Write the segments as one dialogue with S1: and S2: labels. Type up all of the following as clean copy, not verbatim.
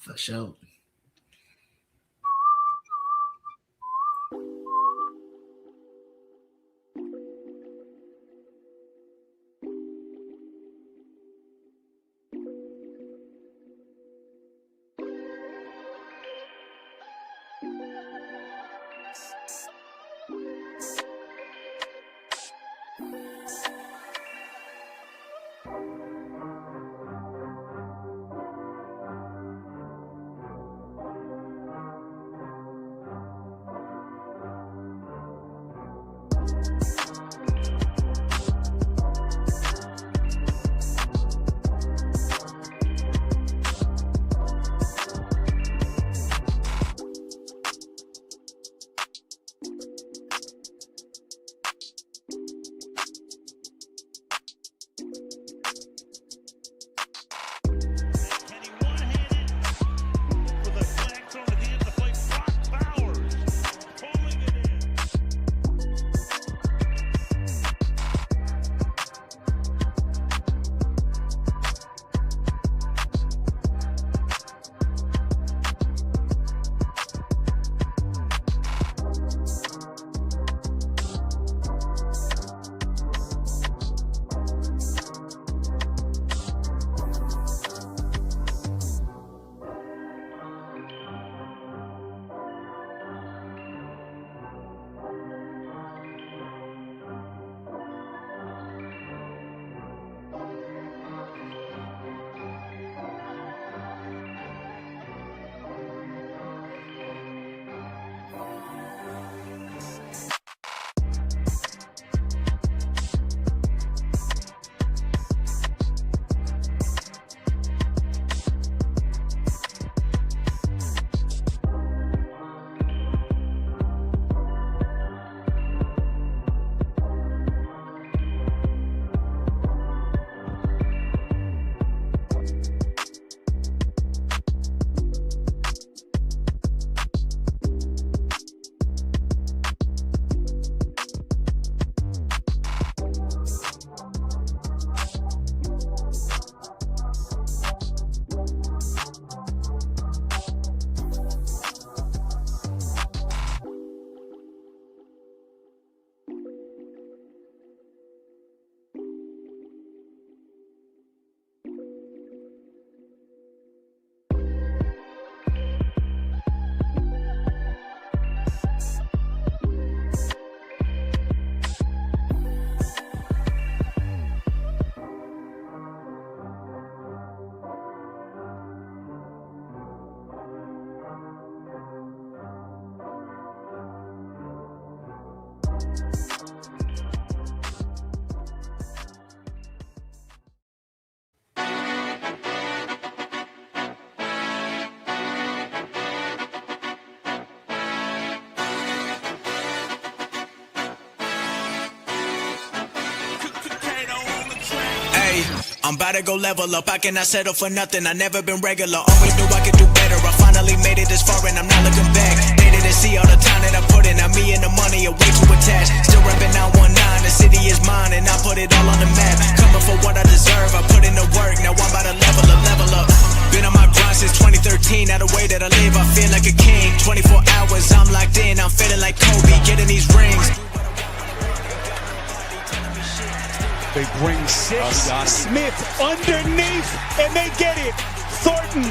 S1: For sure.
S2: I'm about to go level up, I cannot settle for nothing, I never been regular. Always knew I could do better, I finally made it this far and I'm not looking back. They didn't see all the time that I put in, now me and the money are way too attached. Still reppin' 919, the city is mine and I put it all on the map. Coming for what I deserve, I put in the work, now I'm about to level up. Been on my grind since 2013, now the way that I live, I feel like a king. 24 hours, I'm locked in, I'm feeling like Kobe, getting these rings.
S3: They bring six, Smith underneath, and they get it. Thornton.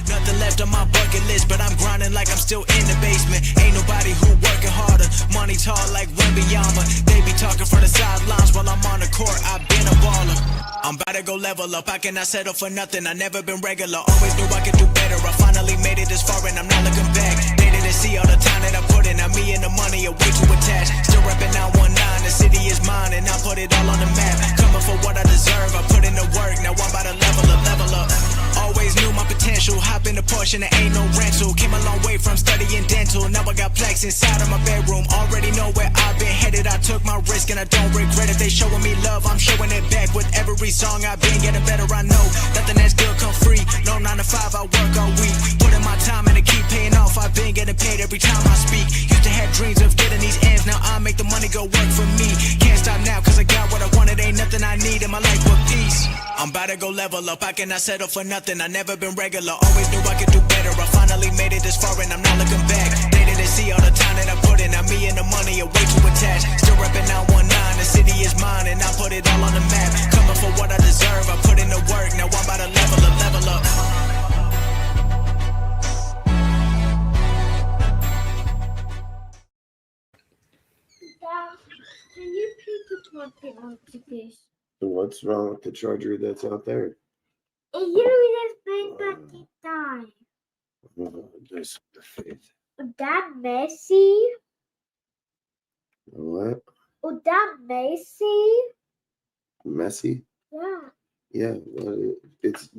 S2: Nothing left on my bucket list, but I'm grinding like I'm still in the basement. Ain't nobody who working harder. Money tall like Wembanyama. They be talking from the sidelines while I'm on the court. I've been a baller. I'm about to go level up. I cannot settle for nothing. I never been regular. Always knew I could do better. I finally made it this far and I'm not looking back. They didn't see all the time that I put in. Now me and the money are way too attached. Still reppin' 919. The city is mine and I put it all on the map. Coming for what I deserve. I put in the work. Now I'm about to level up. Always knew my potential. Hop in the Porsche and there ain't no rental. Came a long way from studying dental. Now I got plaques inside of my bedroom. Already know where I've been headed. I took my risk and I don't regret it. They showing me love, I'm showing it back. With every song I've been getting better. I know nothing that's good come free. No 9 to 5, I work all week. Put in my time and it keep paying off. I've been getting paid every time I speak. Used to have dreams of getting these ends. Now I make the money go work for me. Can't stop now cause I got what I wanted. Ain't nothing I need in my life but peace. I'm about to go level up, I cannot settle for nothing, I never been regular, always knew I could do better, I finally made it this far and I'm not looking back. They didn't see all the time that I put in, now me and the money are way too attached. Still reppin' 919, the city is mine and I put it all on the map. Coming for what I deserve, I put in the work, now I'm about to level up, level up.
S1: Dad, can you please put on to this?
S4: What's wrong with the charger that's out there?
S1: It usually just brings back the time.
S4: Just the faith.
S1: That messy?
S4: What?
S1: Oh, that messy?
S4: Messy?
S1: Yeah.
S4: Yeah. Well, it's.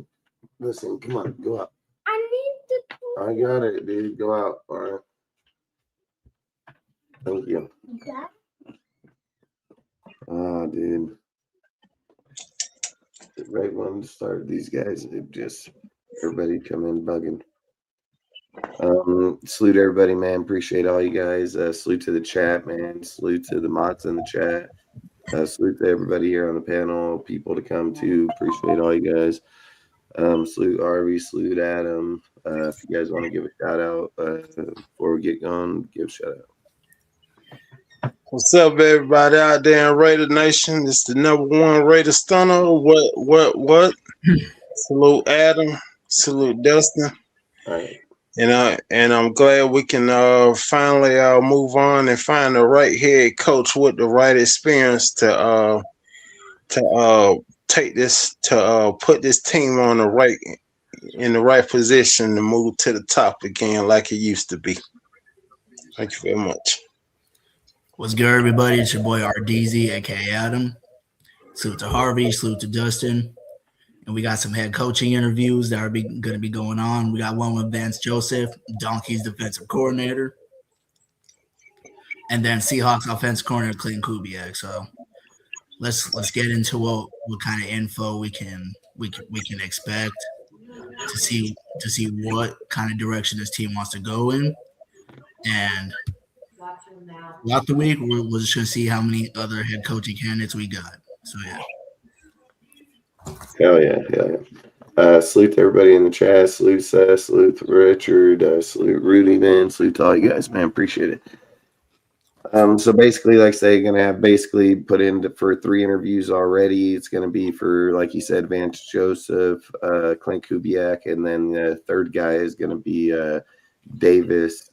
S4: Listen, come on, go out.
S1: I need to.
S4: I got it, dude. Go out. All right. Thank you.
S1: That?
S4: Ah, dude. Right when to start, these guys, it just everybody come in bugging. Salute everybody, man. Appreciate all you guys. Salute to the chat, man. Salute to the mods in the chat. Salute to everybody here on the panel, people to come to. Appreciate all you guys. Salute Harvey, salute Adam. If you guys want to give a shout out before we get going, give a shout out.
S5: What's up, everybody out there in Raider Nation? It's the #1 Raider Stunner. What? Salute Adam. Salute Dustin.
S4: All right.
S5: And I'm glad we can finally move on and find the right head coach with the right experience to take this to put this team on in the right position to move to the top again like it used to be. Thank you very much.
S6: What's good, everybody? It's your boy RDZ, aka Adam. Salute to Harvey, salute to Dustin. And we got some head coaching interviews that are going to be going on. We got one with Vance Joseph, Donkey's defensive coordinator, and then Seahawks offensive coordinator Clayton Kubiak. So let's get into what kind of info we can expect to see what kind of direction this team wants to go in. And throughout the week, we're just going to see how many other head coaching candidates we got. So, yeah.
S4: Hell yeah. Salute to everybody in the chat. Salute Seth. Salute to Richard. Salute Rudy, man. Salute to all you guys, man. Appreciate it. So basically, like I say, going to have basically put in for 3 interviews already. It's going to be for, like you said, Vance Joseph, Clint Kubiak, and then the third guy is going to be Davis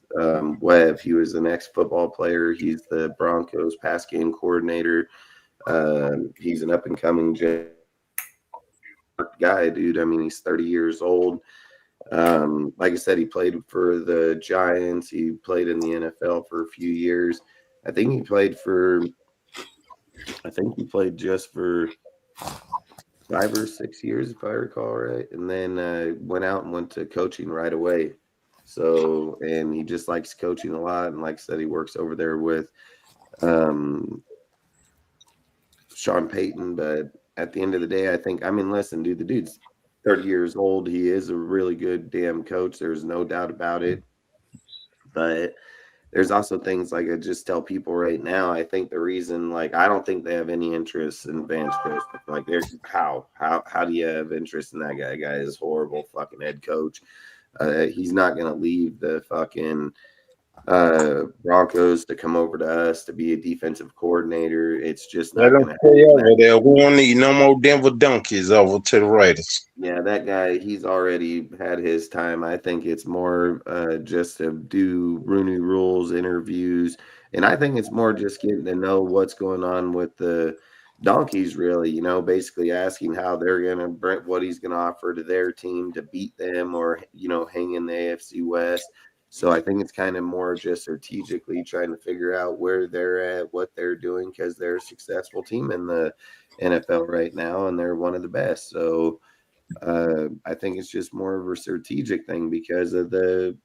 S4: Webb. He was an ex-football player. He's the Broncos pass game coordinator. He's an up-and-coming guy, dude. I mean, he's 30 years old. Like I said, he played for the Giants. He played in the NFL for a few years. I think he played just for 5 or 6 years, if I recall right. And then went out and went to coaching right away. So, and he just likes coaching a lot. And like I said, he works over there with Sean Payton. But at the end of the day, listen, dude, the dude's 30 years old. He is a really good damn coach. There's no doubt about it. But there's also things like I just tell people right now. I think the reason, I don't think they have any interest in Vance Joseph. Like, there's how do you have interest in that guy? Guy is horrible fucking head coach. He's not gonna leave the fucking Broncos to come over to us to be a defensive coordinator. It's just not gonna happen.
S5: Over there. We don't need no more Denver donkeys over to the Raiders.
S4: Yeah, that guy, he's already had his time. I think it's more just to do Rooney Rules interviews, and I think it's more just getting to know what's going on with the donkeys, really. Basically asking how they're gonna bring, what he's gonna offer to their team to beat them, or hang in the AFC West. So I think it's kind of more just strategically trying to figure out where they're at, what they're doing, because they're a successful team in the NFL right now, and they're one of the best. So I think it's just more of a strategic thing because of the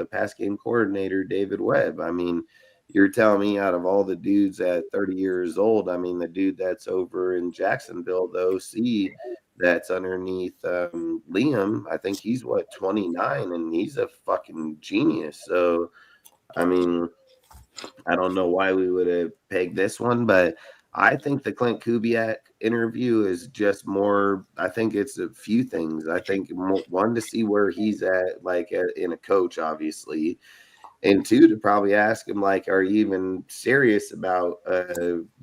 S4: pass game coordinator, David Webb. I mean, you're telling me out of all the dudes at 30 years old, I mean, the dude that's over in Jacksonville, the OC, that's underneath Liam, I think he's 29, and he's a fucking genius. So, I mean, I don't know why we would have pegged this one, but I think the Clint Kubiak interview is just more. I think it's a few things. I think one, to see where he's at, like in a coach, obviously, and two, to probably ask him, like, are you even serious about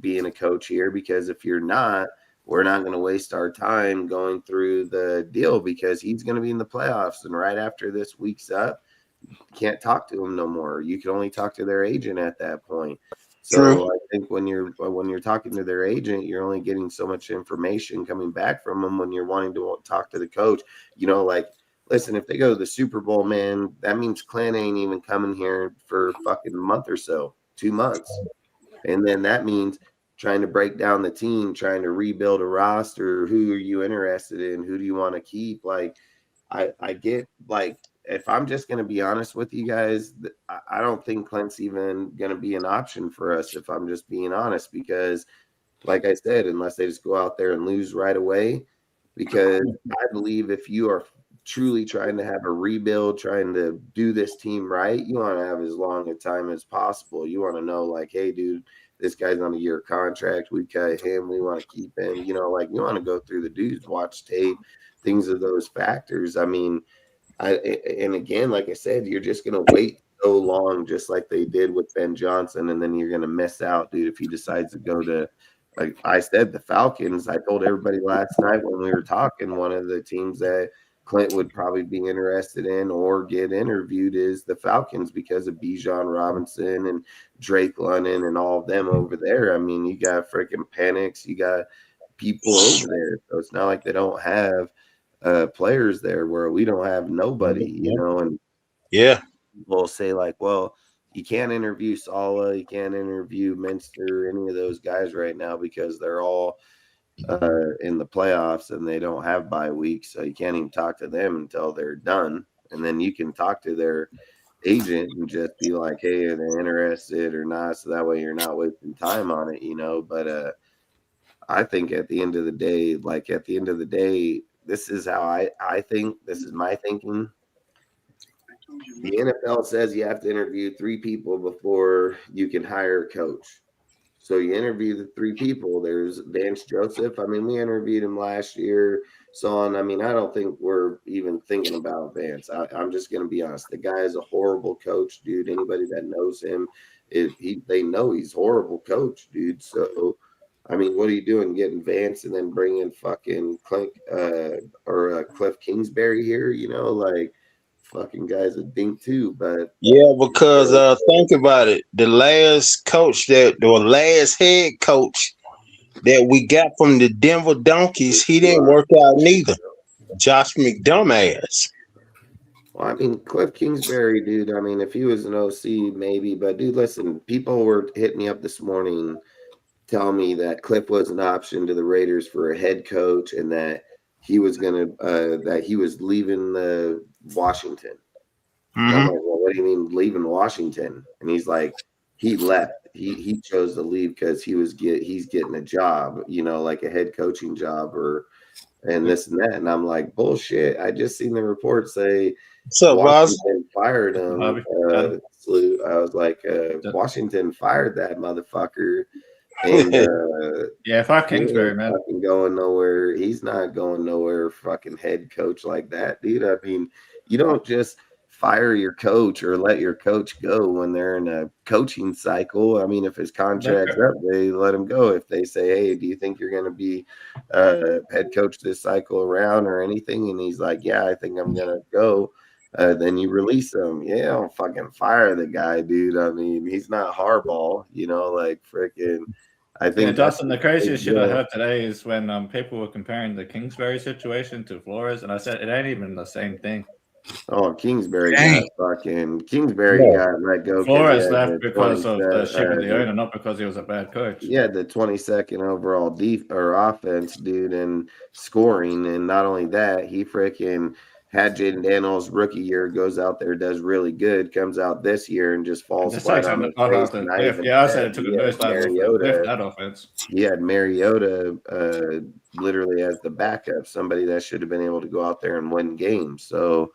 S4: being a coach here? Because if you're not, we're not going to waste our time going through the deal, because he's going to be in the playoffs, and right after this week's up, can't talk to him no more. You can only talk to their agent at that point.
S5: True.
S4: So I think when you're talking to their agent, you're only getting so much information coming back from them. When you're wanting to talk to the coach, like, listen, if they go to the Super Bowl, man, that means Clint ain't even coming here for a fucking month or so, 2 months. And then that means trying to break down the team, trying to rebuild a roster. Who are you interested in? Who do you want to keep? Like, I get, like, if I'm just going to be honest with you guys, I don't think Clint's even going to be an option for us, if I'm just being honest, because like I said, unless they just go out there and lose right away, because I believe if you are truly trying to have a rebuild, trying to do this team right, you want to have as long a time as possible. You want to know, like, hey, dude, this guy's on a year contract. We cut him. We want to keep him. Like, you want to go through the dudes, watch tape, things of those factors. I mean, and again, like I said, you're just going to wait so long, just like they did with Ben Johnson, and then you're going to miss out, dude, if he decides to go to, like I said, the Falcons. I told everybody last night when we were talking, one of the teams that Clint would probably be interested in or get interviewed is the Falcons, because of Bijan Robinson and Drake London and all of them over there. I mean, you got freaking Penix, you got people over there. So it's not like they don't have players there, where we don't have nobody, and
S5: yeah,
S4: people say, like, well, you can't interview Sala, you can't interview Minster, any of those guys right now, because they're all in the playoffs and they don't have bye weeks, so you can't even talk to them until they're done. And then you can talk to their agent and just be like, hey, are they interested or not, so that way you're not wasting time on it, but I think at the end of the day, this is how I think. This is my thinking. The NFL says you have to interview 3 people before you can hire a coach. So you interview the 3 people. There's Vance Joseph. I mean, we interviewed him last year. So on. I mean, I don't think we're even thinking about Vance. I'm just going to be honest. The guy is a horrible coach, dude. Anybody that knows him, they know he's a horrible coach, dude. So, I mean, what are you doing getting Vance and then bringing fucking Cliff Kingsbury here? Like, fucking guy's a dink too. But
S5: yeah, because think about it. The last head coach that we got from the Denver Donkeys, he didn't work out neither. Josh McDumbass.
S4: Well, I mean, Cliff Kingsbury, dude, I mean, if he was an OC, maybe. But, dude, listen, people were hitting me up this morning telling me that Cliff was an option to the Raiders for a head coach, and that he was that he was leaving Washington. And I'm like, well, what do you mean leaving Washington? And he's like, he left. He chose to leave because he's getting a job, like a head coaching job and this and that. And I'm like, bullshit. I just seen the report say Washington fired him. I was like, Washington fired that motherfucker. And
S7: yeah, fuck Kingsbury, man.
S4: Fucking going nowhere. He's not going nowhere. Fucking head coach like that, dude. I mean, you don't just fire your coach or let your coach go when they're in a coaching cycle. I mean, if his contract's up, they let him go. If they say, hey, do you think you're going to be head coach this cycle around or anything? And he's like, yeah, I think I'm going to go. Then you release him. Yeah, don't fucking fire the guy, dude. I mean, he's not Harbaugh, like freaking. I think
S7: Dustin, the craziest shit I heard today is when people were comparing the Kingsbury situation to Flores, and I said it ain't even the same thing.
S4: Oh, Kingsbury got let go.
S7: Flores left because of the shit with the owner, not because he was a bad coach.
S4: Yeah, the 22nd overall offense, dude, and scoring, and not only that, he freaking had Jaden Daniels rookie year, goes out there, does really good, comes out this year and just falls flat on his face.
S7: Yeah, I said it took a nose that offense.
S4: He had Mariota literally as the backup, somebody that should have been able to go out there and win games. So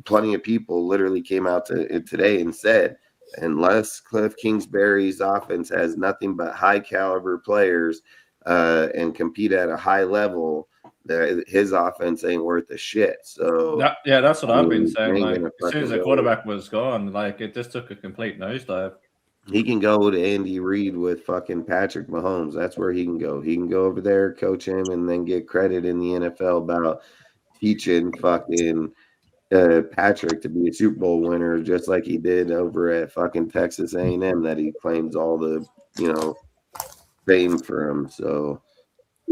S4: plenty of people literally came out today and said, unless Cliff Kingsbury's offense has nothing but high caliber players, and compete at a high level, that his offense ain't worth a shit. So
S7: that's what I've been saying.
S4: ain't
S7: Like
S4: gonna
S7: as soon as the
S4: fucking
S7: quarterback was gone, like it just took a complete nosedive.
S4: he can go to Andy Reid with fucking Patrick Mahomes. That's where he can go. He can go over there, coach him, and then get credit in the NFL about teaching fucking Patrick to be a Super Bowl winner, just like he did over at fucking Texas A&M that he claims all the, fame for him. So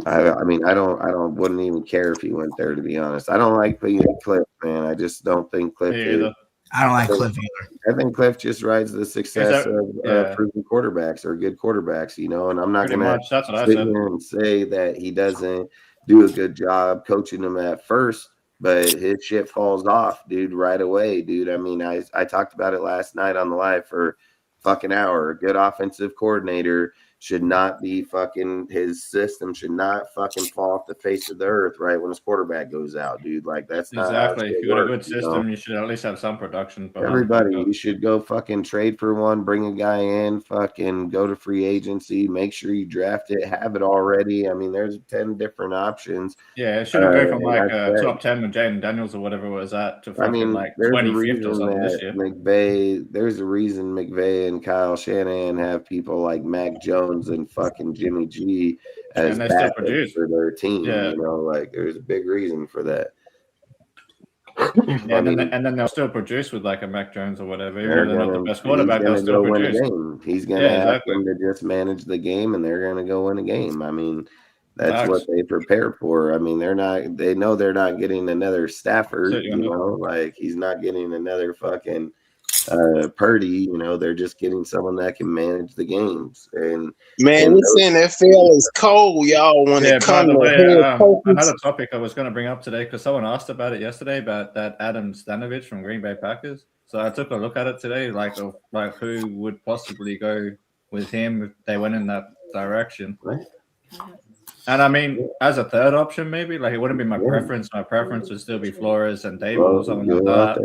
S4: I mean, I wouldn't even care if he went there, to be honest. I don't like Cliff, man. I just don't think Cliff is.
S6: I don't like Cliff either.
S4: I think Cliff just rides the success of proven quarterbacks or good quarterbacks, and I'm not going to sit here and say that he doesn't do a good job coaching them at first, but his shit falls off, dude, right away, dude. I mean, I talked about it last night on the live for fucking hour. A good offensive coordinator should not be his system should not fucking fall off the face of the earth right when his quarterback goes out, dude. Like that's not
S7: exactly. If you got a good system, you should at least have some production.
S4: Everybody, you should go fucking trade for one, bring a guy in, fucking go to free agency, make sure you draft it, have it already. I mean, there's 10 different options.
S7: Yeah, it shouldn't go from top 10 with Jaden Daniels or whatever it was at to fucking like 25th or something this year.
S4: There's a reason McVay and Kyle Shanahan have people like Mac Jones and fucking Jimmy G as backups for their team. Like there's a big reason for that.
S7: Yeah, and then they'll still produce with like a Mac Jones or whatever. Even though they're not the best quarterback, they'll still produce.
S4: He's going to ask them to just manage the game, and they're going to go win a game. I mean, that's what they prepare for. I mean, they know they're not getting another Stafford, like he's not getting another fucking Purdy, they're just getting someone that can manage the games. And
S5: man, this NFL is cold, y'all. When it comes to
S7: I had a topic I was going to bring up today because someone asked about it yesterday about that Adam Stanovich from Green Bay Packers. So I took a look at it today, like who would possibly go with him if they went in that direction.
S4: Right.
S7: And I mean, as a third option, maybe like it wouldn't be my preference. My preference would still be Flores and Davis or something like that.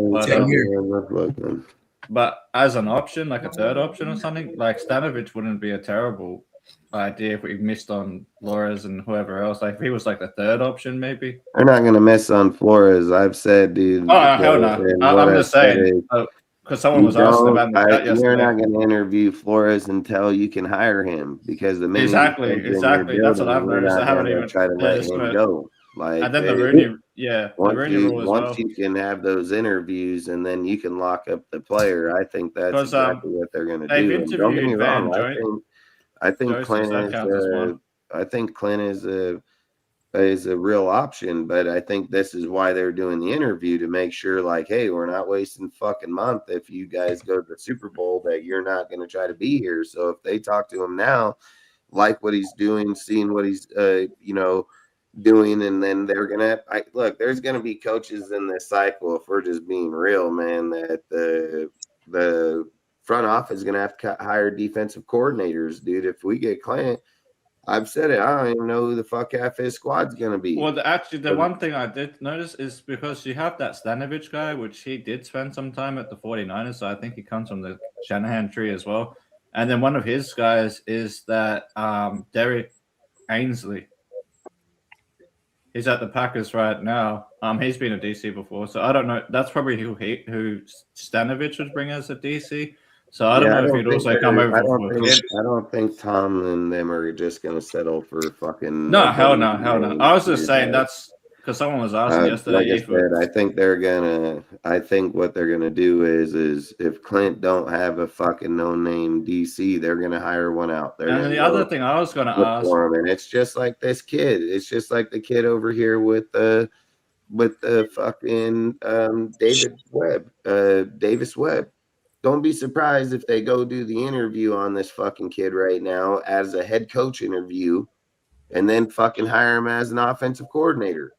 S7: But as an option, like a third option or something, like Stanovich wouldn't be a terrible idea if we missed on Flores and whoever else. Like if he was like the third option, maybe.
S4: They're not going to miss on Flores. I've said, dude.
S7: Oh, hell no. I'm just saying. Because someone was asking about that yesterday.
S4: You're not going to interview Flores until you can hire him because the minute
S7: exactly. That's what I've noticed. I haven't even
S4: tried to let him go. Like,
S7: and then the Rooney,
S4: once you can have those interviews and then you can lock up the player, I think that's exactly what they're going to do. And don't get me wrong, I think Clint is a real option, but I think this is why they're doing the interview to make sure, like, hey, we're not wasting fucking month if you guys go to the Super Bowl that you're not going to try to be here. So if they talk to him now, like what he's doing, seeing what he's doing, and then they're gonna look. There's gonna be coaches in this cycle. If we're just being real, man, that the front office is gonna have to hire defensive coordinators, dude. If we get Clint, I've said it. I don't even know who the fuck half his squad's gonna be.
S7: Well, the one thing I did notice is because you have that Stanovich guy, which he did spend some time at the 49ers, so I think he comes from the Shanahan tree as well. And then one of his guys is that Derek Ainsley. He's at the Packers right now. He's been a DC before, so I don't know. That's probably who Stanovich would bring as a DC. So I don't know if he'd also come over.
S4: I don't think Tom and them are just going to settle for fucking.
S7: No, hell no. I was just saying that's because someone was asking yesterday.
S4: Like I said, I think what they're gonna do is if Clint don't have a fucking no-name DC, they're gonna hire one out there.
S7: And the other thing I was gonna ask,
S4: and it's just like this kid. It's just like the kid over here with the fucking Davis Webb. Don't be surprised if they go do the interview on this fucking kid right now as a head coach interview, and then fucking hire him as an offensive coordinator.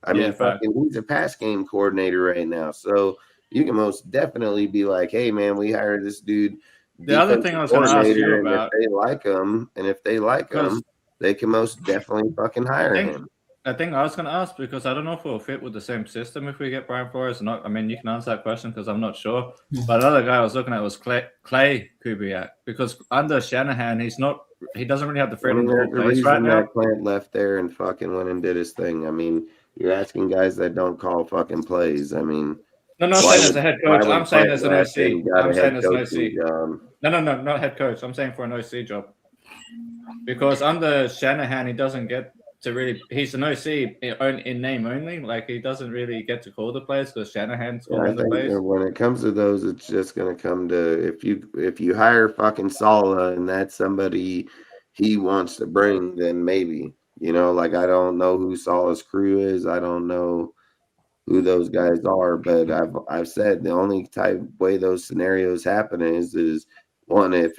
S4: I mean, he's a pass game coordinator right now. So you can most definitely be like, hey, man, we hired this dude.
S7: The other thing I was going to ask you about.
S4: If they like him, they can most definitely fucking hire him.
S7: I think I was going to ask because I don't know if we'll fit with the same system if we get Brian Flores or not. I mean, you can answer that question because I'm not sure. But another guy I was looking at was Clay Kubiak because under Shanahan, he's not he doesn't really have the
S4: I
S7: freedom
S4: mean,
S7: to
S4: the
S7: call plays
S4: reason
S7: right now.
S4: that Clint left there and fucking went and did his thing. I mean, you're asking guys that don't call fucking plays. I mean,
S7: No, not
S4: why
S7: saying as a head coach. I'm saying
S4: Clint
S7: as an
S4: left
S7: OC.
S4: and got
S7: I'm
S4: a
S7: saying
S4: head
S7: as an
S4: coaching
S7: OC.
S4: job?
S7: No, not head coach. I'm saying for an OC job. Because under Shanahan, he doesn't get to really. He's an OC in name only. Like he doesn't really get to call the plays because Shanahan's
S4: Yeah, I
S7: calling the
S4: think
S7: plays.
S4: when it comes to those, it's just going to come to if you hire fucking Saleh and that's somebody he wants to bring, then maybe, you know, like I don't know who Saleh's crew is. I don't know who those guys are, but I've said the only type way those scenarios happen is one if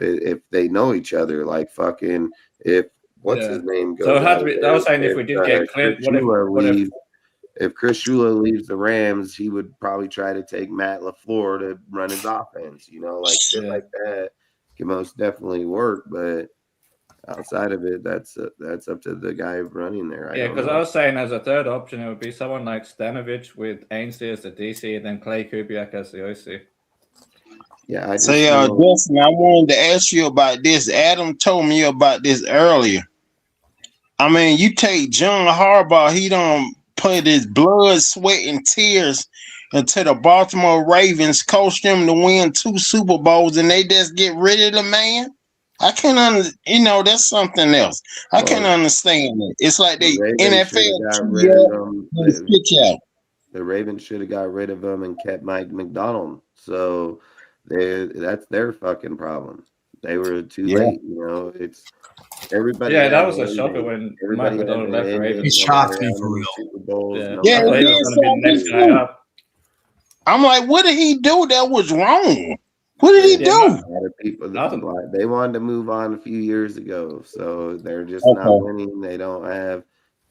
S4: they know each other, like fucking if what's his name
S7: So
S4: goes
S7: it had
S4: out
S7: to
S4: of
S7: be. I
S4: there,
S7: was saying if we did get Clint,
S4: Chris Shula leaves. If Chris Shula leaves the Rams, he would probably try to take Matt LaFleur to run his offense. You know, like shit like that can most definitely work, but outside of it, that's up to the guy running there.
S7: Yeah, because I was saying as a third option, it would be someone like Stanovich with Ainsley as the DC, and then Clay Kubiak as the OC.
S4: Yeah, I just
S5: Justin, I wanted to ask you about this. Adam told me about this earlier. I mean, you take John Harbaugh, he don't put his blood, sweat, and tears into the Baltimore Ravens, coached them to win 2 Super Bowls, and they just get rid of the man. I can't that's something else. I can't understand it. It's like the NFL
S4: got
S5: got
S4: rid of them.
S5: The
S4: Ravens should have got rid of him and kept Mike McDonald. So that's their fucking problem. They were too late. You know, it's everybody.
S7: Yeah, that was a shocker when Mike McDonald left the Ravens.
S6: It shocked me for real.
S4: Super Bowls,
S7: I thought he was going to be the next guy up.
S5: I'm like, what did he do that was wrong? What did he do?
S4: A lot of people, they wanted to move on a few years ago, so they're just not winning. They don't have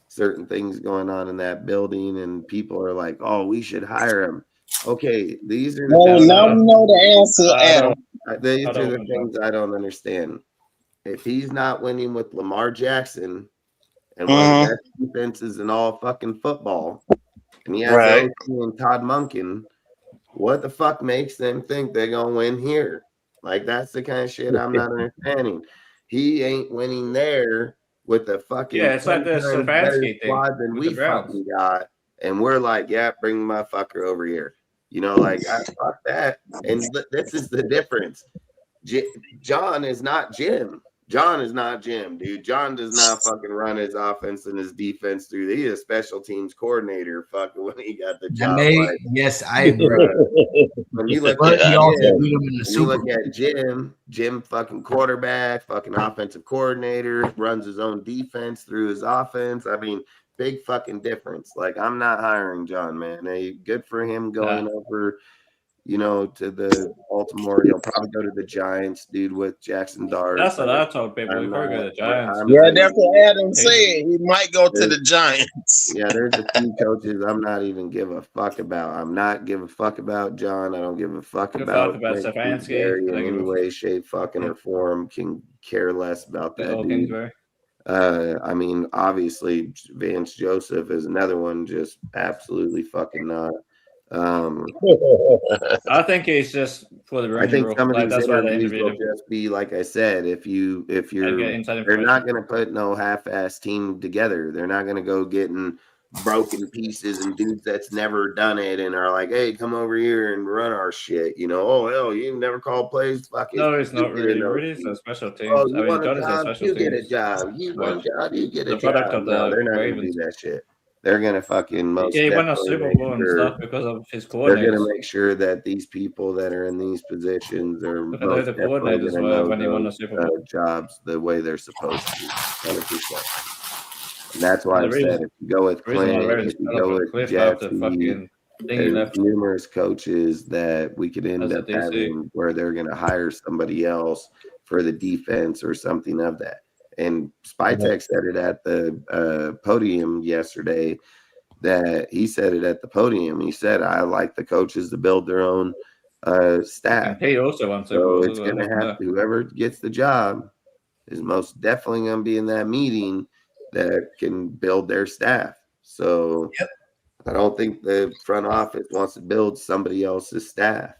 S4: certain things going on in that building, and people are like, "Oh, we should hire him." Okay, these are the
S5: now we know the answer, Adam.
S4: These are the things I don't understand. If he's not winning with Lamar Jackson and one of the best defenses in all fucking football, and he has OC and Todd Monken, what the fuck makes them think they're gonna win here? Like that's the kind of shit I'm not understanding. He ain't winning there with the fucking
S7: it's like the Stefanski
S4: squad than we fucking got, and we're like, yeah, bring my fucker over here. You know, like fuck that. And this is the difference. John is not Jim. John is not Jim, dude. John does not fucking run his offense and his defense through. He's a special teams coordinator. Fucking when he got the job.
S6: Yes, I agree.
S4: When you look at Jim fucking quarterback, fucking offensive coordinator, runs his own defense through his offense. I mean, big fucking difference. Like I'm not hiring John, man. Hey, good for him going over. You know, to the Baltimore, he'll probably go to the Giants, dude, with Jackson Dart.
S7: That's what I told people. He'll probably go to the Giants.
S5: That's what Adam said. He might go to the Giants.
S4: Yeah, there's a few coaches I'm not even give a fuck about. I'm not give a fuck about John. I don't give a fuck about
S7: Stefanski
S4: in any way, shape, fucking or form. Can care less about that dude. I mean, obviously, Vance Joseph is another one. Just absolutely fucking not.
S7: I think he's just for the.
S4: I think some of these interviews will just be like I said. If you're, they're not going to put no half-ass team together. They're not going to go getting broken pieces and dudes that's never done it and are like, hey, come over here and run our shit. You know, oh hell, you never call plays. Fuck it.
S7: No, it's not really. Rudy's a special team.
S4: Oh, you want a job? You get a job. You want a job? You get a job.
S7: Product of the
S4: they're not going to do that shit. They're gonna fucking
S7: he won a Super Bowl and stuff because of his coordinators.
S4: They're gonna make sure that these people that are in these positions are most
S7: the coordinators were when he won the Super Bowl
S4: jobs the way they're supposed to, 100%. And that's why I said if you go with Clint, if you go with Jesse, there's numerous coaches that we could end up having where they're gonna hire somebody else for the defense or something of that. And Spytek said it at the podium yesterday that he said it at the podium. He said, I like the coaches to build their own staff.
S7: And he also wants
S4: so it's going to have whoever gets the job is most definitely going to be in that meeting that can build their staff. So I don't think the front office wants to build somebody else's staff.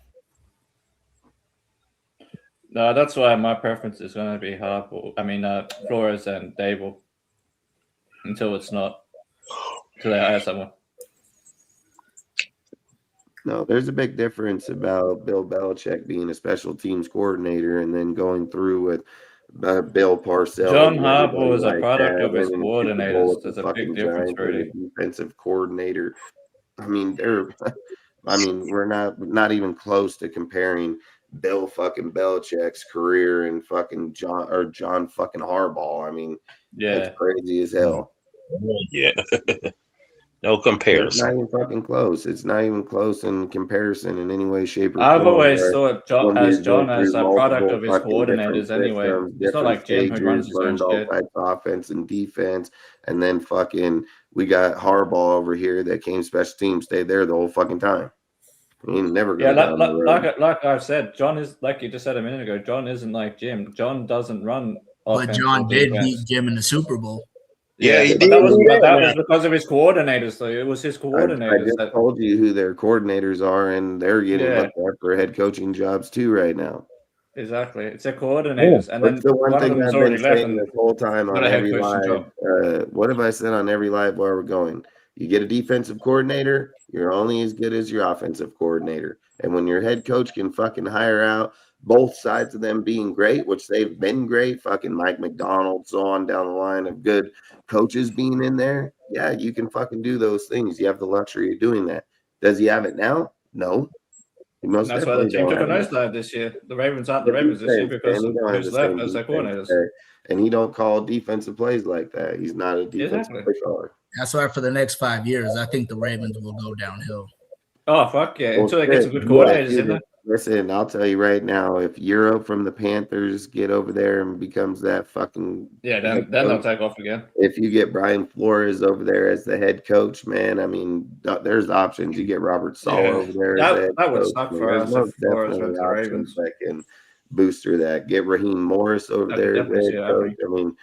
S7: No, that's why my preference is going to be Flores and Dable until it's not. Until they hire someone.
S4: No, there's a big difference about Bill Belichick being a special teams coordinator and then going through with Bill Parcells.
S7: John Harbaugh is a product of his coordinators. There's a big difference, really.
S4: Defensive coordinator. I mean, we're not even close to comparing Bill fucking Belichick's career and fucking John fucking Harbaugh. I mean, that's crazy as hell.
S5: Yeah. No comparison.
S4: It's not even fucking close. It's not even close in comparison in any way, shape, or form.
S7: I've always thought John as a product of his coordinators anyway. It's not like Jim who runs his own shit.
S4: Offense and defense, and then fucking we got Harbaugh over here that came special teams, stayed there the whole fucking time. He never
S7: like I've said, John is like you just said a minute ago. John isn't like Jim. John doesn't run.
S6: But John did beat Jim in the Super Bowl.
S5: Yeah, he did.
S7: That was because of his coordinators, though. It was his coordinators.
S4: I just told you who their coordinators are, and they're getting looked at for head coaching jobs too right now.
S7: Exactly, it's their coordinators, and then
S4: the one thing I've been saying this whole time on every live. What have I said on every live where we're going? You get a defensive coordinator, you're only as good as your offensive coordinator, and when your head coach can fucking hire out both sides of them being great, which they've been great, fucking Mike McDonald, so on down the line of good coaches being in there. Yeah, you can fucking do those things. You have the luxury of doing that. Does he have it now? No.
S7: That's why the team took a nosedive this year. The Ravens aren't the Ravens this year because of who's left as their coordinators.
S4: And he don't call defensive plays like that. He's not a defensive play caller.
S6: That's why for the next 5 years, I think the Ravens will go downhill.
S7: Oh, fuck yeah. Until they get some good coordinators in there.
S4: Listen, I'll tell you right now, if Euro from the Panthers get over there and becomes that fucking
S7: then they'll take off again.
S4: If you get Brian Flores over there as the head coach, man, I mean, there's options. You get Robert Saleh over there.
S7: That would suck for us if Flores went to the Ravens.
S4: That can booster that. Get Raheem Morris over there as the head coach. I mean,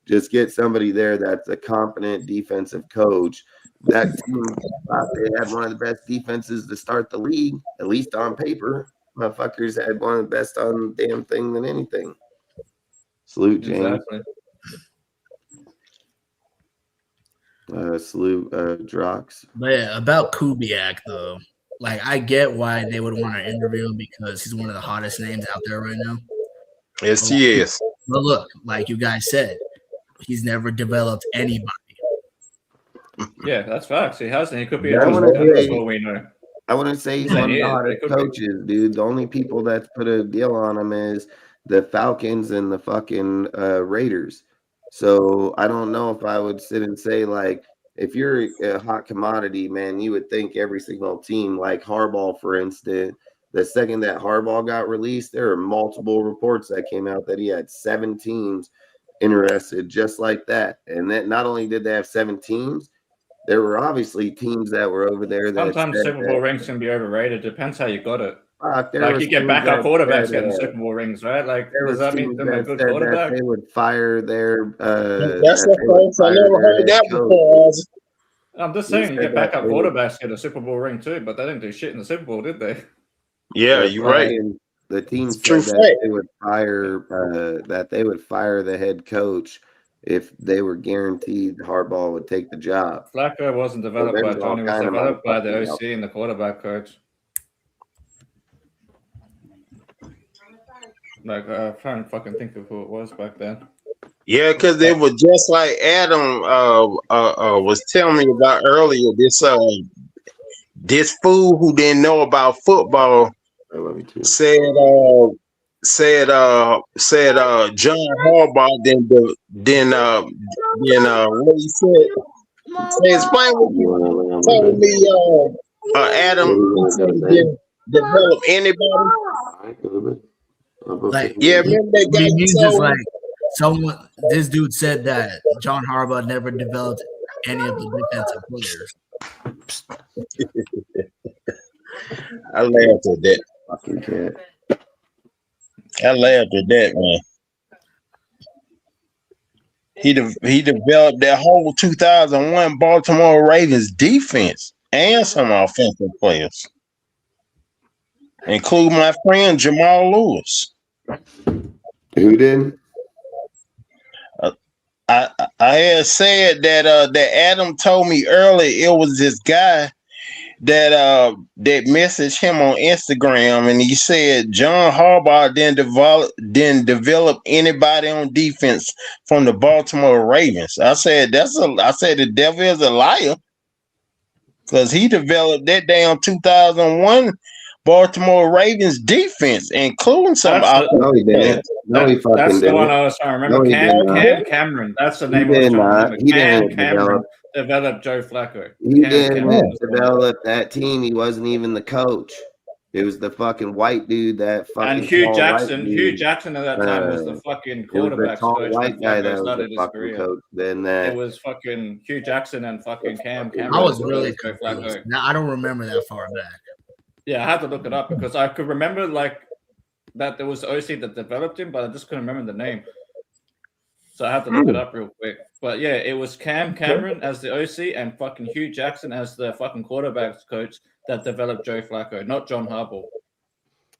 S4: just get somebody there that's a competent defensive coach. That team, they had one of the best defenses to start the league, at least on paper. Motherfuckers had one of the best on the damn thing than anything. Salute, James. Exactly. Salute, Drox.
S6: But yeah, about Kubiak, though. Like, I get why they would want to interview him because he's one of the hottest names out there right now.
S5: Yes, he is.
S6: But look, like you guys said, he's never developed anybody.
S7: Yeah, that's facts. He hasn't. He could be. What we know.
S4: I wouldn't say he's one of the hottest coaches, dude. The only people that's put a deal on him is the Falcons and the fucking Raiders. So I don't know if I would sit and say, like, if you're a hot commodity, man, you would think every single team, like Harbaugh, for instance, the second that Harbaugh got released, there are multiple reports that came out that he had 7 teams interested just like that. And that not only did they have 7 teams, there were obviously teams that were over there.
S7: Sometimes Super Bowl rings can be overrated. Depends how you got it. Like you get backup quarterbacks getting Super Bowl rings, right? Like, does that mean they're a good quarterback?
S4: They would fire their.
S5: That's the first. I never heard that before.
S7: I'm just saying, you get backup quarterbacks get a Super Bowl ring too, but they didn't do shit in the Super Bowl, did they?
S5: Yeah, you're right.
S4: The team said that they would fire the head coach if they were guaranteed Harbaugh would take the job.
S7: Flacco wasn't developed by Johnny, was developed by the OC and the quarterback coach. Like, I'm trying to fucking think of who it was back then.
S5: Yeah, because they were just like Adam was telling me about earlier. This fool who didn't know about football said John Harbaugh then what he said. Explain what you told me, Adam. Didn't develop anybody.
S6: Like,
S5: yeah, remember that guy?
S6: He's just like this dude said that John Harbaugh never developed any of the defensive players.
S5: I laughed at that. I laughed at that, man. He developed that whole 2001 Baltimore Ravens defense and some offensive players, including my friend Jamal Lewis.
S4: Who did?
S5: I had said that Adam told me earlier it was this guy that messaged him on Instagram, and he said John Harbaugh didn't develop anybody on defense from the Baltimore Ravens. I said the devil is a liar, because he developed that damn 2001 Baltimore Ravens defense, including some.
S4: No, he didn't. No, he fucking
S7: That's the
S4: didn't.
S7: one I was trying to remember.
S4: No, he did not.
S7: Cam Cameron. That's the name
S4: He
S7: I was
S4: did
S7: trying to
S4: not.
S7: remember.
S4: He
S7: Cam
S4: didn't
S7: Cameron developed Joe Flacco.
S4: He
S7: Cam
S4: didn't
S7: Cameron was the one.
S4: develop that team. He wasn't even the coach. It was the fucking white dude that fucking
S7: And Hugh
S4: tall
S7: Jackson.
S4: white
S7: Hugh
S4: dude.
S7: Jackson at that time was the fucking
S4: It was the
S7: quarterback
S4: tall
S7: coach
S4: white
S7: when
S4: guy
S7: Flacco
S4: that was
S7: started
S4: the
S7: his
S4: fucking
S7: career.
S4: coach. Then that
S7: It was fucking Hugh Jackson and fucking Cam Cameron.
S6: I was really
S7: Joe
S6: confused.
S7: Flacco.
S6: Now I don't remember that far back.
S7: Yeah, I had to look it up because I could remember like that there was OC that developed him, but I just couldn't remember the name. So I had to look it up real quick. But yeah, it was Cam Cameron as the OC and fucking Hugh Jackson as the fucking quarterbacks coach that developed Joe Flacco, not John Harbaugh.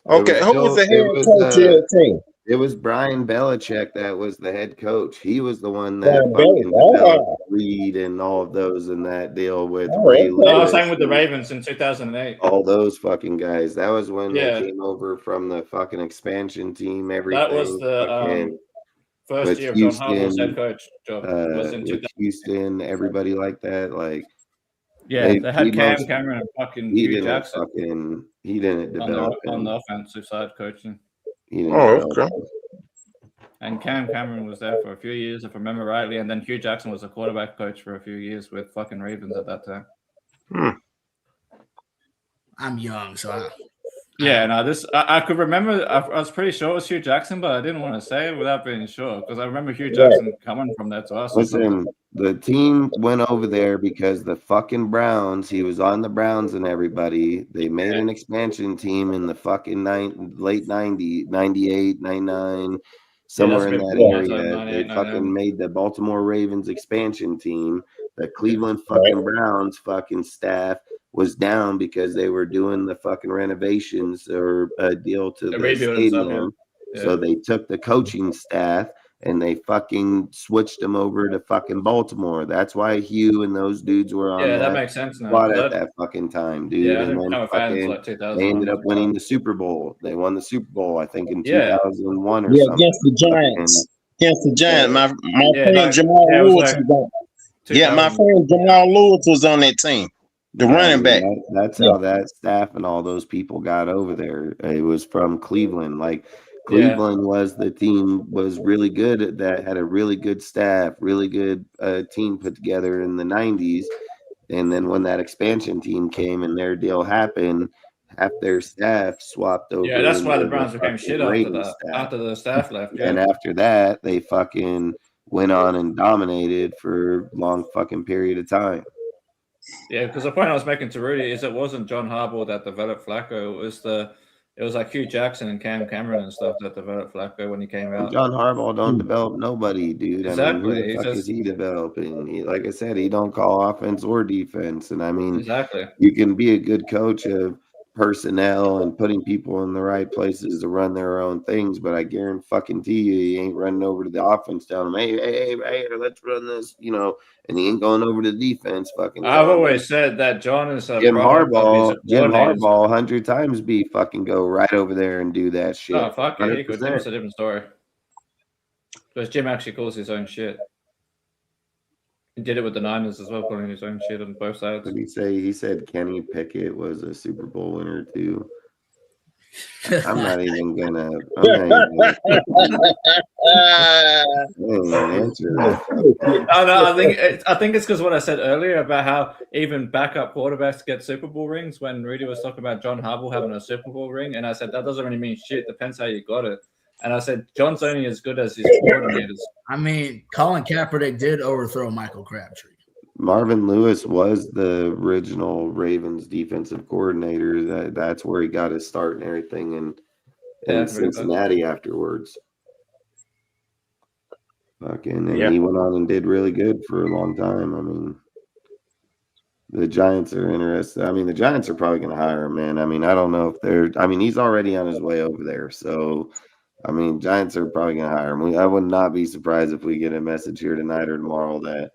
S5: Okay, who was the head coach of the team?
S4: It was Brian Belichick that was the head coach. He was the one that fucking developed Reed and all of those in that deal with Ray Lewis.
S7: No, I was saying with the Ravens in 2008.
S4: All those fucking guys. That was when they came over from the fucking expansion team. Everything.
S7: That was the first year of John Harbaugh's head coach job. Was in 2008.
S4: Houston, everybody like that. Like,
S7: yeah, they had Cam Cameron and fucking Hugh Jackson.
S4: He didn't develop
S7: on the offensive side coaching.
S5: Okay.
S7: And Cam Cameron was there for a few years, if I remember rightly, and then Hugh Jackson was a quarterback coach for a few years with fucking Ravens at that time.
S6: I'm young, so
S7: I could remember. I was pretty sure it was Hugh Jackson, but I didn't want to say it without being sure because I remember Hugh Jackson coming from there to us.
S4: Listen, the team went over there because the fucking Browns. He was on the Browns and everybody. They made an expansion team in the fucking late 90s, 98, 99, somewhere in that area. They fucking made the Baltimore Ravens expansion team. The Cleveland fucking Browns fucking staff was down because they were doing the fucking renovations or a deal to the stadium. So they took the coaching staff and they fucking switched them over to fucking Baltimore. That's why Hugh and those dudes were on
S7: that makes sense now.
S4: At that fucking time, dude.
S7: Yeah,
S4: and then they ended up winning the Super Bowl. They won the Super Bowl, I think, in 2001 or something.
S5: Against the Giants. Against the Giants. My friend Jamal Lewis was on. My friend Jamal Lewis was on that team. The running back.
S4: That's how that staff and all those people got over there. It was from Cleveland. Like Cleveland was the team was really good at that, had a really good staff, really good team put together in the 90s. And then when that expansion team came and their deal happened, half their staff swapped over.
S7: Yeah, that's why the Browns became shit after the staff left. Yeah.
S4: And after that, they fucking went on and dominated for a long fucking period of time.
S7: Yeah, because the point I was making to Rudy is it wasn't John Harbaugh that developed Flacco. It was like Hugh Jackson and Cam Cameron and stuff that developed Flacco when he came out.
S4: John Harbaugh don't develop nobody, dude.
S7: Exactly.
S4: I mean, who the fuck is he developing? Like I said, he don't call offense or defense. And I mean, you can be a good coach of personnel and putting people in the right places to run their own things, but I guarantee you, he ain't running over to the offense telling them, hey, let's run this, and he ain't going over to the defense. Fucking.
S7: I've always said that John is a
S4: Jim Harbaugh 100 times be fucking go right over there and do that shit.
S7: Oh fuck it, he could. It's a different story. Because Jim actually calls his own shit. He did it with the Niners as well, calling his own shit on both sides.
S4: What did he say? He said Kenny Pickett was a Super Bowl winner too. I'm not even gonna answer that.
S7: I think it's because what I said earlier about how even backup quarterbacks get Super Bowl rings. When Rudy was talking about John Harbaugh having a Super Bowl ring, and I said that doesn't really mean shit. Depends how you got it. And I said John's only as good as his coordinators.
S6: I mean, Colin Kaepernick did overthrow Michael Crabtree.
S4: Marvin Lewis was the original Ravens defensive coordinator. That's where he got his start and everything, in Cincinnati afterwards. He went on and did really good for a long time. I mean, the Giants are interested. I mean, the Giants are probably going to hire him, man. I mean, I don't know if they're. I mean, he's already on his way over there, so I mean, Giants are probably going to hire him. I would not be surprised if we get a message here tonight or tomorrow that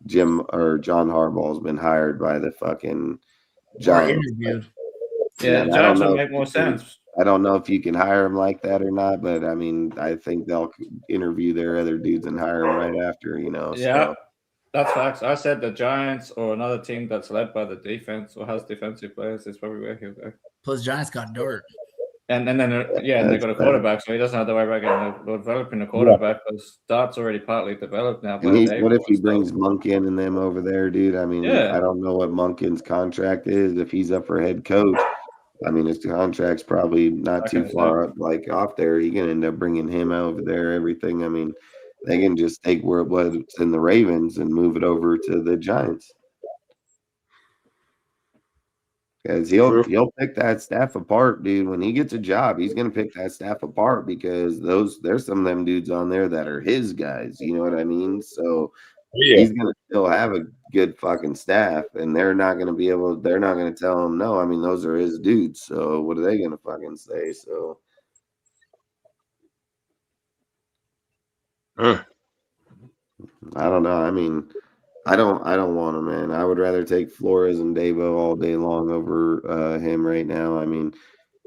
S4: Jim or John Harbaugh has been hired by the fucking
S6: Or
S4: Giants.
S6: interviewed.
S7: Yeah, the
S4: I don't
S7: Giants would
S4: know.
S7: make more sense.
S4: I don't know if you can hire him like that or not, but I mean, I think they'll interview their other dudes and hire him right after, you know.
S7: Yeah,
S4: So
S7: that's facts. I said the Giants or another team that's led by the defense or has defensive players is probably where he'll go.
S6: Plus, Giants got dirt.
S7: And then and they got a
S4: that's
S7: quarterback, so he doesn't have to worry about developing a quarterback because Dart's already partly developed now.
S4: and
S7: By
S4: he's
S7: day
S4: what if he
S7: so.
S4: brings Monken and them over there, dude? I mean,
S7: Yeah.
S4: I don't know what Monken's contract is. If he's up for head coach, I mean, his contract's probably not too far up, like off there. He can end up bringing him over there. Everything. I mean, they can just take where it was in the Ravens and move it over to the Giants. Because he'll pick that staff apart, dude. When he gets a job, he's gonna pick that staff apart because there's some of them dudes on there that are his guys. You know what I mean? So he's gonna still have a good fucking staff, and they're not gonna tell him no. I mean, those are his dudes. So what are they gonna fucking say? So I don't know. I mean, I don't want him, man. I would rather take Flores and Dabo all day long over him right now. I mean,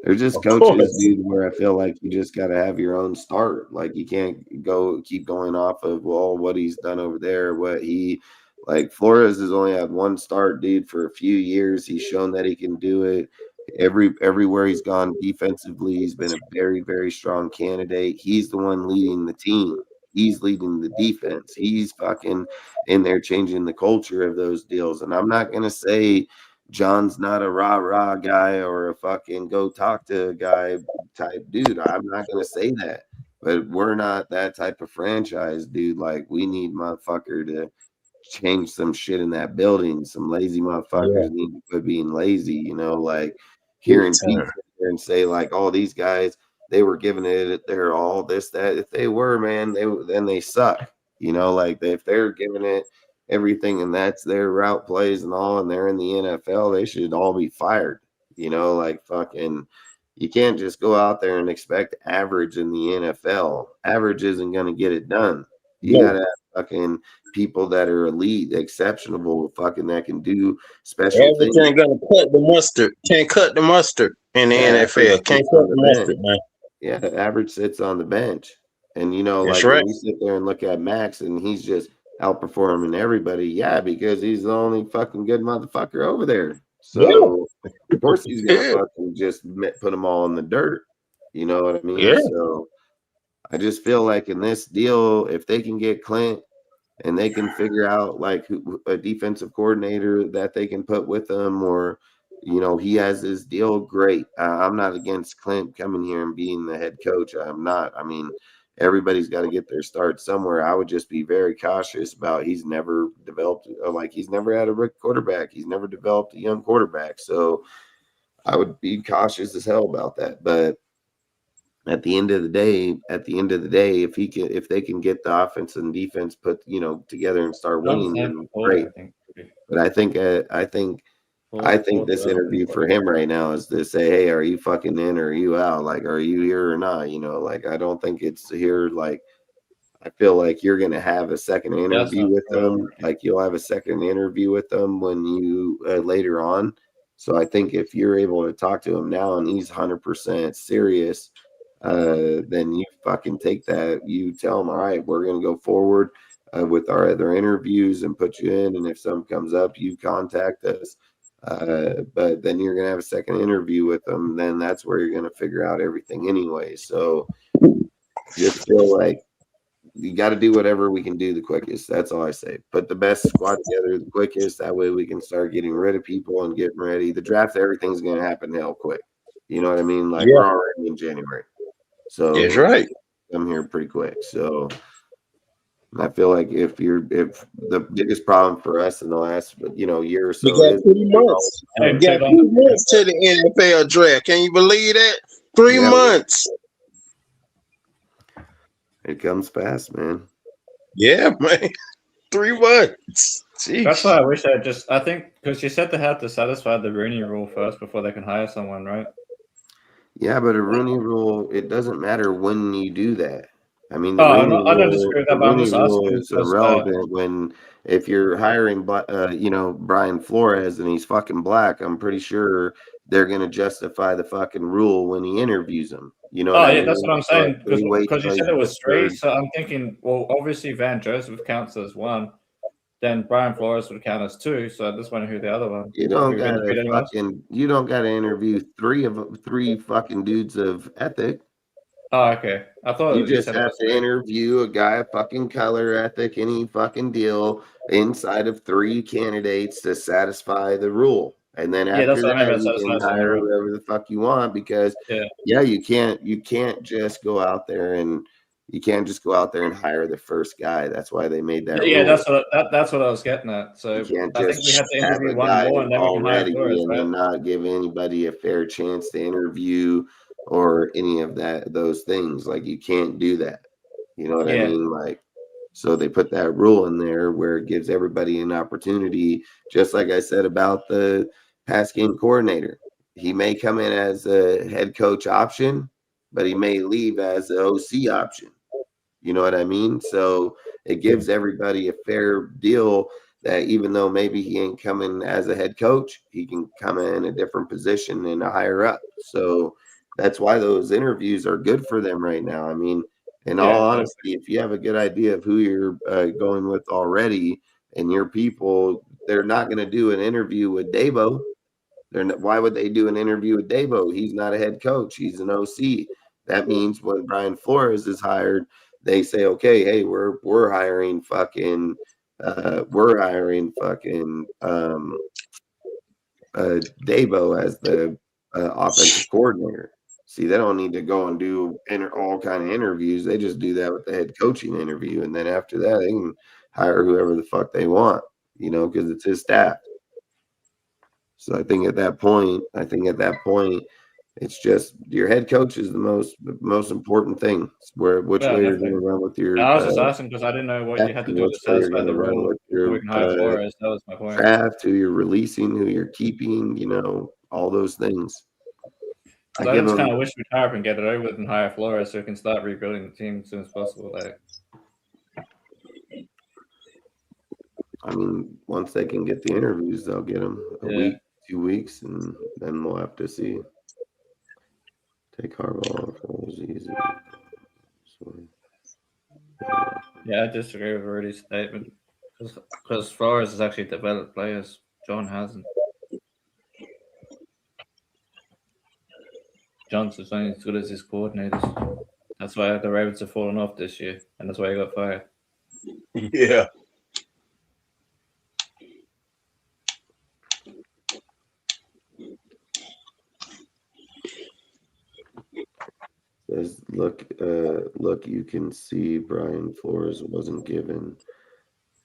S4: they're just coaches, dude, where I feel like you just got to have your own start. Like you can't keep going off of what he's done over there, like Flores has only had one start, dude, for a few years. He's shown that he can do it. Everywhere he's gone defensively, he's been a very, very strong candidate. He's the one leading the team. He's leading the defense. He's fucking in there changing the culture of those deals. And I'm not gonna say John's not a rah-rah guy or a fucking go talk to a guy type dude. I'm not gonna say that. But we're not that type of franchise, dude. Like we need motherfucker to change some shit in that building. Some lazy motherfuckers need to quit being lazy, you know, like hearing Pete sit there and say like all these guys, they were giving it their all, this, that. If they were, man, then they suck. You know, like if they're giving it everything and that's their route plays and all, and they're in the NFL, they should all be fired. You know, like fucking, you can't just go out there and expect average in the NFL. Average isn't going to get it done. You got to have fucking people that are elite, exceptional, fucking that can do special things.
S5: Ain't gonna cut the mustard. Can't cut the mustard in the NFL. Can't cut the mustard, man.
S4: Yeah, the average sits on the bench. And you know,
S5: That's
S4: like
S5: right.
S4: when you sit there and look at Max and he's just outperforming everybody, yeah, because he's the only fucking good motherfucker over there. So of course he's gonna fucking just put them all in the dirt. You know what I mean?
S5: Yeah.
S4: So I just feel like in this deal, if they can get Clint and they can figure out like a defensive coordinator that they can put with them, or you know, he has his deal, great. I'm not against Clint coming here and being the head coach. I'm not. I mean, everybody's got to get their start somewhere. I would just be very cautious about he's never developed, like he's never had a rookie quarterback. He's never developed a young quarterback. So I would be cautious as hell about that. But at the end of the day, if they can get the offense and defense put, you know, together and start winning, then great. But I think this interview for him right now is to say, hey, are you fucking in or are you out? Like, are you here or not? You know, like I don't think it's here. Like, I feel like you're gonna have a second interview with them. Like you'll have a second interview with them when you later on. So I think if you're able to talk to him now and he's 100% serious, then you fucking take that. You tell him, all right, we're gonna go forward with our other interviews and put you in. And if something comes up, you contact us. But then you're gonna have a second interview with them. Then that's where you're gonna figure out everything anyway. So just feel like you got to do whatever we can do the quickest. That's all I say. Put the best squad together the quickest. That way we can start getting rid of people and getting ready. The draft, everything's gonna happen hell quick. You know what I mean? Like we're already in January. So
S5: that's right.
S4: I'm here pretty quick. So I feel like if the biggest problem for us in the last year or so is
S5: 3 months. We got 3 months to the NFL draft. Can you believe that? 3 months.
S4: It comes fast, man.
S5: Yeah, man. 3 months. Jeez.
S7: That's why I wish I think because you said they had to satisfy the Rooney rule first before they can hire someone, right?
S4: Yeah, but a Rooney Rule, it doesn't matter when you do that. I mean,
S7: Oh, I don't disagree with
S4: the
S7: that, but I'm
S4: Rooney
S7: just
S4: Rule
S7: asking
S4: is
S7: because
S4: irrelevant if you're hiring, Brian Flores and he's fucking black. I'm pretty sure they're gonna justify the fucking rule when he interviews him. You know what I
S7: yeah,
S4: mean?
S7: that's what I'm
S4: So
S7: saying.
S4: if they wait
S7: Because you
S4: till
S7: said
S4: he's
S7: it was three,
S4: third,
S7: so I'm thinking, well, obviously Van Joseph counts as one, then Brian Flores would count as two. So I just wonder who the other one.
S4: you
S7: Have
S4: don't
S7: you
S4: gotta
S7: interviewed anyone else?
S4: interview three fucking dudes of ethic.
S7: Oh, okay. I thought
S4: You
S7: you
S4: just
S7: said it
S4: have
S7: was
S4: to
S7: three.
S4: interview a guy of fucking color, ethic, any fucking deal inside of three candidates to satisfy the rule. And then
S7: Yeah,
S4: after
S7: that's what I mean
S4: that,
S7: by
S4: you can
S7: satisfying the
S4: hire
S7: rule.
S4: whoever the fuck you want because
S7: Yeah.
S4: you can't just go out there and hire the first guy. That's why they made that
S7: Yeah,
S4: rule.
S7: that's what I was getting at.
S4: You
S7: So
S4: can't
S7: I think we
S4: just
S7: have to
S4: have
S7: interview
S4: a
S7: one
S4: guy
S7: more, and then we can hire
S4: already
S7: Flores,
S4: and
S7: right?
S4: then not give anybody a fair chance to interview or any of those things. Like you can't do that. You know what I
S7: Yeah.
S4: mean? Like, so they put that rule in there where it gives everybody an opportunity, just like I said about the pass game coordinator. He may come in as a head coach option, but he may leave as the OC option. You know what I mean? So it gives everybody a fair deal that even though maybe he ain't coming as a head coach, he can come in a different position and a higher up. So that's why those interviews are good for them right now. I mean, in all
S7: Yeah.
S4: honesty, if you have a good idea of who you're going with already and your people, they're not going to do an interview with Dabo. Why would they do an interview with Dabo? He's not a head coach. He's an OC. That means when Brian Flores is hired, they say, okay, hey, we're hiring fucking Dabo as the offensive coordinator. See, they don't need to go and do all kind of interviews. They just do that with the head coaching interview, and then after that, they can hire whoever the fuck they want. Because it's his staff. So I think at that point, it's just your head coach is the most important thing. It's which
S7: Yeah,
S4: way you're going to
S7: definitely.
S4: run with
S7: And
S4: your
S7: I was just asking because I didn't know what you had to do
S4: which
S7: to
S4: way you're
S7: satisfy
S4: going to
S7: the
S4: run
S7: rule
S4: with
S7: before we
S4: your
S7: can hire Flores. That was my point.
S4: draft, who you're releasing, who you're keeping, all those things.
S7: I just kind of wish we'd hire up and get it over with and hire Flores so we can start rebuilding the team as soon as possible.
S4: I mean, once they can get the interviews, they'll get them a week, 2 weeks, and then we'll have to see. Take Harbaugh off. That was easy.
S7: Yeah, I disagree with Rudy's statement because Flores has actually developed players. John hasn't. John's as only as good as his coordinators. That's why the Ravens have fallen off this year, and that's why he got fired.
S5: Yeah.
S4: Says, look, you can see Brian Flores wasn't given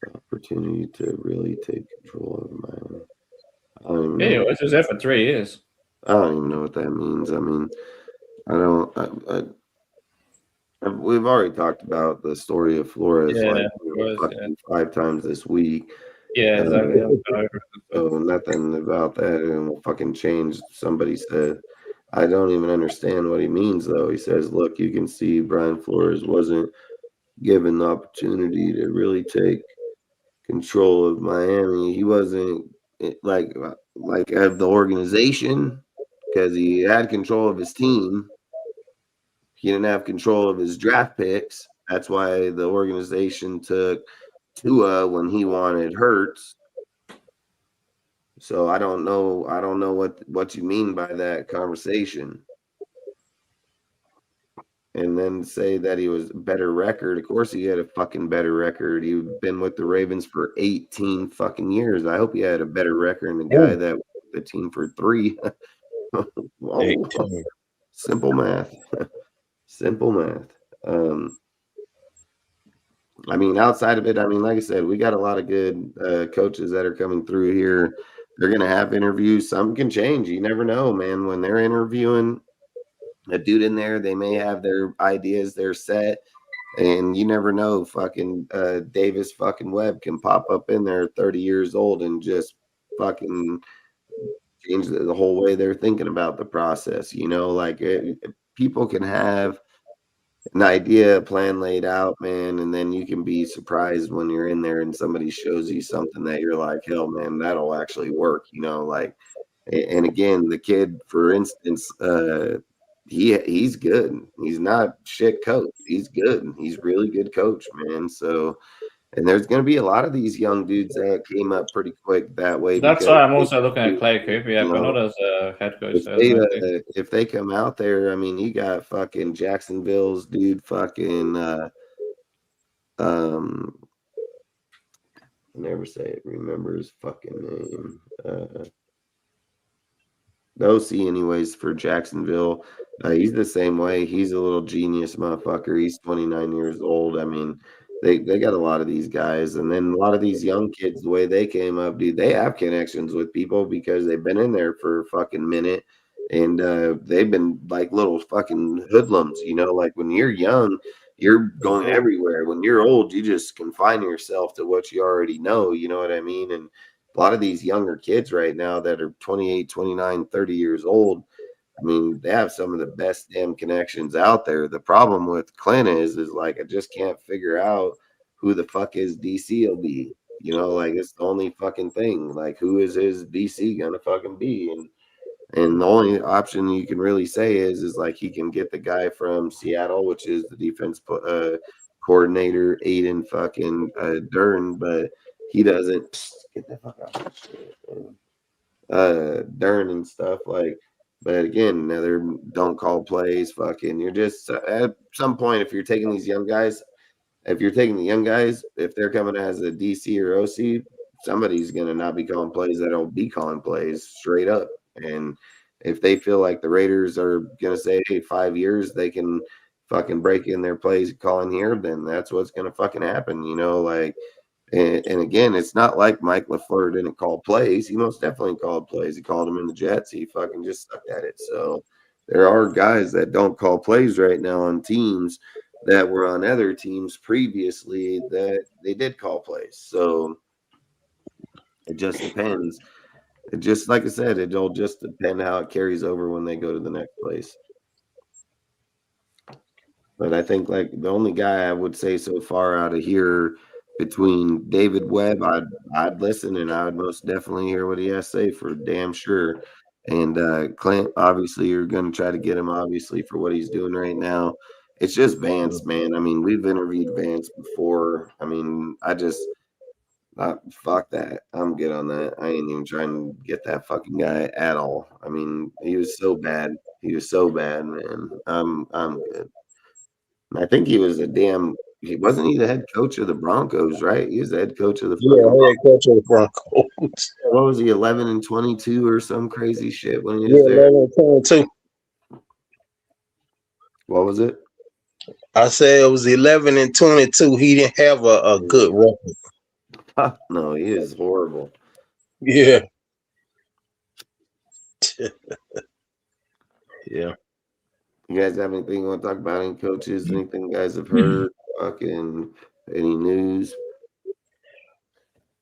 S4: the opportunity to really take control of Miami. I don't even know.
S7: Yeah, he was there for 3 years.
S4: I don't even know what that means. I mean, we've already talked about the story of Flores fucking 5 times this week.
S7: Yeah, exactly.
S4: So nothing about that and fucking change. Somebody said, I don't even understand what he means though. He says, look, you can see Brian Flores wasn't given the opportunity to really take control of Miami. He wasn't like of the organization because he had control of his team. He didn't have control of his draft picks. That's why the organization took Tua when he wanted Hurts. So I don't know what you mean by that conversation. And then say that he was a better record. Of course he had a fucking better record. He'd been with the Ravens for 18 fucking years. I hope he had a better record than the guy that was with the team for 3. Simple math. Simple math. I mean, outside of it, I mean, like I said, we got a lot of good coaches that are coming through here. They're going to have interviews. Some can change. You never know, man. When they're interviewing a dude in there, they may have their ideas, they're set, and you never know. Fucking Davis fucking Webb can pop up in there 30 years old and just fucking change the whole way they're thinking about the process. You know, like people can have an idea, a plan laid out, man, and then you can be surprised when you're in there and somebody shows you something that you're like, hell, man, that'll actually work. You know, like, and again, the kid, for instance, he's good. He's not shit coach. He's good. He's really good coach, man. So, and there's going to be a lot of these young dudes that came up pretty quick that way.
S7: That's why I'm also looking at Clay Kubiak, but not as a head coach.
S4: If they come out there, I mean, you got fucking Jacksonville's dude, fucking I never say it. Remember his fucking name. The OC, anyways, for Jacksonville. He's the same way. He's a little genius motherfucker. He's 29 years old. I mean, they got a lot of these guys. And then a lot of these young kids, the way they came up, dude, they have connections with people because they've been in there for a fucking minute. And they've been like little fucking hoodlums, you know, like when you're young, you're going everywhere. When you're old, you just confine yourself to what you already know. You know what I mean? And a lot of these younger kids right now that are 28, 29, 30 years old, I mean, they have some of the best damn connections out there. The problem with Clint is like, I just can't figure out who the fuck his DC will be. You know, like it's the only fucking thing. Like, who is his DC gonna fucking be? And the only option you can really say is like he can get the guy from Seattle, which is the defense coordinator, Aiden fucking Dern, but he doesn't. Get the fuck out of shit. Dern and stuff like. But again, another don't call plays. Fucking, you're just at some point if you're taking these young guys, if they're coming as a DC or OC, somebody's gonna not be calling plays that'll be calling plays straight up. And if they feel like the Raiders are gonna say, hey, 5 years they can fucking break in their plays calling here, then that's what's gonna fucking happen. You know, like. And again, it's not like Mike LaFleur didn't call plays. He most definitely called plays. He called them in the Jets. He fucking just sucked at it. So there are guys that don't call plays right now on teams that were on other teams previously that they did call plays. So it just depends. It just, like I said, it'll just depend how it carries over when they go to the next place. But I think like the only guy I would say so far out of here between David Webb, I'd listen and I would most definitely hear what he has to say for damn sure. And Clint, obviously, you're going to try to get him, obviously, for what he's doing right now. It's just Vance, man. I mean, we've interviewed Vance before. I mean, fuck that. I'm good on that. I ain't even trying to get that fucking guy at all. I mean, he was so bad. He was so bad, man. I'm good. I think he was wasn't he the head coach of the Broncos, right? He was the head coach of the
S5: head coach of the Broncos.
S4: What was he, 11-22 or some crazy shit when he was there?
S5: 11-22.
S4: What was it?
S5: I said it was 11-22. He didn't have a good record.
S4: No, he is horrible.
S5: Yeah. Yeah.
S4: You guys have anything you want to talk about? Any coaches? Anything you guys have heard? Fucking any news?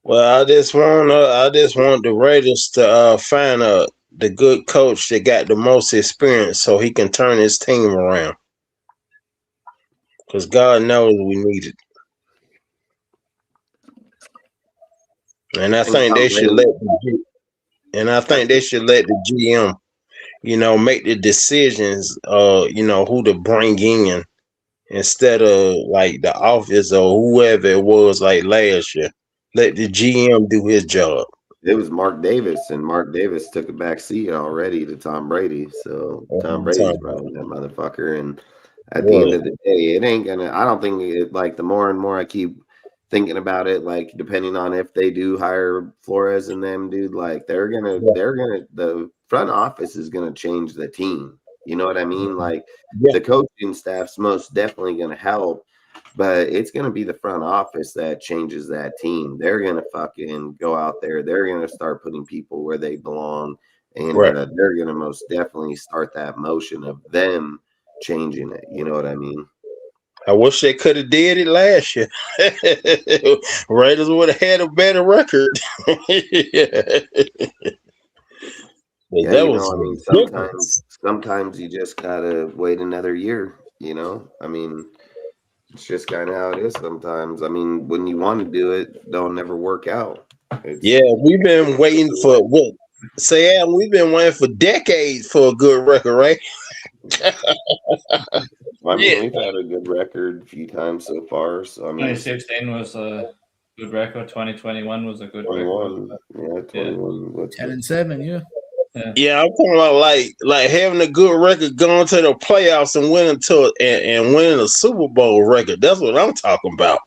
S5: Well, I just want the Raiders to find the good coach that got the most experience so he can turn his team around. Because God knows we need it. And I think they should let the GM, you know, make the decisions, you know, who to bring in instead of like the office or whoever it was like last year. Let the GM do his job.
S4: It was Mark Davis, and Mark Davis took a back seat already to Tom Brady. So Tom Brady's running that motherfucker. And at the end of the day, it ain't gonna. I don't think it. Like the more and more I keep thinking about it, like depending on if they do hire Flores and them, dude, like the front office is gonna change the team. You know what I mean? Like the coaching staff's most definitely gonna help. But it's going to be the front office that changes that team. They're going to fucking go out there. They're going to start putting people where they belong. And they're going to most definitely start that motion of them changing it. You know what I mean?
S5: I wish they could have did it last year. Raiders would have had a better record.
S4: Yeah,
S5: that
S4: you
S5: was
S4: know, I mean,
S5: ridiculous.
S4: sometimes you just gotta wait another year. You know, I mean, it's just kind of how it is sometimes. I mean, when you want to do it, they'll never work out. It's
S5: Yeah, we've been waiting for what? Say, Adam, we've been waiting for decades for a good record, right?
S4: I mean,
S5: Yeah.
S4: we've had a good record a few times so far. So I mean,
S7: 2016 was a good record. 2021 was a good record.
S4: 21, yeah, 21. What's
S6: 10-7, yeah.
S5: Yeah, I'm talking about like having a good record, going to the playoffs and winning and winning a Super Bowl record. That's what I'm talking about.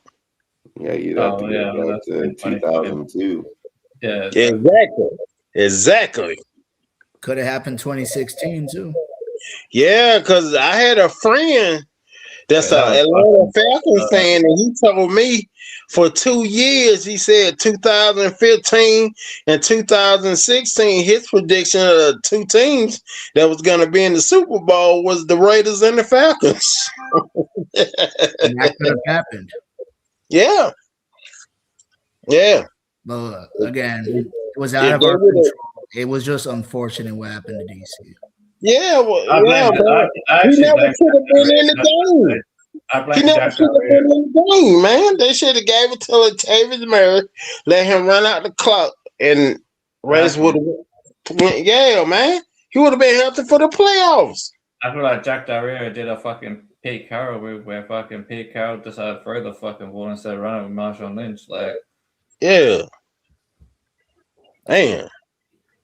S4: Yeah, you'd have to go back
S7: that's
S4: to 2002.
S7: Yeah,
S5: Exactly.
S6: Could have happened 2016 too.
S5: Yeah, because I had a friend that's an Atlanta Falcons fan, and he told me for 2 years, he said 2015 and 2016, his prediction of the two teams that was going to be in the Super Bowl was the Raiders and the Falcons.
S6: And that could have happened.
S5: Yeah.
S6: But again, it was out of our control. It was just unfortunate what happened to DC.
S5: Yeah, well,
S7: he
S5: never should have been in the game. He never should have been in the game, man. They should have gave it to Latavius Murray, let him run out the clock, and Race would have. Yeah, man, he would have been healthy for the playoffs.
S7: I feel like Jack Del Rio did a fucking Pete Carroll move where fucking Pete Carroll decided to throw the fucking ball instead of running with Marshawn Lynch. Like,
S5: yeah, man.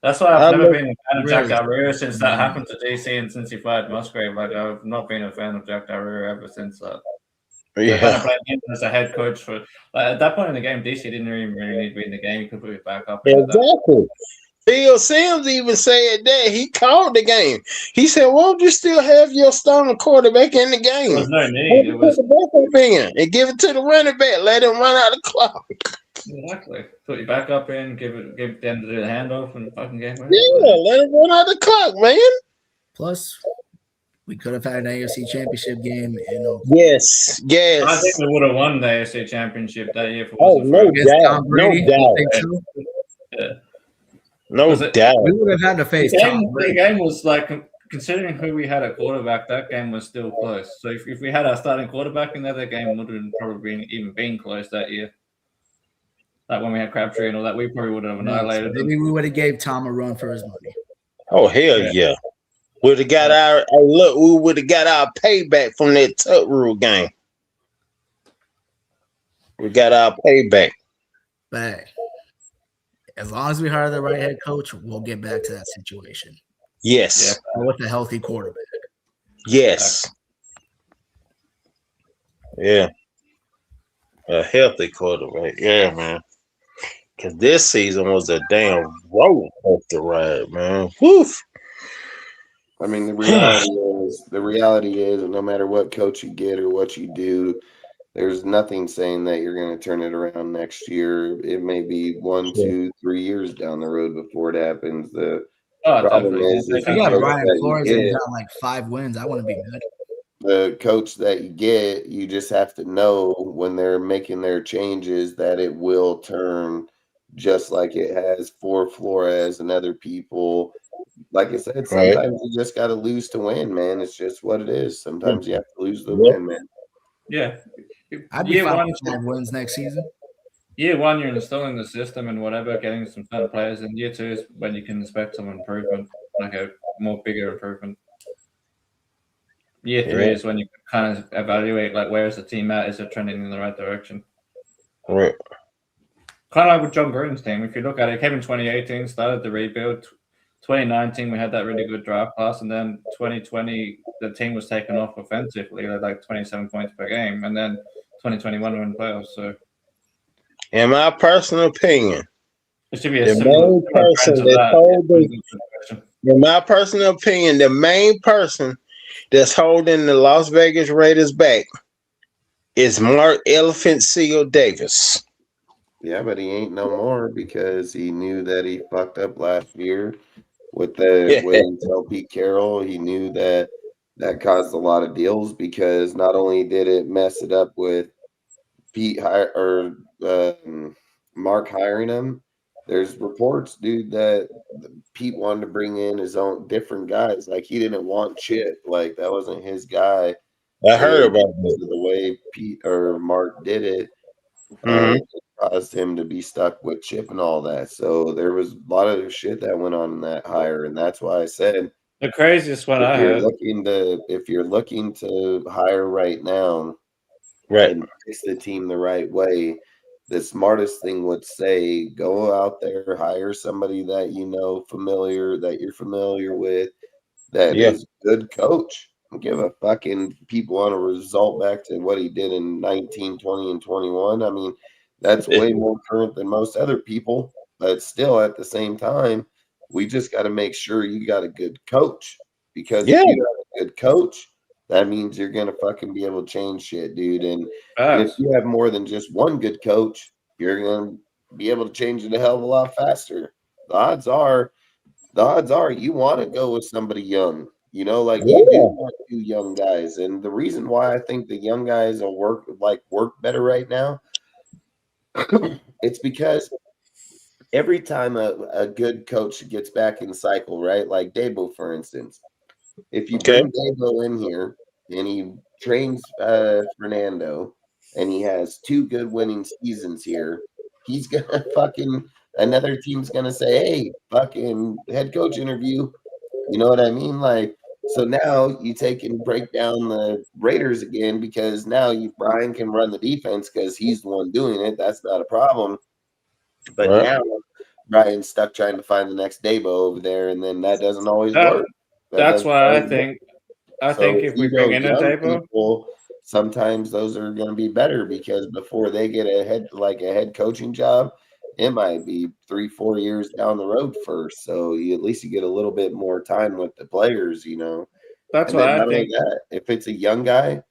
S7: That's why I've never been a fan of Jack Del Rio since that happened to DC and since he fired Musgrave. Like, I've not been a fan of Jack Del Rio ever since that.
S5: Yeah.
S7: Kind of playing him as a head coach for at that point in the game, DC didn't even really need to be in the game. He could put it back up.
S5: Exactly. Phil Simms even said that he called the game. He said, "Why don't you still have your starting quarterback in the game?
S7: There was no need. It was
S5: the backup in and give it to the running back. Let him run out the clock."
S7: Exactly. Put your back up in, give them to do the handoff and fucking game.
S5: Yeah, let him run out the clock, man.
S6: Plus, we could have had an AFC Championship game in Oakland.
S5: Yes.
S7: I think we would have won the AFC Championship that year.
S5: No doubt. No doubt.
S6: We would have had to face
S7: the game was like, considering who we had at quarterback, that game was still close. So if we had our starting quarterback in there, that game would have probably even been close that year. Like when we had Crabtree and all that, we probably would have annihilated them.
S6: Maybe we would have gave Tom a run for his money.
S5: Oh hell yeah! Would have got our we would have got our payback from that Tut Rule game. We got our payback.
S6: But as long as we hire the right head coach, we'll get back to that situation.
S5: Yes.
S6: With a healthy quarterback.
S5: Yes. Yeah. A healthy quarterback. Yeah, man. Because this season was a damn roller coaster ride, man. Woof.
S4: I mean, the reality is, no matter what coach you get or what you do, there's nothing saying that you're going to turn it around next year. It may be 1, 2, 3 years down the road before it happens. The problem is
S6: if you got Brian Flores and got like 5 wins, I wouldn't be mad.
S4: The coach that you get, you just have to know when they're making their changes that it will turn just like it has for Flores and other people. Like I said, sometimes you just got to lose to win, man. It's just what it is. Sometimes you have to lose to win, man.
S7: Yeah.
S6: I'd be fine with 5 wins next season.
S7: Year 1, you're installing the system and whatever, getting some fun players. And year 2 is when you can expect some improvement, like a more bigger improvement. Year 3 is when you kind of evaluate, like, where is the team at? Is it trending in the right direction?
S5: Right.
S7: Kind of like with John Gruden's team. If you look at it, came in 2018, started the rebuild. 2019, we had that really good draft class. And then 2020, the team was taken off offensively, like 27 points per game. And then 2021, we're in the playoffs. So,
S5: in my personal opinion,
S7: it should be a
S5: the main person that's holding the Las Vegas Raiders back is Mark Elephant Seal Davis.
S4: Yeah, but he ain't no more because he knew that he fucked up last year with the waiting until Pete Carroll. He knew that caused a lot of deals because not only did it mess it up with Mark hiring him, There's reports, dude, that Pete wanted to bring in his own different guys. Like he didn't want Chip. Like that wasn't his guy.
S5: I heard
S4: And
S5: about that.
S4: the way Pete or Mark did it,
S5: Mhm.
S4: it caused him to be stuck with Chip and all that. So there was a lot of shit that went on in that hire, and that's why I said
S7: The craziest one
S4: if
S7: I
S4: you're
S7: heard.
S4: looking to hire right now
S5: Right.
S4: and fix the team the right way, the smartest thing would say go out there, hire somebody that that you're familiar with, that
S5: Yeah.
S4: is good coach. Give a fucking people on a result back to what he did in 19, 20, and 21. I mean, that's way more current than most other people, but still at the same time, we just got to make sure you got a good coach because if
S5: Yeah.
S4: you have a good coach, that means you're gonna fucking be able to change shit, dude. And if
S7: Facts.
S4: you have more than just one good coach, you're gonna be able to change it a hell of a lot faster. The odds are you want to go with somebody young. Like you do
S5: Yeah.
S4: want two young guys. And the reason why I think the young guys will work better right now, it's because every time a good coach gets back in cycle, right? Like Dabo, for instance. If you
S5: Okay.
S4: bring Dabo in here and he trains Fernando and he has two good winning seasons here, he's gonna fucking another team's gonna say, hey, fucking head coach interview. You know what I mean? Like, so now you take and break down the Raiders again because now Brian can run the defense because he's the one doing it. That's not a problem. But
S5: Right.
S4: now Brian's stuck trying to find the next Dabo over there, and then that doesn't always
S7: That
S4: work. That
S7: that's
S4: doesn't
S7: why I
S4: always work.
S7: think I
S4: So
S7: think
S4: if
S7: if we
S4: you
S7: bring
S4: go
S7: in a
S4: young
S7: table,
S4: people, sometimes those are going to be better because before they get a head coaching job, it might be 3-4 years down the road first. So you at least you get a little bit more time with the players.
S7: that's
S4: And then
S7: why I
S4: not only
S7: think
S4: that, if it's a young guy,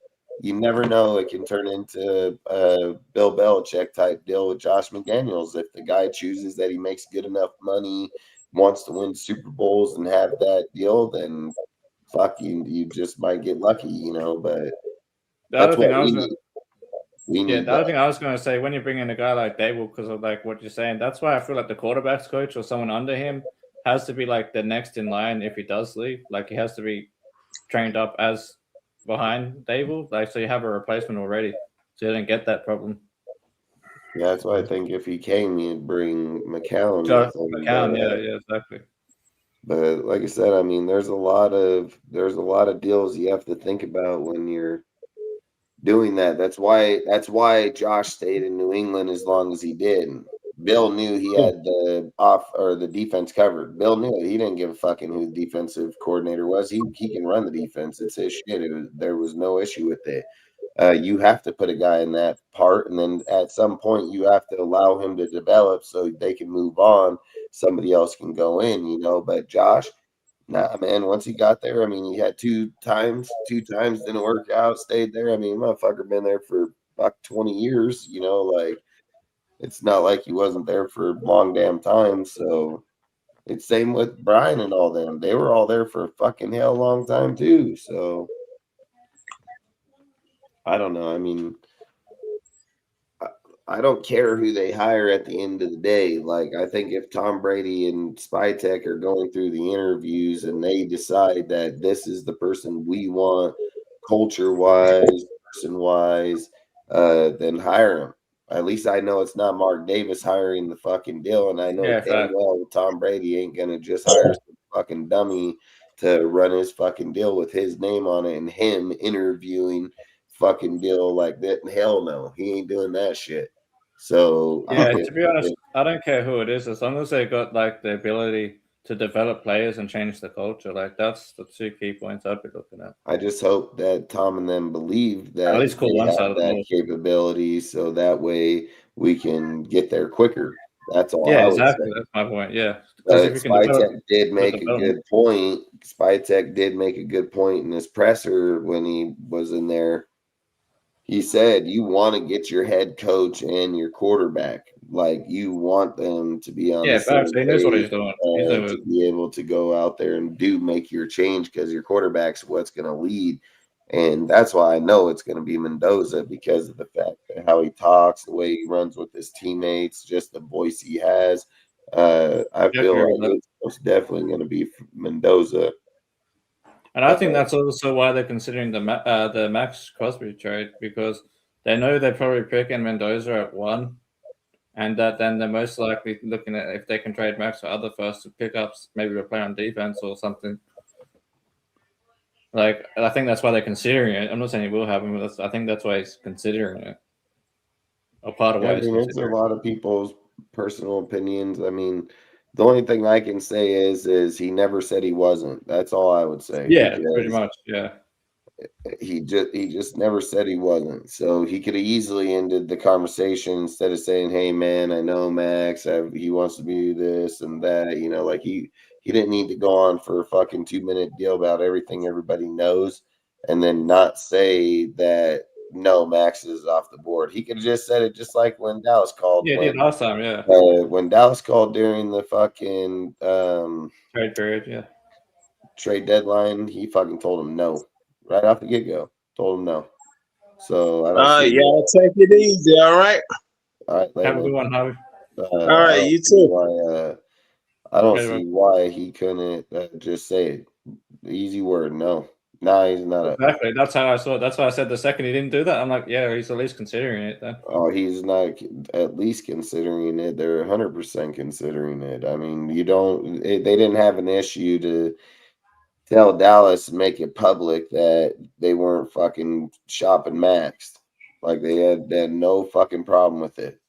S4: you never know. It can turn into a Bill Belichick type deal with Josh McDaniels. If the guy chooses that he makes good enough money, wants to win Super Bowls and have that deal, then fuck you just might get lucky. But
S7: the other
S4: that's
S7: thing
S4: what
S7: I was
S4: we
S7: gonna
S4: need. We
S7: yeah,
S4: need
S7: the other
S4: that.
S7: thing I was gonna say when you bring in a guy like Dable, because of like what you're saying, that's why I feel like the quarterbacks coach or someone under him has to be like the next in line if he does leave. Like he has to be trained up as behind Dable, like so you have a replacement already, so you don't get that problem.
S4: Yeah, that's why I think if he came, he'd bring McCown
S7: Josh
S4: with him.
S7: McCown, yeah, exactly.
S4: But like I said, I mean, there's a lot of deals you have to think about when you're doing that. That's why Josh stayed in New England as long as he did. Bill knew he
S5: Yeah.
S4: had the defense covered. Bill knew it. He didn't give a fucking who the defensive coordinator was. He can run the defense. It's his shit. There was no issue with it. You have to put a guy in that part, and then at some point you have to allow him to develop so they can move on. Somebody else can go in. But Josh, nah, man. Once he got there, I mean, he had two times didn't work out, stayed there. I mean, motherfucker been there for about 20 years. Like it's not like he wasn't there for long damn time. So it's same with Brian and all them. They were all there for a fucking hell long time too. So I don't know. I mean, I don't care who they hire at the end of the day. Like, I think if Tom Brady and Spytech are going through the interviews and they decide that this is the person we want, culture wise, person wise, then hire him. At least I know it's not Mark Davis hiring the fucking deal, and I know
S7: Yeah,
S4: damn
S7: fact.
S4: well Tom Brady ain't gonna just hire some fucking dummy to run his fucking deal with his name on it and him interviewing fucking deal like that. Hell no, he ain't doing that shit. So
S7: Yeah, to be honest, I don't care who it is, as long as they got like the ability to develop players and change the culture. Like that's the two key points I'd be looking at.
S4: I just hope that Tom and them believe
S7: At
S4: that
S7: least call
S4: they
S7: one side
S4: have
S7: of the
S4: that
S7: ball.
S4: capability, so that way we can get there quicker. That's all
S7: Yeah,
S4: I would
S7: exactly.
S4: say.
S7: That's my point. Yeah, because if
S4: But
S7: you can develop
S4: Spytech did
S7: the
S4: make a
S7: development,
S4: good point. Spytech did make a good point in his presser when he was in there. He said you want to get your head coach and your quarterback. Like you want them to be on the
S7: yeah,
S4: same
S7: facts. He knows what
S4: page
S7: he's doing. He's
S4: to
S7: doing.
S4: be able to go out there and make your change because your quarterback's what's going to lead. And that's why I know it's going to be Mendoza because of the fact that how he talks, the way he runs with his teammates, just the voice he has. I feel
S7: agree with
S4: like
S7: that.
S4: it's most definitely going to be Mendoza.
S7: And I think that's also why they're considering the Max Crosby trade, because they know they're probably picking Mendoza at 1, and that then they're most likely looking at if they can trade Max for other first to pick up maybe a player on defense or something. Like, I think that's why they're considering it. I'm not saying it will happen, but I think that's why he's considering it. Or part of
S4: Yeah,
S7: why
S4: I
S7: he's
S4: mean, it's a
S7: considering
S4: lot of people's personal opinions. I mean, the only thing I can say is he never said he wasn't. That's all I would say,
S7: Yeah, pretty
S4: because
S7: much. Yeah.
S4: he just never said he wasn't. So he could have easily ended the conversation instead of saying, "Hey man, I know Max. He wants to be this and that." You know, like he didn't need to go on for a fucking 2-minute deal about everything everybody knows, and then not say that no, Max is off the board. He could have just said it, just like when Dallas called
S7: Yeah, he did last time. Yeah.
S4: when Dallas called during the fucking
S7: Trade period. Yeah.
S4: trade deadline. He fucking told him no right off the get go. Told him no. So I don't see.
S5: Y'all take it easy. All right.
S4: All right,
S7: Have a
S4: later.
S7: good one, Harvey.
S5: All right. You too.
S4: I don't
S7: Okay,
S4: see why he couldn't just say it. Easy word, no. Nah, he's not a.
S7: Exactly. That's how I saw it. That's why I said the second he didn't do that, I'm like, yeah, he's at least considering it then.
S4: Oh, he's not at least considering it. They're 100% considering it. I mean, you don't. They didn't have an issue to tell Dallas and make it public that they weren't fucking shopping Max. Like they had no fucking problem with it.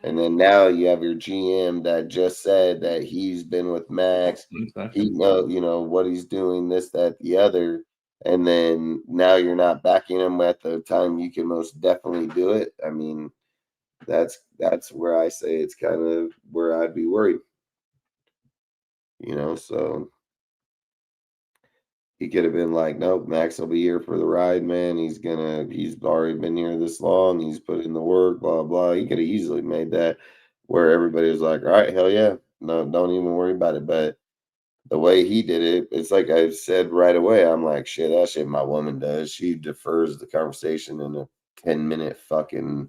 S4: And then now you have your GM that just said that he's been with Max.
S7: Exactly.
S4: He know what he's doing, this, that, the other. And then now you're not backing him at the time you can most definitely do it. I mean, that's where I say it's kind of where I'd be worried. So he could have been like, nope, Max will be here for the ride, man. He's already been here this long. He's put in the work, blah, blah. He could have easily made that where everybody was like, all right, hell yeah. No, don't even worry about it. But the way he did it, it's like I said right away. I'm like, shit, that shit my woman does. She defers the conversation in a 10-minute fucking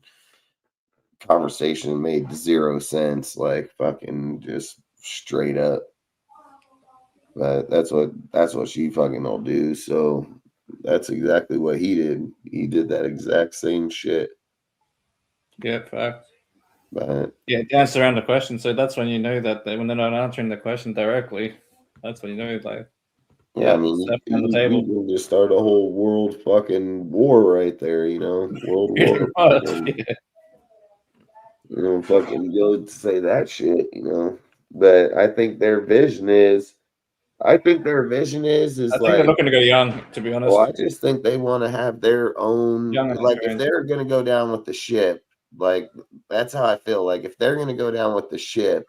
S4: conversation made 0 sense. Like fucking just straight up. But that's what she fucking will do. So that's exactly what he did. He did that exact same shit.
S7: Yeah, fact.
S4: But
S7: yeah, dance around the question. So that's when you know that when they're not answering the question directly, that's when you know, like,
S4: yeah, I mean,
S7: on the
S4: you
S7: table.
S4: can just start a whole world fucking war right there. World war. Fucking go say that shit. But I think their vision is. I think their vision is
S7: I think
S4: like.
S7: they're looking to go young, to be honest.
S4: Well, I just think they want to have their own.
S7: Young and
S4: Like, if
S7: experienced.
S4: they're gonna go down with the ship, like that's how I feel. Like, if they're gonna go down with the ship,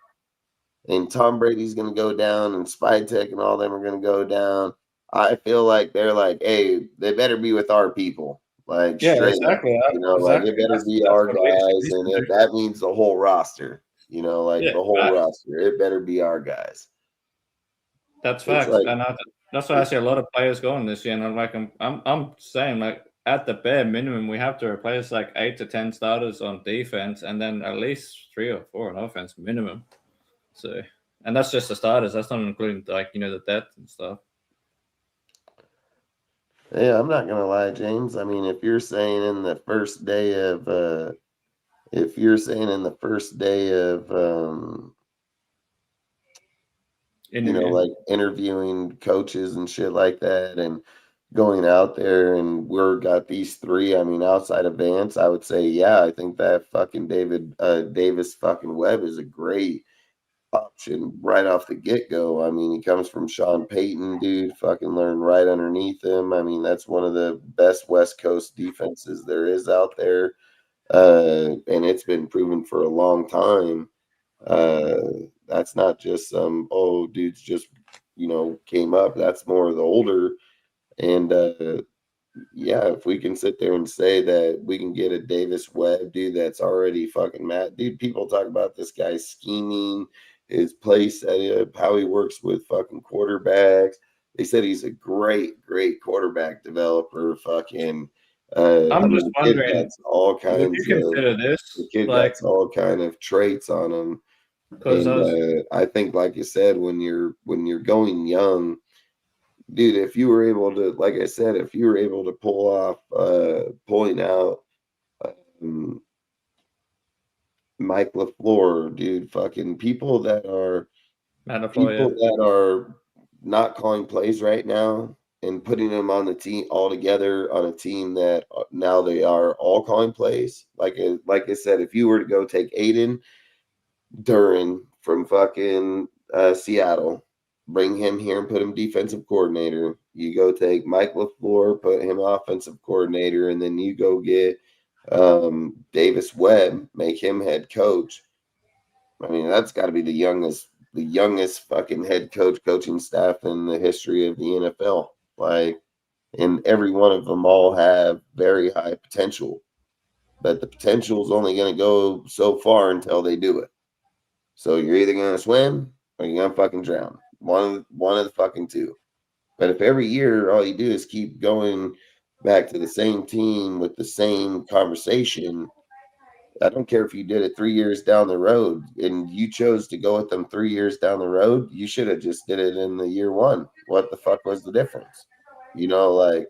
S4: and Tom Brady's gonna go down, and Spytek and all them are gonna go down, I feel like they're like, hey, they better be with our people. Like,
S7: Yeah,
S4: straight
S7: exactly.
S4: up. Like it better be our guys, and if that means the whole roster. Like the whole roster, it better be our guys.
S7: That's facts,
S4: like,
S7: and that's why I see a lot of players going this year. And I'm saying, like, at the bare minimum, we have to replace like 8 to 10 starters on defense, and then at least 3 or 4 on offense minimum. So, and that's just the starters. That's not including the depth and stuff.
S4: Yeah, I'm not gonna lie, James. I mean, if you're saying in the first day of like interviewing coaches and shit like that, and going out there, and we're got these 3. I mean, outside of Vance, I would say, yeah, I think that fucking Davis fucking Webb is a great option right off the get-go. I mean, he comes from Sean Payton, dude. Fucking learned right underneath him. I mean, that's one of the best West Coast defenses there is out there. And it's been proven for a long time. That's not just some, dudes just, came up. That's more of the older. And yeah, if we can sit there and say that we can get a Davis Webb, dude, that's already fucking mad. Dude, people talk about this guy scheming, his play setup, how he works with fucking quarterbacks. They said he's a great, great quarterback developer. Fucking,
S7: I'm just wondering,
S4: that's all kinds
S7: would you consider this
S4: the kid
S7: like
S4: got all kind of traits on him. And I think, like you said, when you're going young, dude, if you were able to, like I said, if you were able to pull off pulling out Mike LaFleur, dude, fucking people that are not calling plays right now and putting them on the team all together on a team that now they are all calling plays. Like I said, if you were to go take Aiden Duran from fucking Seattle, bring him here and put him defensive coordinator. You go take Mike LaFleur, put him offensive coordinator, and then you go get Davis Webb, make him head coach. I mean, that's got to be the youngest fucking head coaching staff in the history of the NFL. Like, and every one of them all have very high potential, but the potential is only going to go so far until they do it. So you're either going to swim or you're going to fucking drown. One of the fucking two. But if every year all you do is keep going back to the same team with the same conversation, I don't care if you did it 3 years down the road and you chose to go with them 3 years down the road, you should have just did it in the year one. What the fuck was the difference? You know, like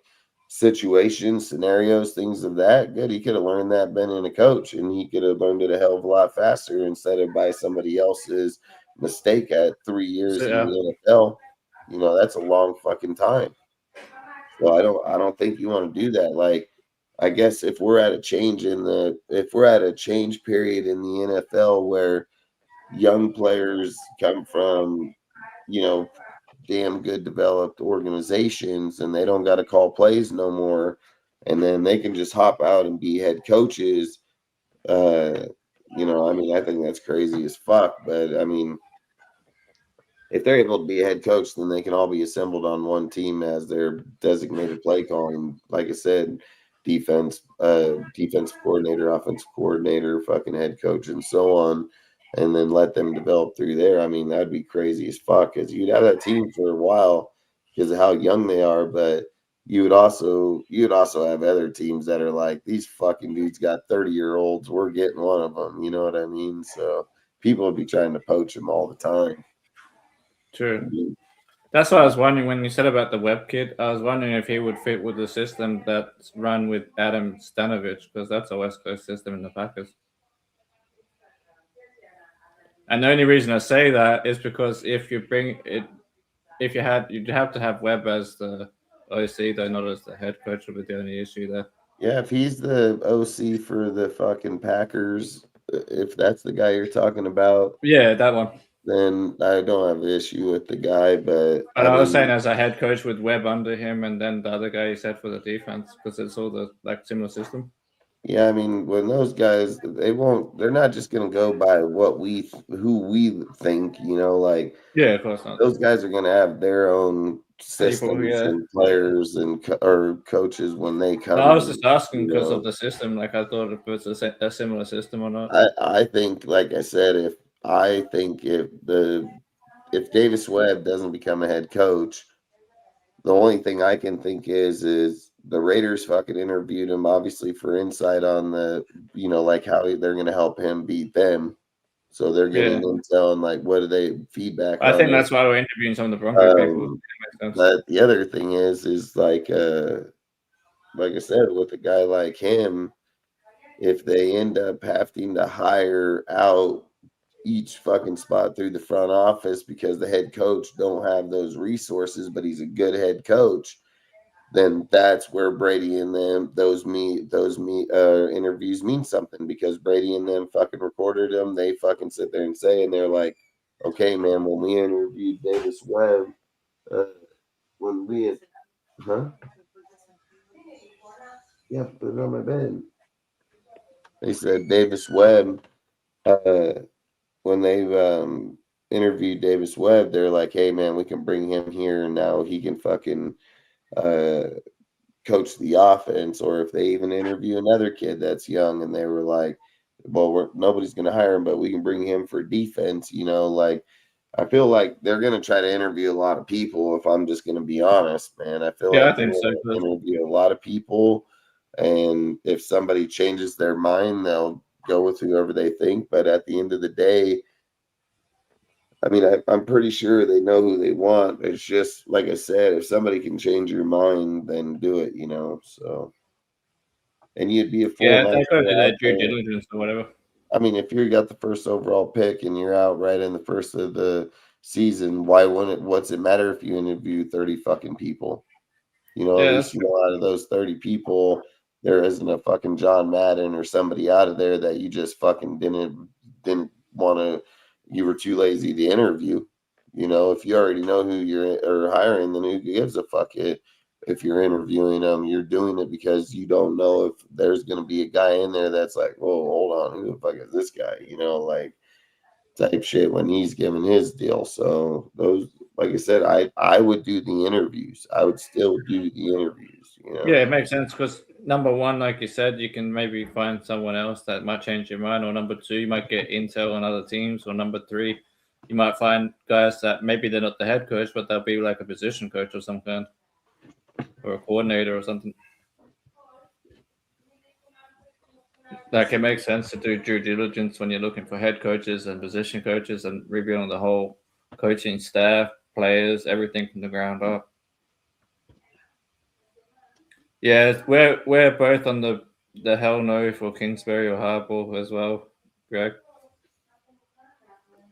S4: situations, scenarios, things of that. Good. He could have learned that being a coach, and he could have learned it a hell of a lot faster instead of by somebody else's mistake at 3 years in the NFL. You know, that's a long fucking time. So I don't think you want to do that. Like, I guess if we're at a change period in the NFL where young players come from, you know, damn good developed organizations and they don't got to call plays no more, and then they can just hop out and be head coaches. You know, I mean, I think that's crazy as fuck, but I mean, if they're able to be a head coach, then they can all be assembled on one team as their designated play calling. Like I said, defensive coordinator, offensive coordinator, fucking head coach, and so on, and then let them develop through there. I mean, that'd be crazy as fuck because you'd have that team for a while because of how young they are, but you'd also have other teams that are like, these fucking dudes got 30-year-olds. We're getting one of them. You know what I mean? So people would be trying to poach them all the time.
S7: True. That's what I was wondering when you said about the Webb kid. I was wondering if he would fit with the system that's run with Adam Stanovich, because that's a West Coast system in the Packers. And the only reason I say that is because if you bring it, you'd have to have Webb as the OC, though not as the head coach, would be the only issue there.
S4: Yeah, if he's the OC for the fucking Packers, if that's the guy you're talking about,
S7: yeah, that one,
S4: then I don't have an issue with the guy. But
S7: I was saying as a head coach with Webb under him, and then the other guy he said for the defense, because it's all the similar system.
S4: Yeah, I mean, when those guys, they're not just gonna go by who we think, you know, like,
S7: yeah, of course not.
S4: Those guys are gonna have their own systems and players or coaches when they come.
S7: I was just asking because of the system. Like, I thought if it's a similar system or not.
S4: I think, like I said, if Davis Webb doesn't become a head coach, the only thing I can think is the Raiders fucking interviewed him, obviously, for insight on the, you know, like how they're going to help him beat them. So they're getting intel and like, what do they feedback?
S7: I think that's why we're interviewing some of the Broncos people.
S4: But the other thing is like I said, with a guy like him, if they end up having to hire out each fucking spot through the front office because the head coach don't have those resources, but he's a good head coach, then that's where Brady and them those interviews mean something, because Brady and them fucking recorded them. They fucking sit there and say, and they're like, okay, man, when we interviewed Davis Webb, yeah, put it on my bed. They said Davis Webb, when they interviewed Davis Webb, they're like, hey, man, we can bring him here and now he can fucking coach the offense. Or if they even interview another kid that's young and they were like, well, nobody's going to hire him, but we can bring him for defense, you know, like, I feel like they're going to try to interview a lot of people, if I'm just going to be honest, man. I feel like they're going to interview a lot of people, and if somebody changes their mind, they'll go with whoever they think. But at the end of the day, I mean, I'm pretty sure they know who they want. It's just like I said, if somebody can change your mind, then do it. So. And you'd be a
S7: Yeah,
S4: 4 months
S7: they got to do
S4: out
S7: their due
S4: there.
S7: diligence or whatever.
S4: I mean, if you got the first overall pick and you're out right in the first of the season, what's it matter if you interview 30 fucking people? At
S7: Yeah,
S4: least out of those 30 people, there isn't a fucking John Madden or somebody out of there that you just fucking didn't want to. You were too lazy to interview. If you already know who you're hiring, then who gives a fuck it? If you're interviewing them, you're doing it because you don't know if there's going to be a guy in there that's like, whoa, hold on, who the fuck is this guy? Like type shit when he's giving his deal. So those, like I said, I would do the interviews. I would still do the interviews.
S7: Yeah, it makes sense because number one, like you said, you can maybe find someone else that might change your mind, or number two, you might get intel on other teams, or number three, you might find guys that maybe they're not the head coach, but they'll be like a position coach or some kind, or a coordinator or something. Like it makes sense to do due diligence when you're looking for head coaches and position coaches and reviewing the whole coaching staff, players, everything from the ground up. Yeah, we're both on the hell no for Kingsbury or Harbaugh as well, Greg.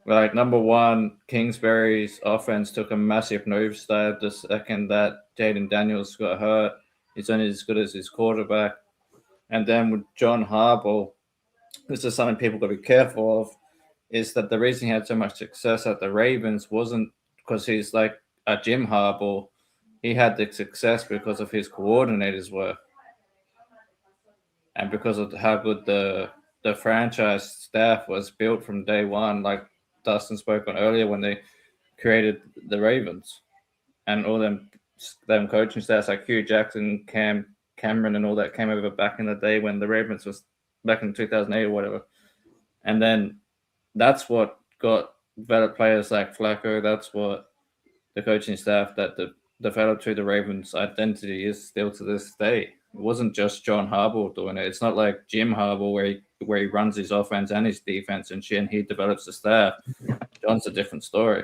S7: Like number one, Kingsbury's offense took a massive nosedive the second that Jaden Daniels got hurt. He's only as good as his quarterback. And then with John Harbaugh, this is something people got to be careful of, is that the reason he had so much success at the Ravens wasn't because he's like a Jim Harbaugh. He had the success because of his coordinators were. And because of how good the franchise staff was built from day one, like Dustin spoke on earlier when they created the Ravens, and all them coaching staffs like Hugh Jackson, Cameron, and all that came over back in the day when the Ravens was back in 2008 or whatever. And then that's what got developed players like Flacco. That's what the coaching staff that developed to the Ravens' identity is still to this day. It wasn't just John Harbaugh doing it. It's not like Jim Harbaugh where he runs his offense and his defense and shit, and he develops the staff. John's a different story.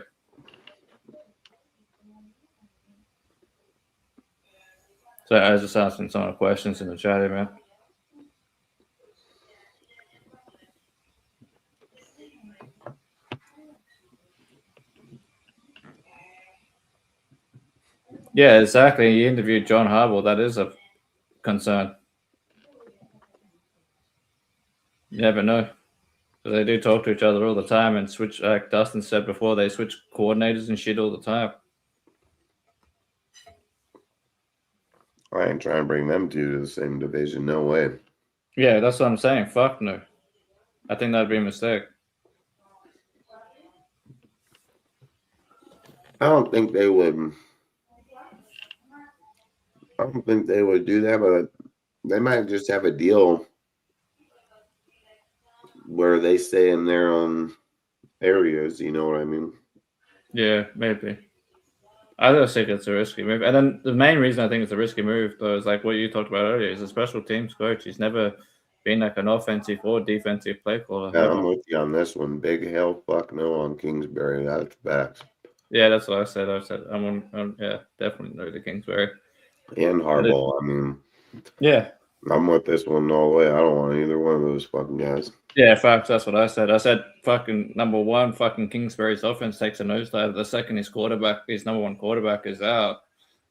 S7: So I was just asking some of the questions in the chat here, man. Yeah, exactly. He interviewed John Harbaugh. That is a concern. You never know. Because they do talk to each other all the time and switch, like Dustin said before, they switch coordinators and shit all the time.
S4: I ain't trying to bring them two to the same division. No way.
S7: Yeah, that's what I'm saying. Fuck no. I think that'd be a mistake.
S4: I don't think they would. I don't think they would do that, but they might just have a deal where they stay in their own areas. You know what I mean?
S7: Yeah, maybe. I just think it's a risky move. And then the main reason I think it's a risky move, though, is like what you talked about earlier, is a special teams coach. He's never been like an offensive or defensive play caller.
S4: Yeah, I'm with you on this one. Big hell fuck no on Kingsbury. That's facts.
S7: Yeah, that's what I said. Yeah, definitely no to Kingsbury.
S4: And Harbaugh. I mean,
S7: yeah.
S4: I'm with this one all the way. I don't want either one of those fucking guys.
S7: Yeah, facts. That's what I said. I said fucking number one, fucking Kingsbury's offense takes a nosedive. The second his number one quarterback is out.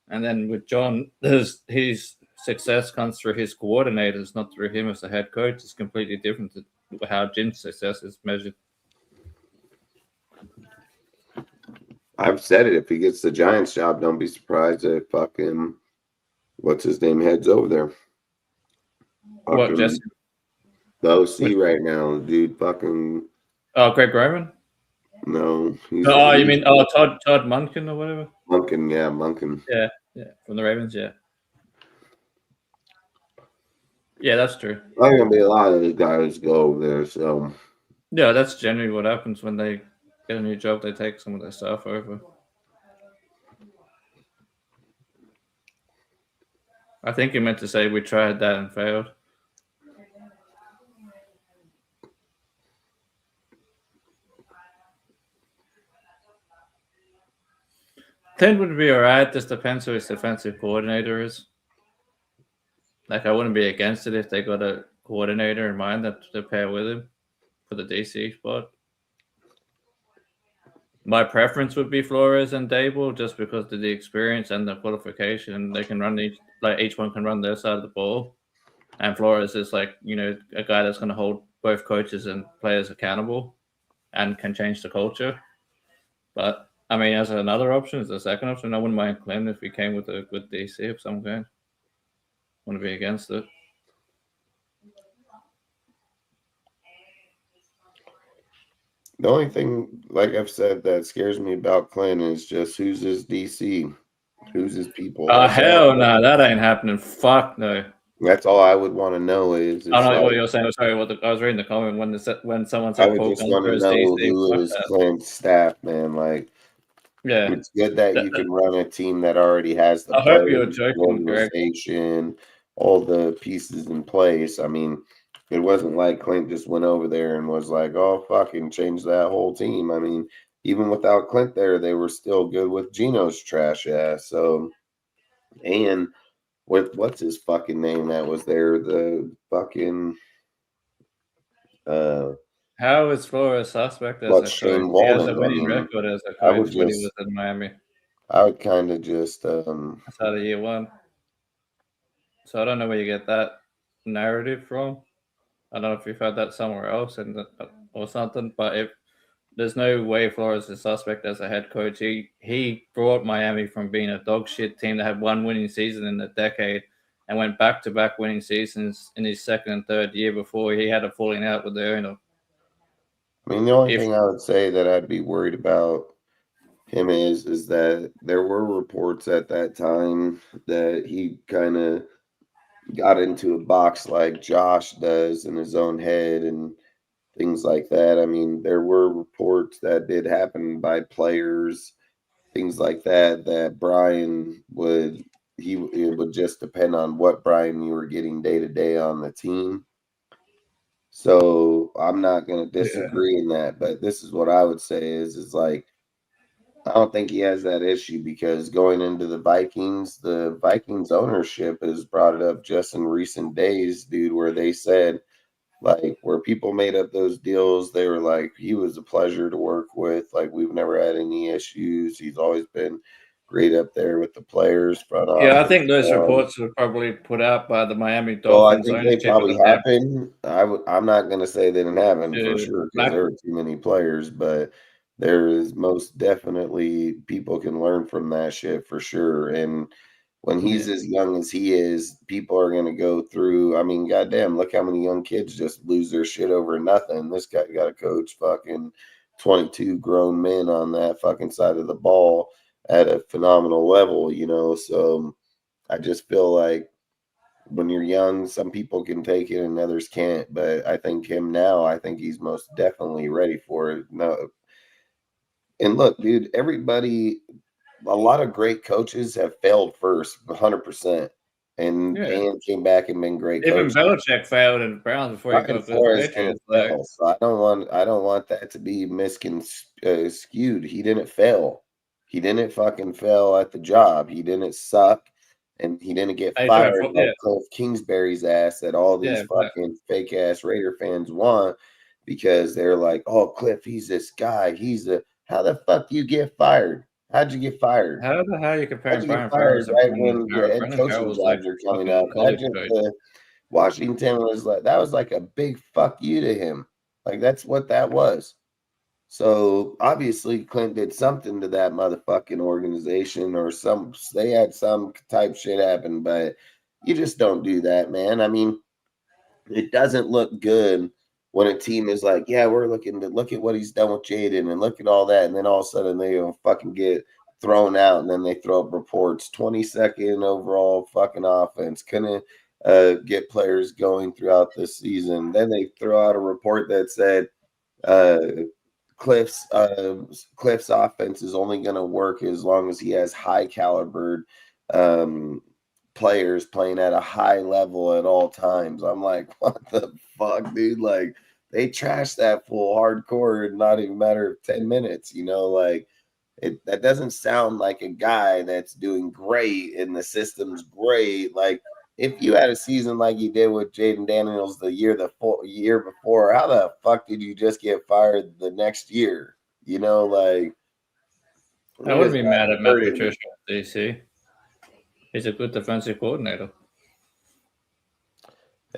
S7: And then with John, his success comes through his coordinators, not through him as a head coach. It's completely different to how Jim's success is measured.
S4: I've said it. If he gets the Giants job, don't be surprised if fucking what's his name heads over there.
S7: What, Jesse?
S4: The OC right now, dude. Fucking.
S7: Oh, Greg Roman?
S4: No.
S7: You mean Todd Monken or whatever?
S4: Monken, yeah, Monken.
S7: Yeah, from the Ravens, yeah. Yeah, that's true.
S4: There's gonna be a lot of these guys go over there, so.
S7: Yeah, that's generally what happens when they get a new job. They take some of their stuff over. I think you meant to say we tried that and failed. Clint would be alright. Just depends who his defensive coordinator is. Like, I wouldn't be against it if they got a coordinator in mind that to pair with him for the DC spot. My preference would be Flores and Dable just because of the experience and the qualification. And they can run each one can run their side of the ball. And Flores is a guy that's going to hold both coaches and players accountable and can change the culture. But I mean, as another option, as a second option, I wouldn't mind Clem if he came with a good DC of some kind. Wouldn't be against it.
S4: The only thing, like I've said, that scares me about Clint is just who's his DC, who's his people.
S7: Oh, hell no, that ain't happening. Fuck no.
S4: That's all I would want to know is.
S7: I don't know what you're saying. Sorry, I was reading the comment when someone said
S4: I would just want to know who is Clint's staff, man. Like,
S7: yeah,
S4: it's good that you can run a team that already has the organization, all the pieces in place. I mean, it wasn't like Clint just went over there and was like, oh, fucking change that whole team. I mean, even without Clint there, they were still good with Gino's trash ass. So, and with what's his fucking name that was there, the fucking
S7: how is Flores suspect as a coach? He has a winning record as a coach when he was in Miami.
S4: I would kind of just
S7: that's out of year one. So I don't know where you get that narrative from. I don't know if you've heard that somewhere else or something, but if there's no way Flores is suspect as a head coach, he brought Miami from being a dog shit team that had one winning season in a decade and went back-to-back winning seasons in his second and third year before he had a falling out with the owner.
S4: I mean, the only thing I would say that I'd be worried about him is that there were reports at that time that he kind of got into a box like Josh does in his own head and things like that. I mean, there were reports that did happen by players, things like that Brian it would just depend on what Brian you were getting day to day on the team. So I'm not going to disagree in that, but this is what I would say is like, I don't think he has that issue because going into the Vikings ownership has brought it up just in recent days, dude, where they said, like, where people made up those deals, they were like, he was a pleasure to work with. Like, we've never had any issues. He's always been great up there with the players.
S7: I think those reports were probably put out by the Miami
S4: Dolphins.
S7: Dolphins.
S4: Well, I think they probably happened. I'm not going to say they didn't happen for sure because there were too many players, but there is most definitely people can learn from that shit for sure. And when he's as young as he is, people are going to go through. I mean, goddamn, look how many young kids just lose their shit over nothing. This guy got to coach fucking 22 grown men on that fucking side of the ball at a phenomenal level, you know? So I just feel like when you're young, some people can take it and others can't. But I think I think he's most definitely ready for it. No. And look, dude, a lot of great coaches have failed first, 100%, and came back and been great.
S7: Even Belichick failed in the Browns before he got
S4: Flores didn't fail. So I don't want that to be skewed. He didn't fail. He didn't fucking fail at the job. He didn't suck, and he didn't get fired like Cliff Kingsbury's ass that all these fucking fake ass Raider fans want because they're like, oh, Cliff, he's this guy. How the fuck do you get fired? How'd you get fired?
S7: How the hell you compare Brian
S4: Flores right when the head coaching jobs are coming up? Washington was like, that was like a big fuck you to him. Like, that's what that was. So obviously Clint did something to that motherfucking organization or they had some type shit happen, but you just don't do that, man. I mean, it doesn't look good when a team is like, yeah, we're looking to look at what he's done with Jaden and look at all that. And then all of a sudden they fucking get thrown out and then they throw up reports, 22nd overall fucking offense. Couldn't get players going throughout this season. Then they throw out a report that said Cliff's offense is only going to work as long as he has high calibered players playing at a high level at all times. I'm like, what the fuck, dude? Like, they trashed that full hardcore in not even a matter of 10 minutes, you know, like That doesn't sound like a guy that's doing great and the system's great. Like if you had a season like you did with Jaden Daniels the year before, how the fuck did you just get fired the next year? You know, like
S7: I wouldn't be mad at Matt Patricia at DC. He's a good defensive coordinator.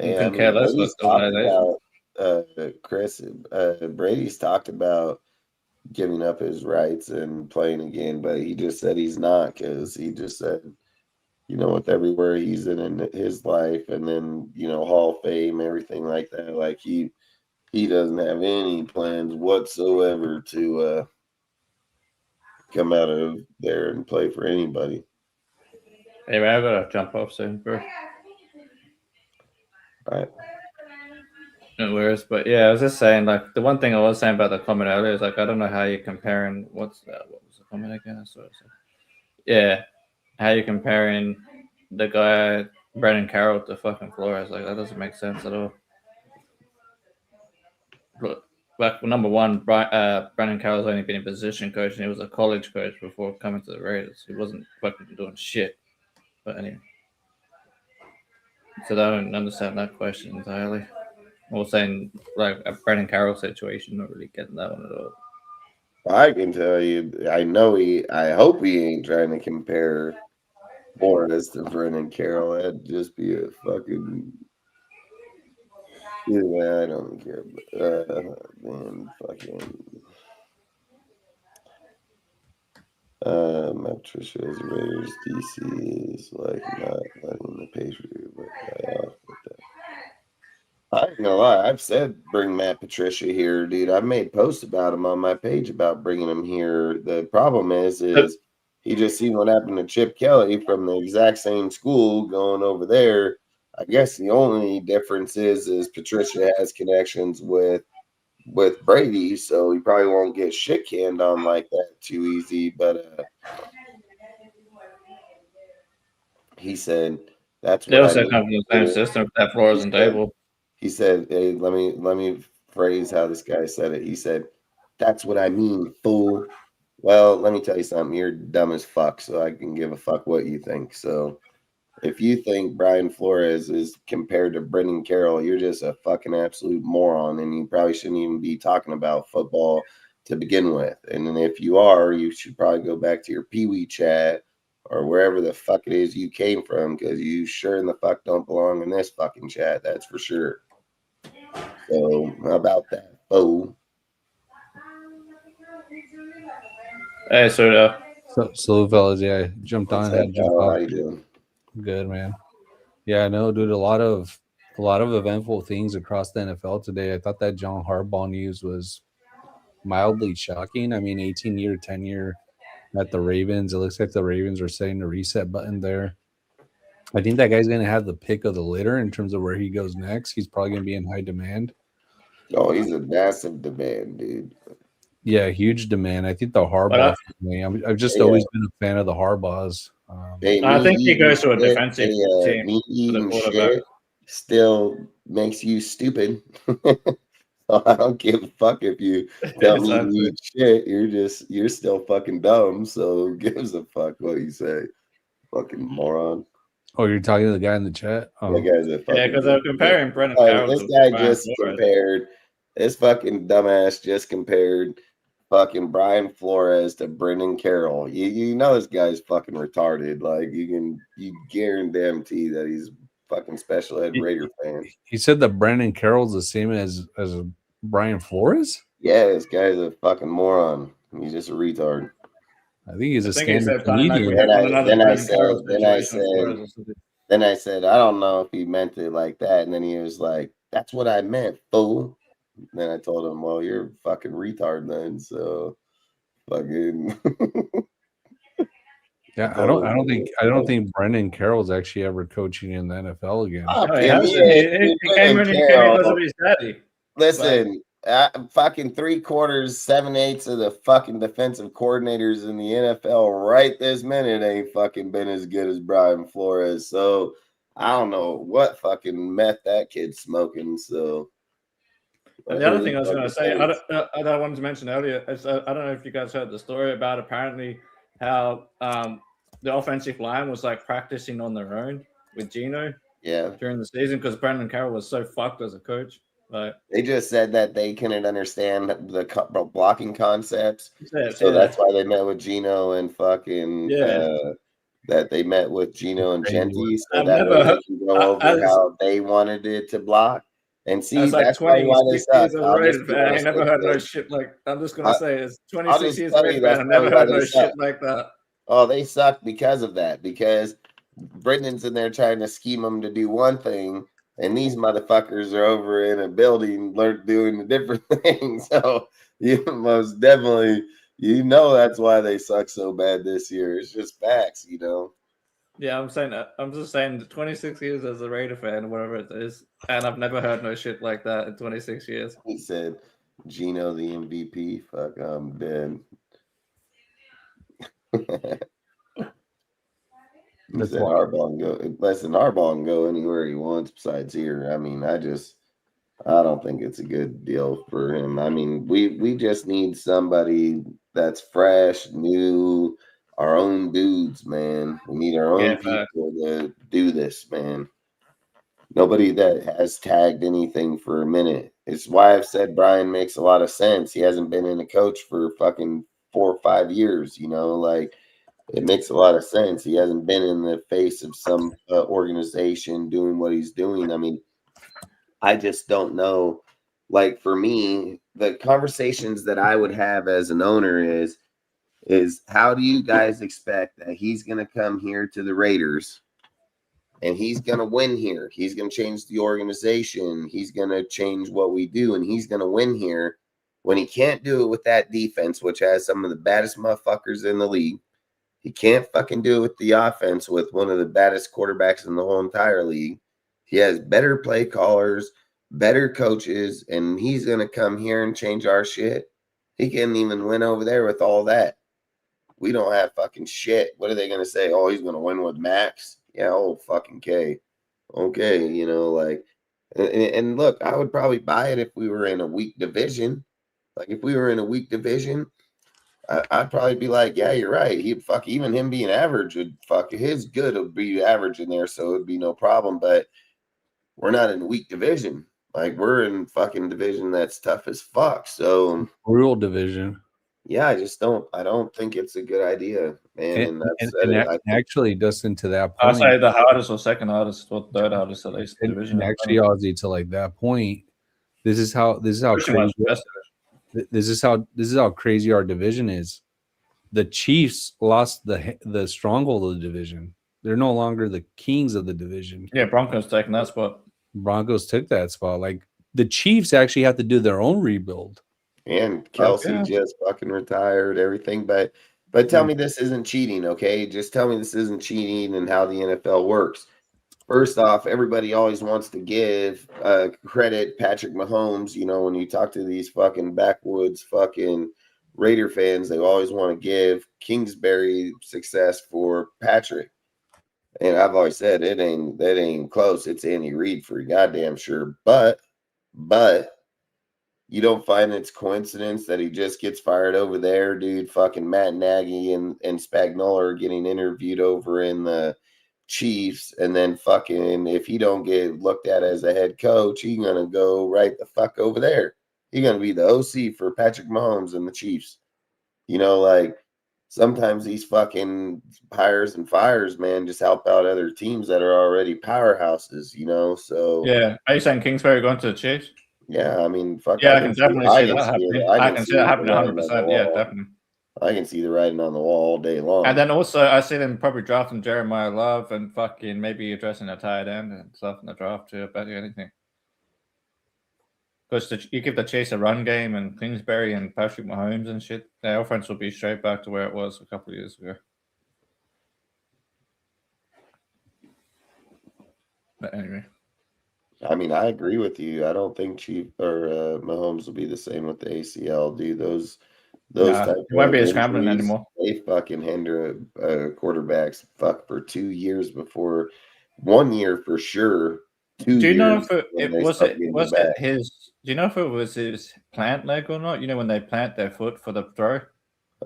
S7: You can care less what the organization.
S4: Chris Brady's talked about giving up his rights and playing again, but he just said he's not, because he just said, you know, with everywhere he's in his life, and then, you know, Hall of Fame, everything like that, like he doesn't have any plans whatsoever to come out of there and play for anybody.
S7: Anyway, I gotta jump off soon, bro.
S4: All right.
S7: No worries, but yeah, I was just saying, like, the one thing I was saying about the comment earlier is, like, I don't know how you're comparing. What was the comment again? Yeah, how you're comparing the guy Brandon Carroll to fucking Flores? Like, that doesn't make sense at all. Look, like, number one, Brandon Carroll's only been a position coach, and he was a college coach before coming to the Raiders. He wasn't fucking doing shit. But anyway, so I don't understand that question entirely. I was saying, like, a Brandon Carroll situation, not really getting that one at all.
S4: I can tell you, I hope he ain't trying to compare Flores to Brandon Carroll. That'd just be a fucking. Yeah, I don't care. Man, fucking. Matt Patricia's Raiders DC is like not letting the Patriots play off with that. I ain't gonna lie, I've said bring Matt Patricia here, dude. I've made posts about him on my page about bringing him here. The problem is he just seen what happened to Chip Kelly from the exact same school going over there. I guess the only difference is Patricia has connections with Brady, so he probably won't get shit canned on like that too easy. But he said that's what
S7: they also
S4: I mean.
S7: come from the same system with that Flores and Dable.
S4: He said, "Hey, let me phrase how this guy said it." He said, "That's what I mean, fool." Well, let me tell you something. You're dumb as fuck, so I can give a fuck what you think. So if you think Brian Flores is compared to Brendan Carroll, you're just a fucking absolute moron, and you probably shouldn't even be talking about football to begin with. And then if you are, you should probably go back to your Pee-wee chat or wherever the fuck it is you came from, because you sure in the fuck don't belong in this fucking chat. That's for sure. So how about that, fool?
S7: Hey, so
S8: Salute, fellas. Yeah, I jumped on. Had jumped off.
S4: How you doing?
S8: Good, man. Yeah, I know, dude. A lot of eventful things across the NFL today. I thought that John Harbaugh news was mildly shocking. I mean, 18-year tenure at the Ravens. It looks like the Ravens are setting the reset button there. I think that guy's going to have the pick of the litter in terms of where he goes next. He's probably going to be in high demand.
S4: Oh, he's a massive demand, dude.
S8: Yeah, huge demand. I think the Harbaugh family. I've just always been a fan of the Harbaughs.
S7: I think he goes to a defensive team.
S4: Me eating shit still makes you stupid. I don't give a fuck if you tell me to eat shit. You're still fucking dumb. So who gives a fuck what you say? Fucking moron.
S8: Oh, you're talking to the guy in the chat? Oh.
S4: That guy's a fucking
S7: because I'm comparing Brendan Carroll.
S4: This guy just compared. This fucking dumbass just compared fucking Brian Flores to Brendan Carroll. You know this guy's fucking retarded. Like you guarantee that he's fucking special ed Raider fan.
S8: He said that Brendan Carroll's the same as Brian Flores?
S4: Yeah, this guy's a fucking moron. He's just a retard.
S8: I think he's a standard comedian.
S4: Then I said, I don't know if he meant it like that. And then he was like, that's what I meant, fool. Then I told him, well, you're a fucking retard then. So fucking
S8: yeah, I don't think Brendan Carroll's actually ever coaching in the NFL again.
S7: He came in because of his daddy.
S4: Listen, fucking 3/4, 7/8 of the fucking defensive coordinators in the NFL right this minute ain't fucking been as good as Brian Flores. So I don't know what fucking meth that kid's smoking. So
S7: And the other thing I was going to say, I wanted to mention earlier, is I don't know if you guys heard the story about apparently how the offensive line was like practicing on their own with Gino during the season because Brendan Carroll was so fucked as a coach. Like
S4: they just said that they couldn't understand the blocking concepts, so that's why they met with Gino and fucking that they met with Gino and Genty, so that way they can go over how they wanted it to block. And see,
S7: like
S4: that's probably why they suck.
S7: I never heard no shit like. I'm just gonna say it's 26 years Raiders fan. I never heard no shit like that.
S4: Oh, they suck because of that. Because Brendan's in there trying to scheme them to do one thing, and these motherfuckers are over in a building doing a different thing. So you most definitely, that's why they suck so bad this year. It's just facts,
S7: Yeah, I'm saying that. I'm just saying 26 years as a Raider fan or whatever it is, and I've never heard no shit like that in 26 years.
S4: He said, Gino the MVP. Fuck, I'm dead. Listen, Harbaugh can go anywhere he wants besides here. I mean, I don't think it's a good deal for him. I mean, we just need somebody that's fresh, new, our own dudes, man. We need our own people to do this, man. Nobody that has tagged anything for a minute. It's why I've said Brian makes a lot of sense. He hasn't been in a coach for fucking 4 or 5 years, like it makes a lot of sense. He hasn't been in the face of some organization doing what he's doing. I mean, I just don't know. Like for me, the conversations that I would have as an owner is how do you guys expect that he's going to come here to the Raiders and he's going to win here? He's going to change the organization. He's going to change what we do, and he's going to win here when he can't do it with that defense, which has some of the baddest motherfuckers in the league. He can't fucking do it with the offense with one of the baddest quarterbacks in the whole entire league. He has better play callers, better coaches, and he's going to come here and change our shit. He can't even win over there with all that. We don't have fucking shit. What are they going to say? Oh, he's going to win with Max? Yeah, oh, fucking K. Okay, and look, I would probably buy it if we were in a weak division. Like, if we were in a weak division, I'd probably be like, yeah, you're right. He'd even him being average would his good would be average in there, so it'd be no problem. But we're not in a weak division. Like, we're in fucking division that's tough as fuck. So
S8: rural division.
S4: Yeah, I don't think it's a good idea, man.
S8: And actually, Dustin, to that point,
S7: I'd say the hardest or second hardest or third hardest at least division.
S8: And actually, Ozzy, to like that point, this is how crazy. This is how crazy our division is. The Chiefs lost the stronghold of the division. They're no longer the kings of the division.
S7: Yeah, Broncos taking that spot.
S8: Broncos took that spot. Like the Chiefs actually have to do their own rebuild.
S4: And Kelsey just fucking retired, everything. But tell me this isn't cheating, okay? Just tell me this isn't cheating and how the NFL works. First off, everybody always wants to give credit Patrick Mahomes. When you talk to these fucking backwoods fucking Raider fans, they always want to give Kingsbury success for Patrick. And I've always said that ain't close. It's Andy Reid for goddamn sure. But you don't find it's coincidence that he just gets fired over there, dude. Fucking Matt Nagy and Spagnuolo are getting interviewed over in the Chiefs, and then fucking if he don't get looked at as a head coach, he's gonna go right the fuck over there. He's gonna be the OC for Patrick Mahomes and the Chiefs. Like sometimes these fucking hires and fires, man, just help out other teams that are already powerhouses. So
S7: yeah. Are you saying Kingsbury going to the Chiefs?
S4: Yeah, I mean, fuck.
S7: Yeah, I can definitely see that happening. I can see that happening 100%. Yeah, definitely.
S4: I can see the writing on the wall all day long.
S7: And then also, I see them probably drafting Jeremiah Love and fucking maybe addressing a tight end and stuff in the draft too. I bet you anything. Because you give the Chase a run game and Kingsbury and Patrick Mahomes and shit, the offense will be straight back to where it was a couple of years ago. But anyway.
S4: I mean, I agree with you. I don't think Mahomes will be the same with the ACL, dude. Those type
S7: it won't be as scrambling anymore.
S4: They fucking hinder quarterbacks for 2 years before 1 year for sure. 2
S7: Do you know
S4: years.
S7: if
S4: when they start getting
S7: was
S4: back.
S7: it his? Do you know if it was his plant leg or not? You know when they plant their foot for the throw.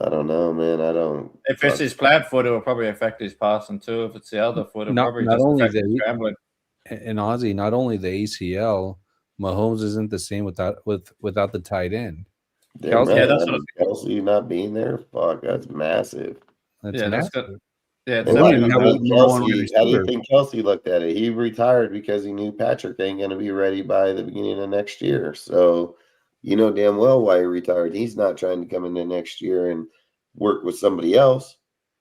S4: I don't know, man. I don't.
S7: If it's his plant foot, it will probably affect his passing too. If it's the other foot, it'll probably
S8: Not
S7: just
S8: only
S7: affect his
S8: the
S7: scrambling.
S8: and Ozzy, not only the ACL, Mahomes isn't the same without the tight end.
S4: Damn
S8: Kelsey,
S4: right.
S7: that's
S4: I mean, Kelsey not being there, fuck, that's massive.
S8: That's
S7: Yeah, that's
S8: massive.
S7: good. Yeah, it's
S4: And
S8: Well,
S4: how do
S7: definitely
S8: you
S4: you
S8: have
S7: not
S8: a
S4: think
S8: number one
S4: Kelsey? How do you
S8: receiver.
S4: think Kelsey looked at it? He retired because he knew Patrick ain't going to be ready by the beginning of next year. So, you know damn well why he retired. He's not trying to come into next year and work with somebody else.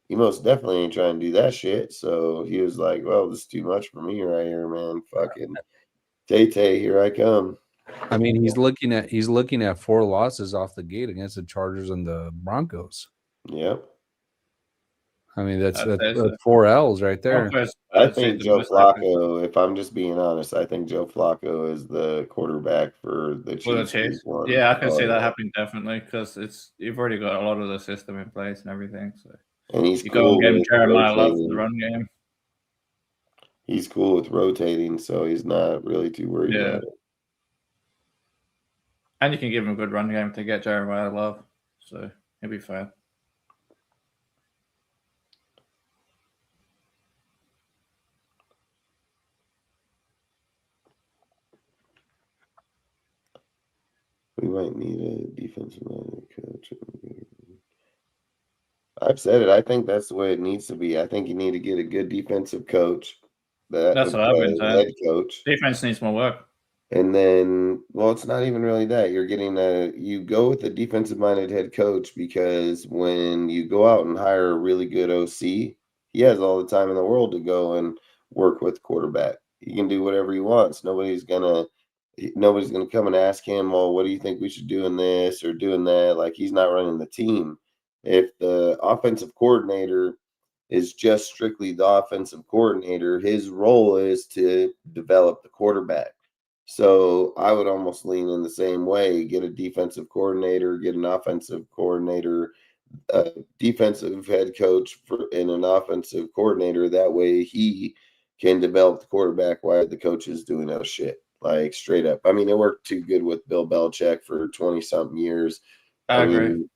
S4: He most definitely ain't trying to do that shit. So he was like, "Well, this is too much for me right here, man. Fucking Tay, here I come."
S8: I mean, he's looking at 4 losses off the gate against the Chargers and the Broncos.
S4: Yep.
S8: I mean, that's
S7: I'd say so.
S8: 4 L's right there.
S7: Broncos,
S4: I
S7: I'd say
S4: think
S7: the
S4: Joe
S7: most likely
S4: Flacco, if I'm just being honest, I think Joe Flacco is the quarterback for the
S7: for the
S4: Chiefs.
S7: Chiefs.
S4: week 1.
S7: Yeah, I can
S4: Oh,
S7: see that
S4: yeah.
S7: happening definitely because you've already got a lot of the system in place and everything. So
S4: And he's
S7: you go and
S4: cool
S7: get him
S4: with
S7: Jeremiah Love for the
S4: rotating.
S7: run game.
S4: He's cool with rotating, so he's not really too worried
S7: Yeah.
S4: about it.
S7: And you can give him a good run game to get Jeremiah Love. So he'll be fine.
S4: We might need a defensive minded coach. I've said it. I think that's the way it needs to be. I think you need to get a good defensive coach,
S7: That's what I've been saying.
S4: head coach.
S7: Defense needs more work.
S4: And then, well, it's not even really that. You go with a defensive minded head coach because when you go out and hire a really good OC, he has all the time in the world to go and work with quarterback. He can do whatever he wants. Nobody's gonna come and ask him, well, what do you think we should do in this or doing that? Like, he's not running the team. If the offensive coordinator is just strictly the offensive coordinator, his role is to develop the quarterback. So I would almost lean in the same way, get a defensive coordinator, get an offensive coordinator, a defensive head coach and an offensive coordinator. That way he can develop the quarterback while the coach is doing other shit. Like, straight up. I mean, it worked too good with Bill Belichick for 20-something years.
S7: I agree.
S4: mean,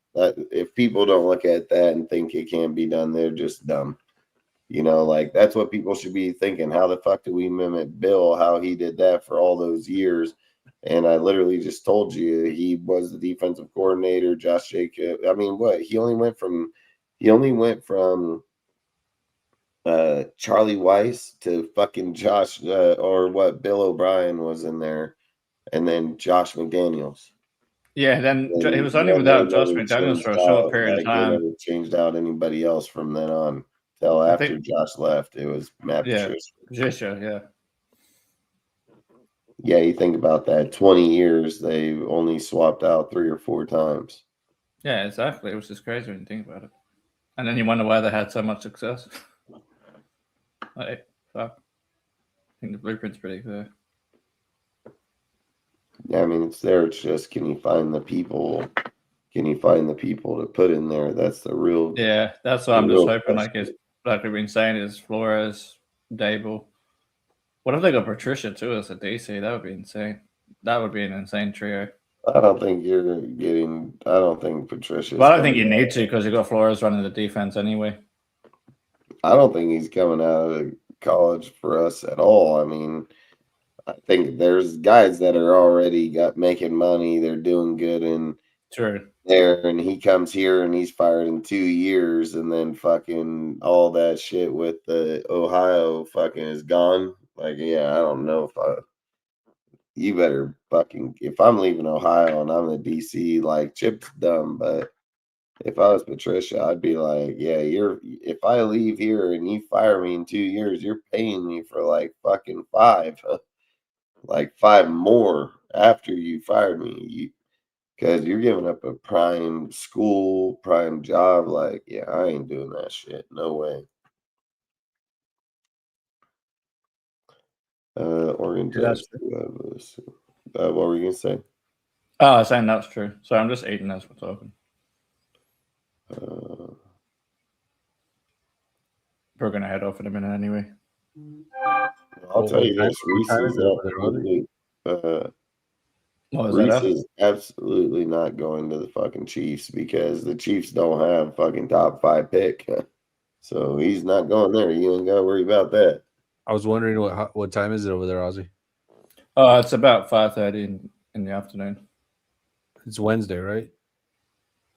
S4: if people don't look at that and think it can't be done, they're just dumb. You know, like, that's what people should be thinking. How the fuck do we mimic Bill, how he did that for all those years? And I literally just told you he was the defensive coordinator, Josh Jacobs. I mean, what? He only went from Charlie Weiss to fucking Josh or what, Bill O'Brien was in there, and then Josh McDaniels.
S7: Yeah, then
S4: And
S7: it was only
S4: then
S7: without
S4: they
S7: Josh
S4: never
S7: McDaniels for a
S4: changed
S7: short
S4: out,
S7: period of
S4: like, they
S7: time.
S4: never changed out anybody else from then on. Till
S7: I
S4: after
S7: think-
S4: Josh left, it was Matt
S7: Yeah.
S4: Patricia.
S7: Patricia, yeah.
S4: Yeah, you think about that. 20 years, they've only swapped out 3 or 4 times.
S7: Yeah, exactly. It was just crazy when you think about it. And then you wonder why they had so much success. Like, fuck. I think the blueprint's pretty clear.
S4: Yeah, I mean, it's there. It's just, can you find the people? Can you find the people to put in there? That's the real.
S7: Yeah, that's what I'm just hoping. Like we've been saying, is Flores, Dable. What if they got Patricia too as a DC? That would be insane. That would be an insane trio.
S4: I don't think you're getting. I don't think Patricia's.
S7: Well, I don't think you need to because you got Flores running the defense anyway.
S4: I don't think he's coming out of college for us at all. I mean, I think there's guys that are already making money. They're doing good in there, and he comes here and he's fired in 2 years, and then fucking all that shit with the Ohio fucking is gone. Like, yeah, I don't know if you better fucking, if I'm leaving Ohio and I'm the DC, like, Chip's dumb, but if I was Patricia, I'd be like, yeah, if I leave here and you fire me in 2 years, you're paying me for like fucking 5, like 5 more after you fired me. Because you're giving up a prime school, prime job. Like, yeah, I ain't doing that shit. No way. Oregon Ducks. What were you going to say?
S7: Oh, I was saying that's true. So I'm just eating as we're talking. We're going to head off in a minute anyway.
S4: I'll tell you this:
S8: What time is it over there, Rosie?
S7: What was
S4: Reese
S7: that?
S4: is absolutely not going to the fucking Chiefs because the Chiefs don't have fucking top 5 pick. So he's not going there. You ain't got to worry about that.
S8: I was wondering what time is it over there, Ozzy?
S7: It's about 5:30 in the afternoon.
S8: It's Wednesday, right?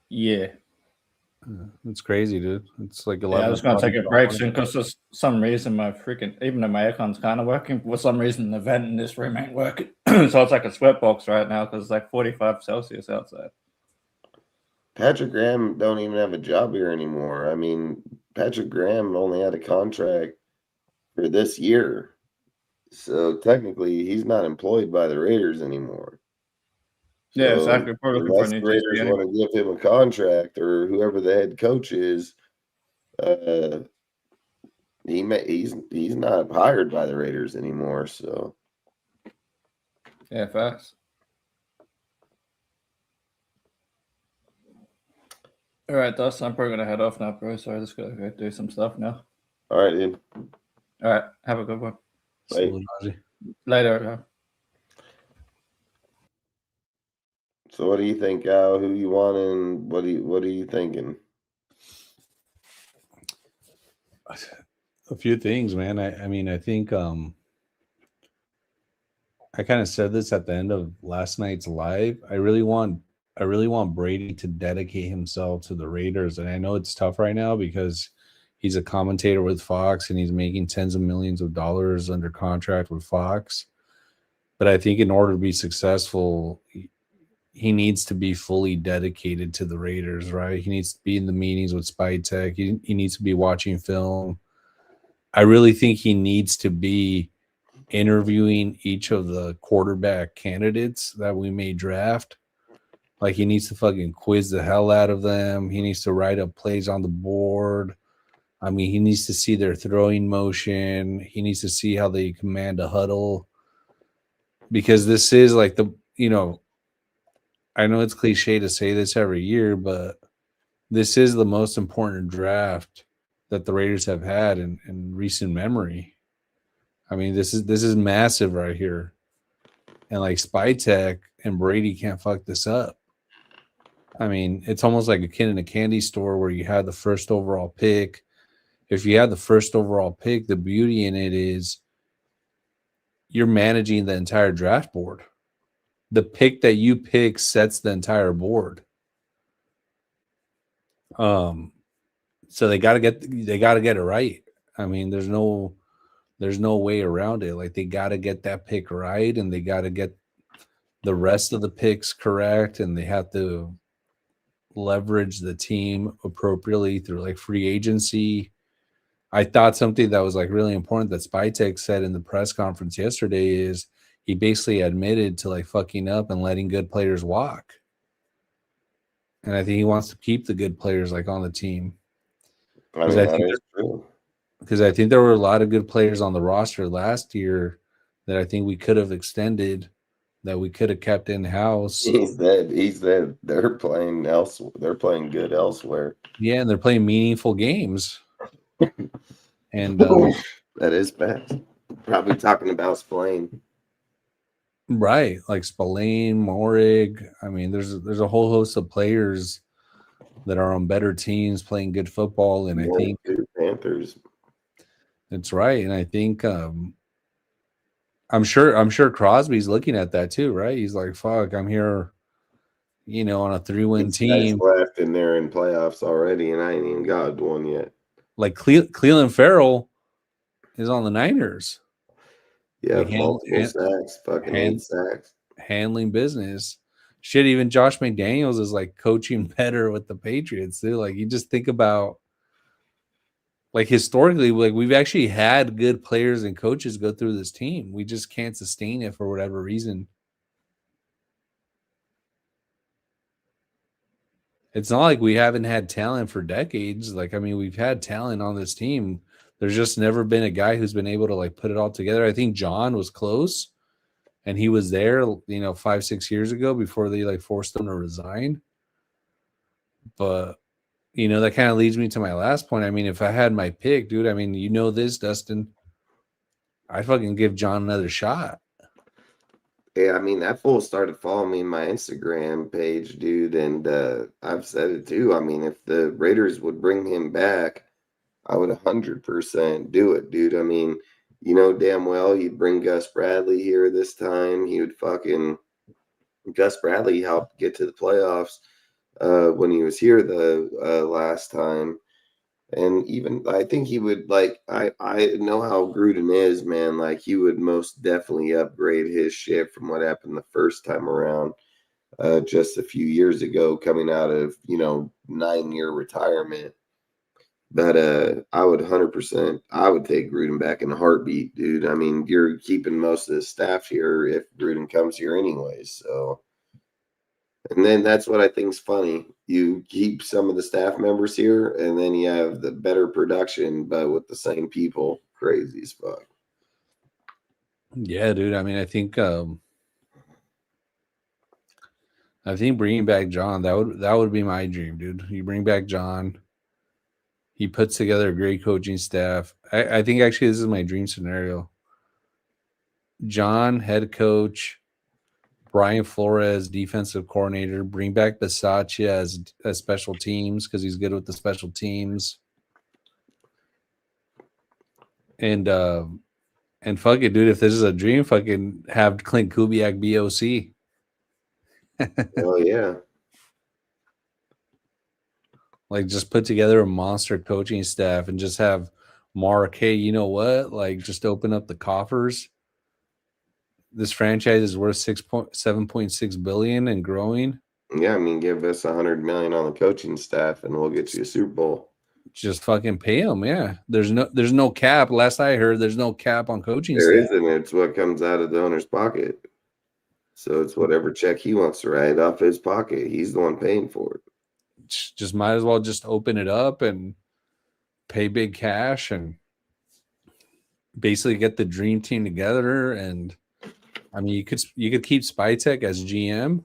S7: Yeah.
S8: It's crazy, dude. It's like 11.
S7: Yeah, I was going to take a break soon because for some reason my freaking, even though my aircon's kind of working, for some reason the vent in this room ain't working. So it's like a sweatbox right now because it's like 45 Celsius outside.
S4: Patrick Graham don't even have a job here anymore. I mean, Patrick Graham only had a contract for this year. So technically, he's not employed by the Raiders anymore. So
S7: Yeah, exactly. Probably looking for a
S4: unless
S7: new
S4: the Raiders
S7: GC
S4: want to give him a contract or whoever the head coach is, he's not hired by the Raiders anymore. So
S7: yeah, facts. All right, Dustin, I'm probably gonna head off now, bro. So I just gotta go do some stuff now.
S4: all right, dude.
S7: All right, have a good one.
S8: Salute, Ozzy.
S7: Later.
S4: So what do you think, Al? Who you want and what are you thinking?
S8: A few things, man. I mean, I think I kind of said this at the end of last night's live. I really want Brady to dedicate himself to the Raiders, and I know it's tough right now because he's a commentator with Fox and he's making tens of millions of dollars under contract with Fox. But I think in order to be successful, he needs to be fully dedicated to the Raiders, right? He needs to be in the meetings with Spytech. He needs to be watching film. I really think he needs to be interviewing each of the quarterback candidates that we may draft. Like, he needs to fucking quiz the hell out of them. He needs to write up plays on the board. I mean, he needs to see their throwing motion. He needs to see how they command a huddle. Because this is like I know it's cliche to say this every year, but this is the most important draft that the Raiders have had in recent memory. I mean, this is massive right here. And like Spytech and Brady can't fuck this up. I mean, it's almost like a kid in a candy store where you had the first overall pick. If you had the first overall pick, the beauty in it is you're managing the entire draft board. The pick that you pick sets the entire board. So they got to get it right. I mean, there's no way around it. Like, they got to get that pick right, and they got to get the rest of the picks correct, and they have to leverage the team appropriately through like free agency. I thought something that was like really important that Spytech said in the press conference yesterday is he basically admitted to like fucking up and letting good players walk. And I think he wants to keep the good players like on the team.
S4: I mean, that is true.
S8: Because I think there were a lot of good players on the roster last year that I think we could have extended, that we could have kept in house.
S4: He's that they're playing elsewhere. They're playing good elsewhere.
S8: Yeah, and they're playing meaningful games. And
S4: that is fast. Probably talking about Spillane.
S8: Right, like Spillane, Morig. I mean, there's a whole host of players that are on better teams playing good football, and I think
S4: Panthers.
S8: That's right, and I think I'm sure Crosby's looking at that too, right? He's like, "Fuck, I'm here, on a 3-win team."
S4: Left in there in playoffs already, and I ain't even got one yet.
S8: Like Cleveland Farrell is on the Niners.
S4: Yeah, like multiple sacks, fucking 8 sacks.
S8: Handling business. Shit, even Josh McDaniels is like coaching better with the Patriots too. Like, you just think about, like, historically, like, we've actually had good players and coaches go through this team. We just can't sustain it for whatever reason. It's not like we haven't had talent for decades. Like, I mean, we've had talent on this team. There's just never been a guy who's been able to like put it all together. I think John was close, and he was there, 5-6 years ago before they like forced him to resign. But that kind of leads me to my last point. I mean, if I had my pick, dude, I mean, this, Dustin, I'd fucking give John another shot.
S4: Yeah, I mean, that fool started following me in my Instagram page, dude, and I've said it too. I mean, if the Raiders would bring him back, I would 100% do it, dude. I mean, you know damn well he'd bring Gus Bradley here this time. He would fucking Gus Bradley helped get to the playoffs when he was here the last time. And even I think he would like I know how Gruden is, man. Like he would most definitely upgrade his shit from what happened the first time around, just a few years ago, coming out of 9-year retirement. But I would 100%. I would take Gruden back in a heartbeat, dude. I mean, you're keeping most of the staff here if Gruden comes here anyways. So. And then that's what I think is funny. You keep some of the staff members here, and then you have the better production, but with the same people. Crazy as fuck.
S8: Yeah, dude. I mean, I think bringing back John, that would be my dream, dude. You bring back John. He puts together a great coaching staff. I think actually this is my dream scenario. John, head coach. Brian Flores, defensive coordinator. Bring back Bisaccia as special teams because he's good with the special teams. And fuck it, dude. If this is a dream, fucking have Clint Kubiak be OC.
S4: Oh yeah.
S8: Like just put together a monster coaching staff and just have Mark, hey, you know what? Like just open up the coffers. This franchise is worth $7.6 billion and growing.
S4: Yeah, I mean, give us $100 million on the coaching staff, and we'll get you a Super Bowl.
S8: Just fucking pay them. Yeah, there's no cap. Last I heard, there's no cap on coaching.
S4: There
S8: staff.
S4: isn't. It's what comes out of the owner's pocket. So it's whatever check he wants to write off his pocket. He's the one paying for it.
S8: Just might as well just open it up and pay big cash and basically get the dream team together. And I mean, you could keep Spytek as GM,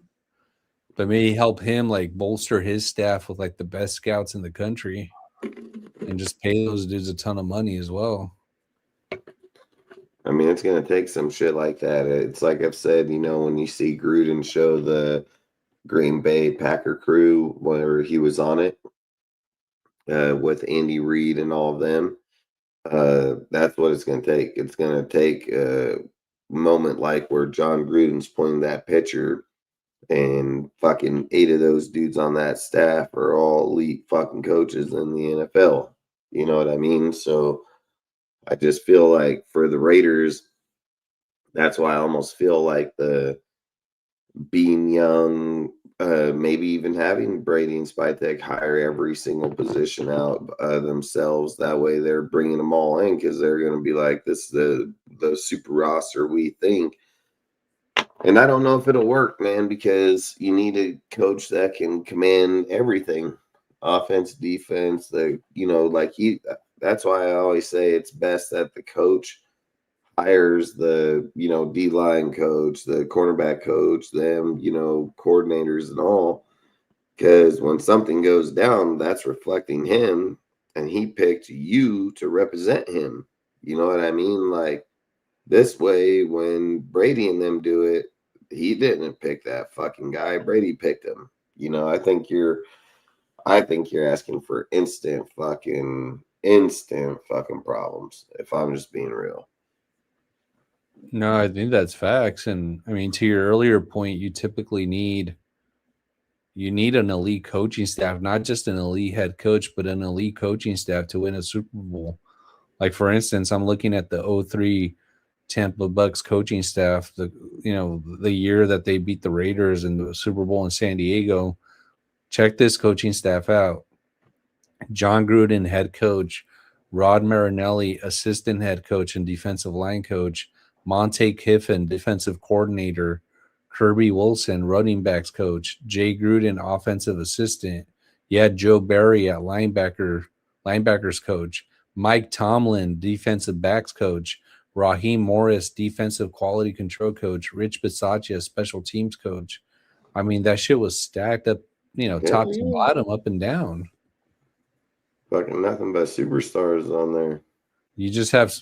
S8: but maybe help him like bolster his staff with like the best scouts in the country and just pay those dudes a ton of money as well.
S4: I mean, it's going to take some shit like that. It's like I've said, when you see Gruden show the Green Bay Packer crew where he was on it with Andy Reid and all of them, that's what it's going to take. It's going to take a moment like where John Gruden's pointing that picture and fucking 8 of those dudes on that staff are all elite fucking coaches in the NFL. You know what I mean? So I just feel like for the Raiders, that's why I almost feel like the being young, maybe even having Brady and Spytek hire every single position out themselves. That way they're bringing them all in because they're going to be like, this is the super roster we think. And I don't know if it'll work, man, because you need a coach that can command everything. Offense, defense, that's why I always say it's best that the coach hires the, D-line coach, the cornerback coach, them, coordinators and all. Because when something goes down, that's reflecting him, and he picked you to represent him. You know what I mean? Like this way, when Brady and them do it, he didn't pick that fucking guy. Brady picked him. I think you're asking for instant fucking problems, if I'm just being real.
S8: No, I think that's facts. And I mean, to your earlier point, you typically need an elite coaching staff, not just an elite head coach, but an elite coaching staff to win a Super Bowl. Like for instance, I'm looking at the 2003 Tampa Bucks coaching staff, the year that they beat the Raiders in the Super Bowl in San Diego. Check this coaching staff out. John Gruden, head coach. Rod Marinelli, assistant head coach and defensive line coach. Monte Kiffin, defensive coordinator. Kirby Wilson, running backs coach. Jay Gruden, offensive assistant. You had Joe Barry at linebackers coach. Mike Tomlin, defensive backs coach. Raheem Morris, defensive quality control coach. Rich Bisaccia, special teams coach. I mean, that shit was stacked up, top to bottom, up and down.
S4: Fucking nothing but superstars on there.
S8: You just have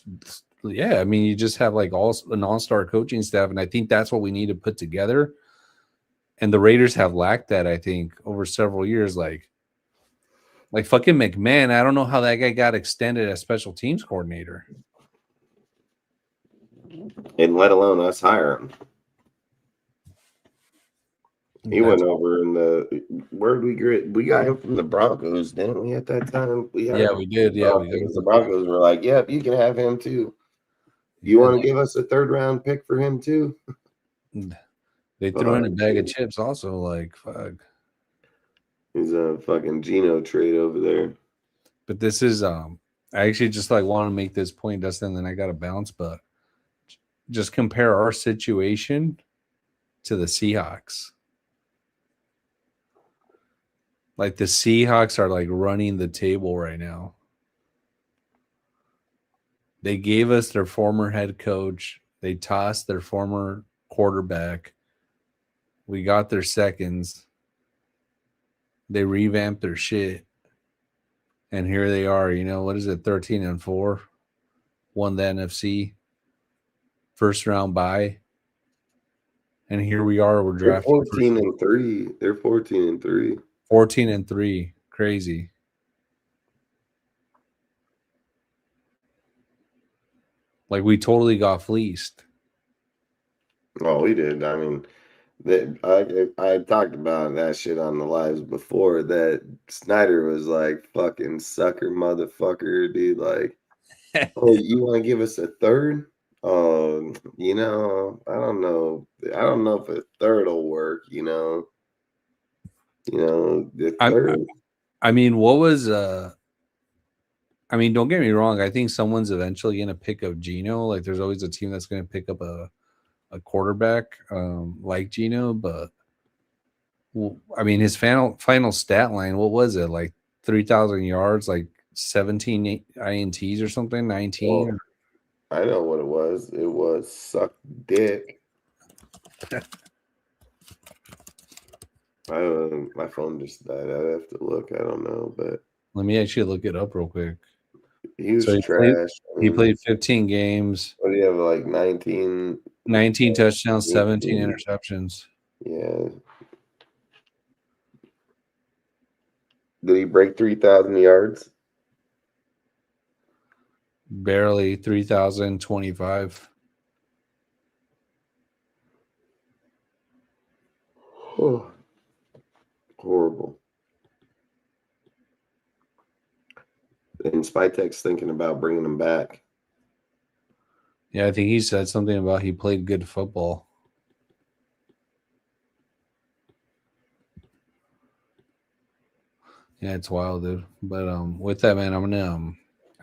S8: Yeah, I mean, you just have like an all-star coaching staff, and I think that's what we need to put together. And the Raiders have lacked that, I think, over several years. Like fucking McMahon, I don't know how that guy got extended as special teams coordinator.
S4: And let alone us hire him. He went over in the where did we get? We got him from the Broncos, didn't we? At that time,
S8: we did. Yeah, we did.
S4: The Broncos were like, "Yep, you can have him too. You want to give us a 3rd round pick for him too?"
S8: They threw in a bag of chips, also. Like, fuck.
S4: He's a fucking Geno trade over there.
S8: But this is I actually just like want to make this point, Dustin. Then I got to bounce, but just compare our situation to the Seahawks. Like the Seahawks are like running the table right now. They gave us their former head coach. They tossed their former quarterback. We got their seconds. They revamped their shit. And here they are, you know, what is it? 13-4. Won the NFC. First round bye. And here we are. We're drafting.
S4: They're 14-3. They're 14-3.
S8: 14-3. Crazy. Like we totally got fleeced.
S4: Oh, we did. I mean, I talked about that shit on the lives before. That Snyder was like, "Fucking sucker, motherfucker, dude." Like, oh, you want to give us a 3rd? You know, I don't know. I don't know if a 3rd will work. You know, the 3rd.
S8: I mean, what was I mean, don't get me wrong. I think someone's eventually going to pick up Geno. Like, there's always a team that's going to pick up a quarterback like Geno. But, well, I mean, his final stat line, what was it? Like 3,000 yards, like 17 INTs or something, 19?
S4: Well, I know what it was. It was suck dick. My phone just died. I'd have to look. I don't know, but
S8: let me actually look it up real quick.
S4: He was trash.
S8: He played 15 games.
S4: What do you have, like 19
S8: touchdowns, 17 interceptions.
S4: Yeah. Did he break 3,000 yards?
S8: Barely. 3,025.
S4: Oh, horrible. And Spytek's thinking about bringing him back.
S8: Yeah, I think he said something about he played good football. Yeah, it's wild, dude. But with that, man, I'm gonna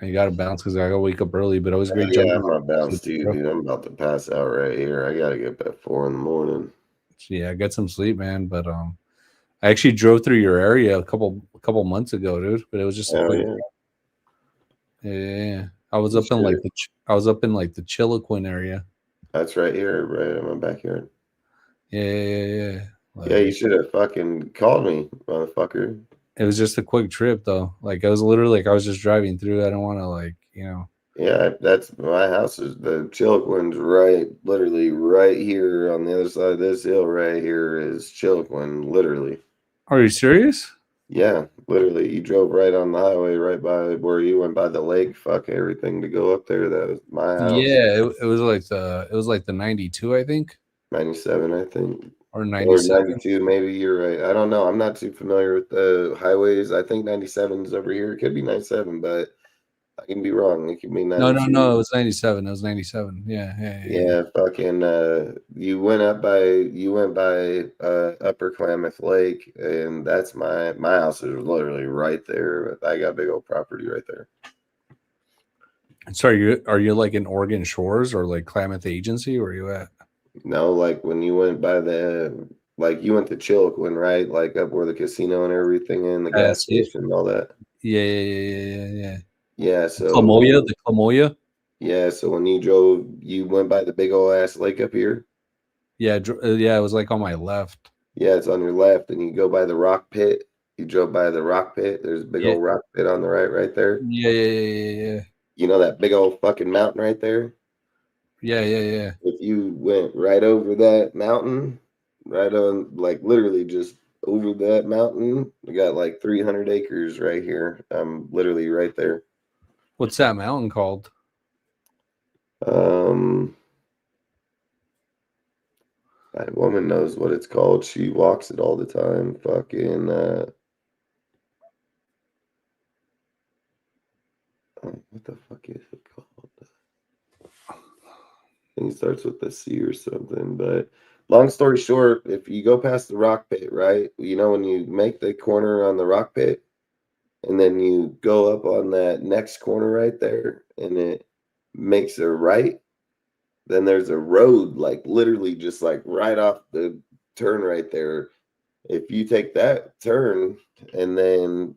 S8: I gotta bounce because I gotta wake up early. But it was great.
S4: Yeah, I'm gonna bounce too, dude. I'm about to pass out right here. I gotta get up at 4 a.m.
S8: Yeah, get some sleep, man. But I actually drove through your area a couple months ago, dude. But it was just a quick. Yeah. I was up in like the Chiloquin area.
S4: That's right here, right in my backyard.
S8: Yeah.
S4: Like, yeah, you should have fucking called me, motherfucker.
S8: It was just a quick trip, though. Like, I was literally I was just driving through. I don't want to,
S4: Yeah, that's my house. Is the Chiloquin's literally right here on the other side of this hill. Right here is Chiloquin, literally.
S8: Are you serious?
S4: Yeah, literally. You drove right on the highway, right by where you went by the lake. Fuck everything to go up there. That was my house.
S8: Yeah, it was like the 92, I think.
S4: 97, I think.
S8: Or 97.
S4: Or 92, maybe. You're right. I don't know. I'm not too familiar with the highways. I think 97 is over here. It could be 97, but I can be wrong. It could be 92.
S8: No. It was 97. It was 97. Yeah.
S4: Fucking. You went by Upper Klamath Lake, and that's my house is literally right there. I got a big old property right there.
S8: So are you like in Oregon Shores or like Klamath Agency? Where are you at?
S4: No, like when you went by you went to Chiloquin, right? Like up where the casino and everything in the gas station and all that.
S8: Yeah.
S4: Yeah, so
S8: the Clamoya.
S4: Yeah, so when you drove, you went by the big old ass lake up here.
S8: Yeah, it was like on my left.
S4: Yeah, it's on your left, and you go by the rock pit. You drove by the rock pit. There's a big old rock pit on the right there.
S8: Yeah.
S4: You know that big old fucking mountain right there?
S8: Yeah.
S4: If you went right over that mountain, right on, like literally just over that mountain, we got like 300 acres right here. I'm literally right there.
S8: What's that mountain called?
S4: My woman knows what it's called. She walks it all the time. Fucking what the fuck is it called? I think it starts with the C or something. But long story short, if you go past the rock pit, right? You know, when you make the corner on the rock pit, and then you go up on that next corner right there, and it makes a right, then there's a road, like literally just like right off the turn right there. If you take that turn and then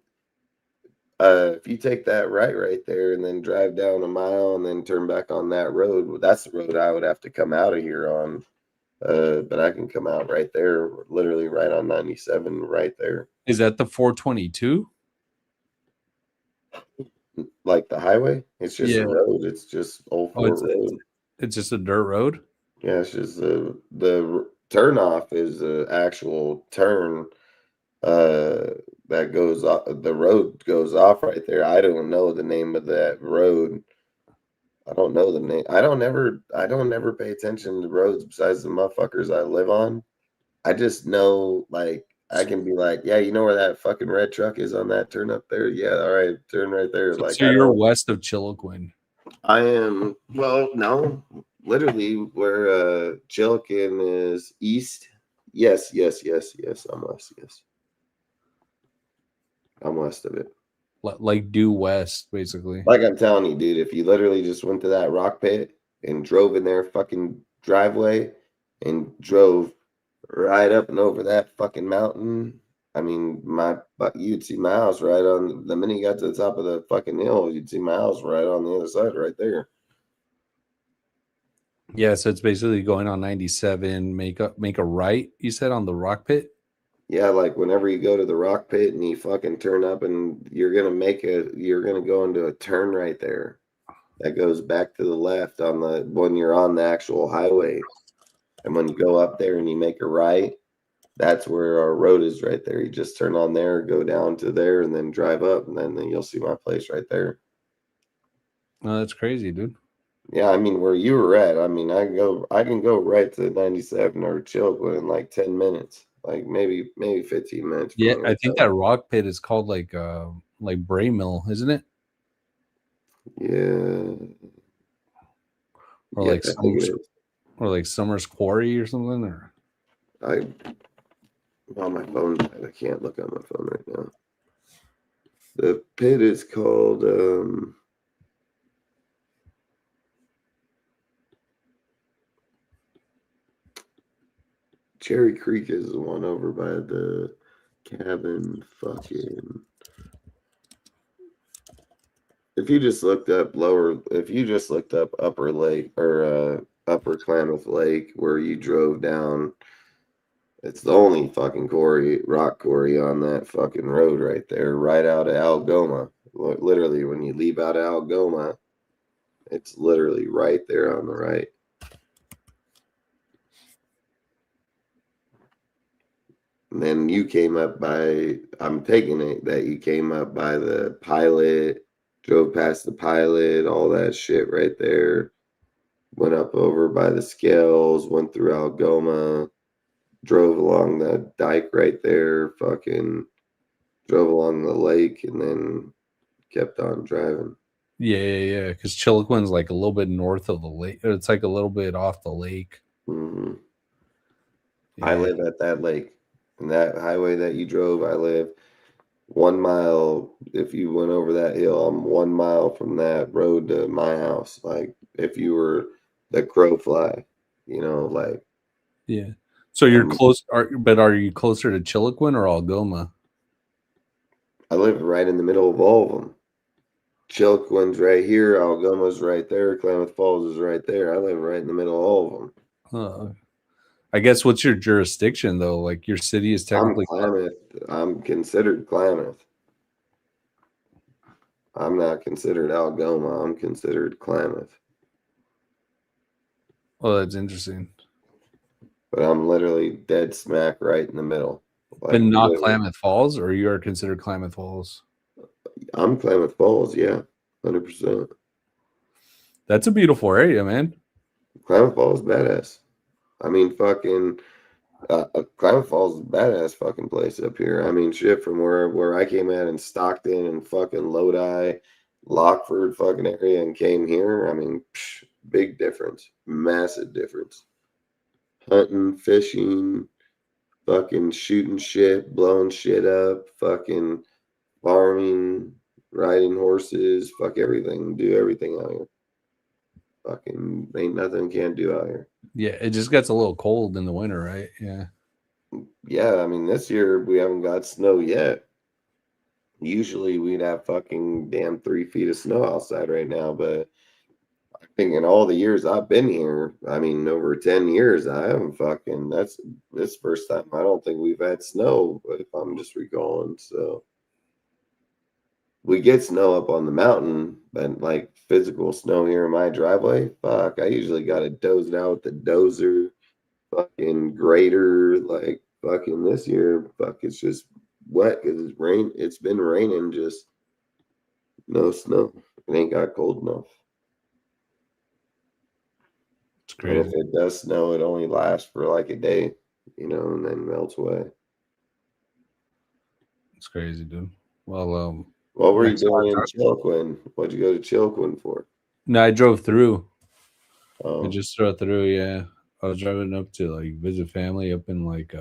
S4: if you take that right there and then drive down a mile and then turn back on that road, that's the road I would have to come out of here on. But I can come out right there, literally right on 97, right there.
S8: Is that the 422?
S4: Like the highway? It's just a road. It's just old Fort Road.
S8: It's just a dirt road?
S4: Yeah, it's just the turn off is the actual turn that goes off. The road goes off right there. I don't know the name of that road. I don't know the name. I don't ever pay attention to roads besides the motherfuckers I live on. I just know, like, I can be like, yeah, you know where that fucking red truck is on that turn up there? Yeah, all right, turn right there. Like,
S8: so you're west of Chiloquin.
S4: I am, well, no, literally where Chiloquin is east. Yes, I'm west, yes. I'm west of it.
S8: Like due west, basically.
S4: Like I'm telling you, dude, if you literally just went to that rock pit and drove in their fucking driveway and drove right up and over that fucking mountain, I mean, you'd see my house right on, the minute you got to the top of the fucking hill, you'd see my house right on the other side right there.
S8: Yeah, so it's basically going on 97, make a right, you said, on the rock pit?
S4: Yeah, like whenever you go to the rock pit and you fucking turn up and you're gonna go into a turn right there that goes back to the left when you're on the actual highway. And when you go up there and you make a right, that's where our road is right there. You just turn on there, go down to there, and then drive up, and then you'll see my place right there.
S8: Oh, that's crazy, dude.
S4: Yeah, I mean, where you were at, I mean, I can go right to 97 or Chilcoot in like 10 minutes, like maybe 15 minutes.
S8: Yeah, I think that rock pit is called like Bray Mill, isn't it?
S4: Yeah.
S8: Or like Summer's Quarry or something, or
S4: on my phone, I can't look on my phone right now. The pit is called Cherry Creek is the one over by the cabin. Fucking. If you just looked up Upper Lake or Upper Klamath Lake, where you drove down, it's the only fucking rock quarry on that fucking road right there, right out of Algoma. Literally, when you leave out of Algoma, it's literally right there on the right. And then you came up by, I'm taking it that you came up by the Pilot, drove past the Pilot, all that shit right there. Went up over by the Scales, went through Algoma, drove along the dike right there, fucking drove along the lake, and then kept on driving.
S8: Yeah. Because Chiloquin's like a little bit north of the lake. It's like a little bit off the lake.
S4: Mm-hmm. Yeah. I live at that lake. And that highway that you drove, I live 1 mile. If you went over that hill, I'm 1 mile from that road to my house. Like if you were the crow fly, like.
S8: Yeah. So you're close, but are you closer to Chiloquin or Algoma?
S4: I live right in the middle of all of them. Chiloquin's right here, Algoma's right there, Klamath Falls is right there. I live right in the middle of all of them.
S8: I guess what's your jurisdiction though? Like your city is technically
S4: I'm Klamath. I'm considered Klamath. I'm not considered Algoma. I'm considered Klamath.
S8: Well, that's interesting.
S4: But I'm literally dead smack right in the middle.
S8: But not
S4: literally.
S8: Klamath Falls, or you are considered Klamath Falls?
S4: I'm Klamath Falls, yeah, 100%.
S8: That's a beautiful area, man.
S4: Klamath Falls is badass. I mean, fucking Klamath Falls is a badass fucking place up here. I mean, shit, from where I came at in Stockton and fucking Lodi, Lockford fucking area and came here. I mean, big difference. Massive difference. Hunting, fishing, fucking shooting shit, blowing shit up, fucking farming, riding horses, fuck everything. Do everything out here. Fucking ain't nothing can't do out here.
S8: Yeah, it just gets a little cold in the winter, right? Yeah.
S4: Yeah, I mean, this year we haven't got snow yet. Usually we'd have fucking damn 3 feet of snow outside right now, but I think in all the years I've been here, I mean, over 10 years, I haven't fucking, that's this first time I don't think we've had snow, if I'm just recalling. So we get snow up on the mountain, but like physical snow here in my driveway, fuck, I usually got it dozed out with the dozer, fucking grader, like fucking this year, fuck, it's just wet because it's been raining, just no snow. It ain't got cold enough.
S8: It's
S4: And if
S8: crazy.
S4: it does snow, it only lasts for like a day, and then melts away.
S8: It's crazy, dude. Well,
S4: What were you
S8: next time
S4: doing
S8: I
S4: in
S8: drive-
S4: Chilcoin? What'd you go to Chilcoin for?
S8: No, I drove through. I
S4: Oh,
S8: just drove through, yeah. I was driving up to like visit family up in like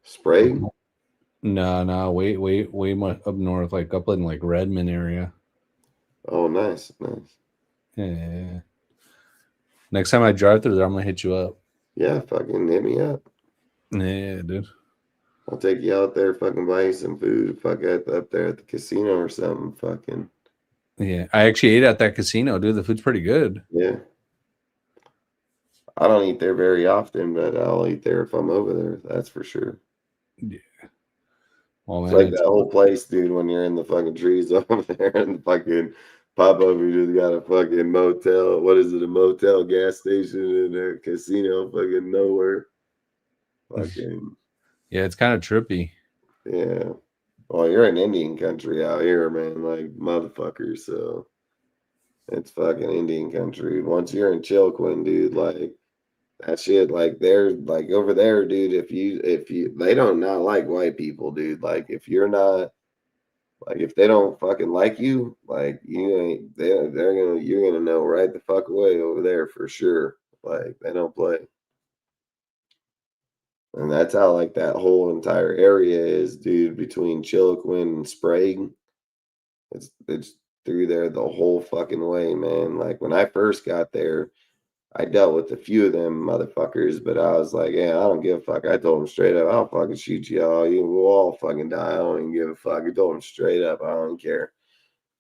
S4: Sprague?
S8: no, way much up north, like up in like Redmond area.
S4: Oh, nice.
S8: Yeah. Next time I drive through there, I'm gonna hit you up.
S4: Yeah, fucking hit me up.
S8: Yeah, dude.
S4: I'll take you out there, fucking buy you some food, fuck up there at the casino or something, fucking.
S8: Yeah, I actually ate at that casino, dude. The food's pretty good.
S4: Yeah. I don't eat there very often, but I'll eat there if I'm over there. That's for sure.
S8: Yeah. Well,
S4: It's
S8: man,
S4: like that whole place, dude, when you're in the fucking trees over there and fucking pop up, you just got a fucking motel. What is it? A motel, gas station, and a casino, fucking nowhere. Fucking,
S8: yeah, it's kind of trippy.
S4: yeah. Well, you're in Indian country out here, man, like motherfuckers. So it's fucking Indian country. Once you're in Chilcoin, dude, like that shit, like they're like over there, dude. If you, they don't not like white people, dude. Like if you're not, like if they don't fucking like you, like you ain't, you're gonna know right the fuck away over there for sure. Like they don't play. And that's how like that whole entire area is, dude, between Chilcoin and Sprague. It's through there the whole fucking way, man. Like when I first got there, I dealt with a few of them motherfuckers, but I was like, yeah, I don't give a fuck. I told them straight up, I'll fucking shoot you all. We'll all fucking die. I don't even give a fuck. I told them straight up, I don't care.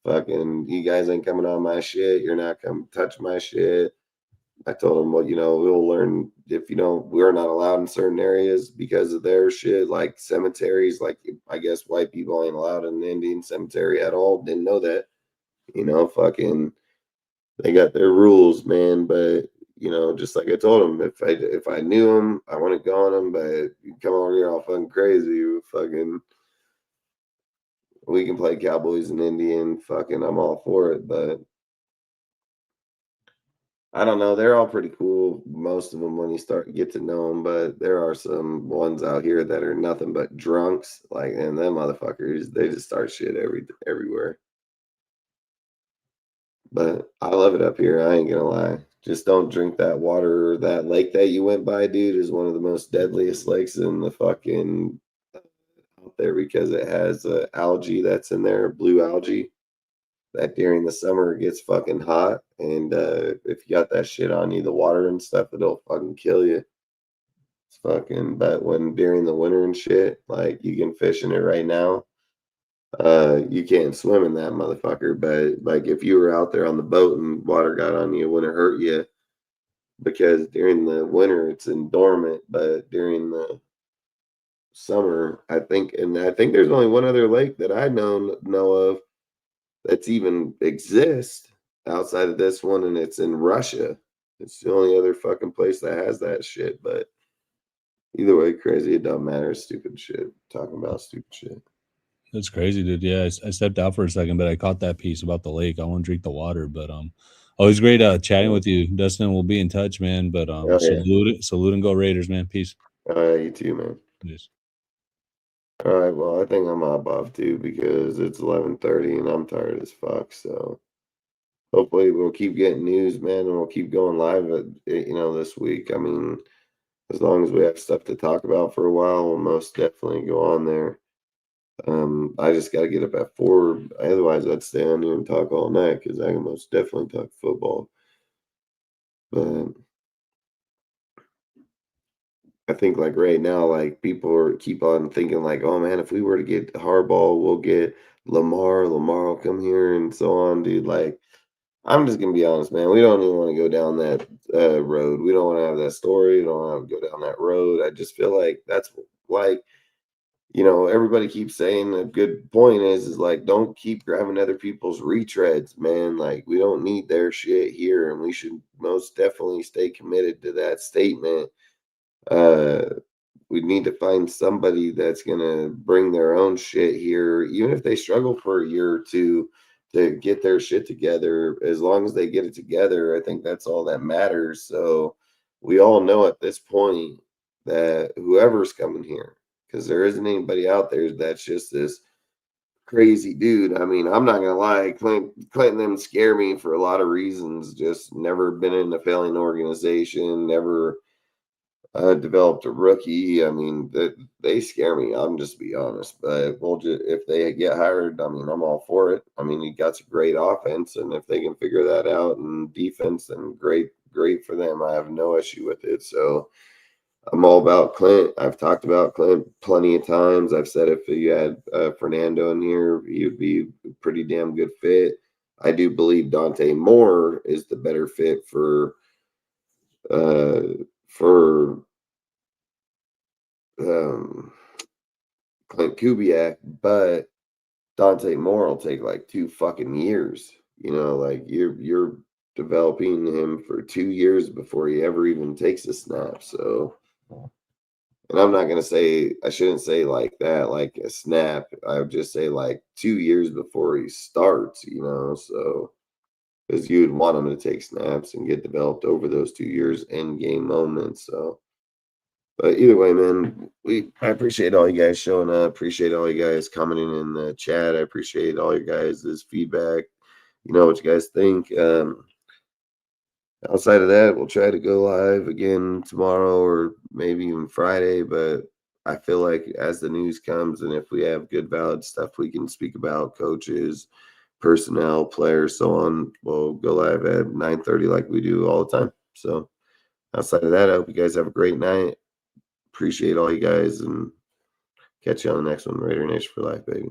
S4: Fucking, you guys ain't coming on my shit. You're not coming touch my shit. I told them, well, we'll learn if we're not allowed in certain areas because of their shit, like cemeteries. Like, I guess white people ain't allowed in an Indian cemetery at all. Didn't know that. Fucking, they got their rules, man. But just like I told them, if I knew them, I want to go on them. But you come over here all fucking crazy, we can play Cowboys and Indian. Fucking, I'm all for it. But I don't know. They're all pretty cool. Most of them, when you start to get to know them, but there are some ones out here that are nothing but drunks. Like, and them motherfuckers, they just start shit everywhere. But I love it up here. I ain't gonna lie. Just don't drink that water. That lake that you went by, dude, is one of the most deadliest lakes in the fucking out there because it has algae that's in there, blue algae. That during the summer it gets fucking hot, and if you got that shit on you, the water and stuff, it'll fucking kill you. It's fucking. But when during the winter and shit, like you can fish in it right now. You can't swim in that motherfucker, but like if you were out there on the boat and water got on you, it wouldn't hurt you because during the winter it's in dormant, but during the summer, I think. And I think there's only one other lake that I know of that's even exists outside of this one, and it's in Russia. It's the only other fucking place that has that shit. But either way, crazy. It don't matter. Stupid shit. Talking about stupid shit.
S8: That's crazy, dude. Yeah, I stepped out for a second, but I caught that piece about the lake. I want to drink the water, but always great chatting with you, Dustin. We'll be in touch, man. But
S4: Oh, yeah.
S8: salute and go Raiders, man. Peace.
S4: You too, man.
S8: Peace.
S4: All right, well, I think I'm off too because it's 11:30 and I'm tired as fuck. So hopefully we'll keep getting news, man, and we'll keep going live this week. I mean, as long as we have stuff to talk about for a while, we'll most definitely go on there. I just got to get up at 4. Otherwise, I'd stay on here and talk all night because I can most definitely talk football. But I think like right now, like people keep on thinking like, oh man, if we were to get Harbaugh, we'll get Lamar. Lamar will come here and so on, dude. Like, I'm just gonna be honest, man. We don't even want to go down that road. We don't want to have that story. We don't want to go down that road. I just feel like that's like, everybody keeps saying a good point is like, don't keep grabbing other people's retreads, man. Like, we don't need their shit here, and we should most definitely stay committed to that statement. We need to find somebody that's gonna bring their own shit here, even if they struggle for a year or two to get their shit together. As long as they get it together, I think that's all that matters. So we all know at this point that whoever's coming here, because there isn't anybody out there that's just this crazy dude. I mean, I'm not gonna lie, Clinton them scare me for a lot of reasons. Just never been in a failing organization, never developed a rookie. I mean, they scare me. I'm just be honest. But if they get hired, I mean, I'm all for it. I mean, he got a great offense, and if they can figure that out and defense, then great for them. I have no issue with it. So I'm all about Clint. I've talked about Clint plenty of times. I've said if you had Fernando in here, he would be a pretty damn good fit. I do believe Dante Moore is the better fit for Clint Kubiak, but Dante Moore will take like 2 fucking years. Like you're developing him for 2 years before he ever even takes a snap. So, and I'm not gonna say, I shouldn't say like that, like a snap. I would just say like 2 years before he starts. So because you'd want him to take snaps and get developed over those 2 years in game moments. So. But either way, man, I appreciate all you guys showing up. Appreciate all you guys commenting in the chat. I appreciate all you guys' feedback. What you guys think. Outside of that, we'll try to go live again tomorrow or maybe even Friday. But I feel like as the news comes and if we have good, valid stuff we can speak about, coaches, personnel, players, so on, we'll go live at 9:30 like we do all the time. So outside of that, I hope you guys have a great night. Appreciate all you guys and catch you on the next one. Raider Nation for life, baby.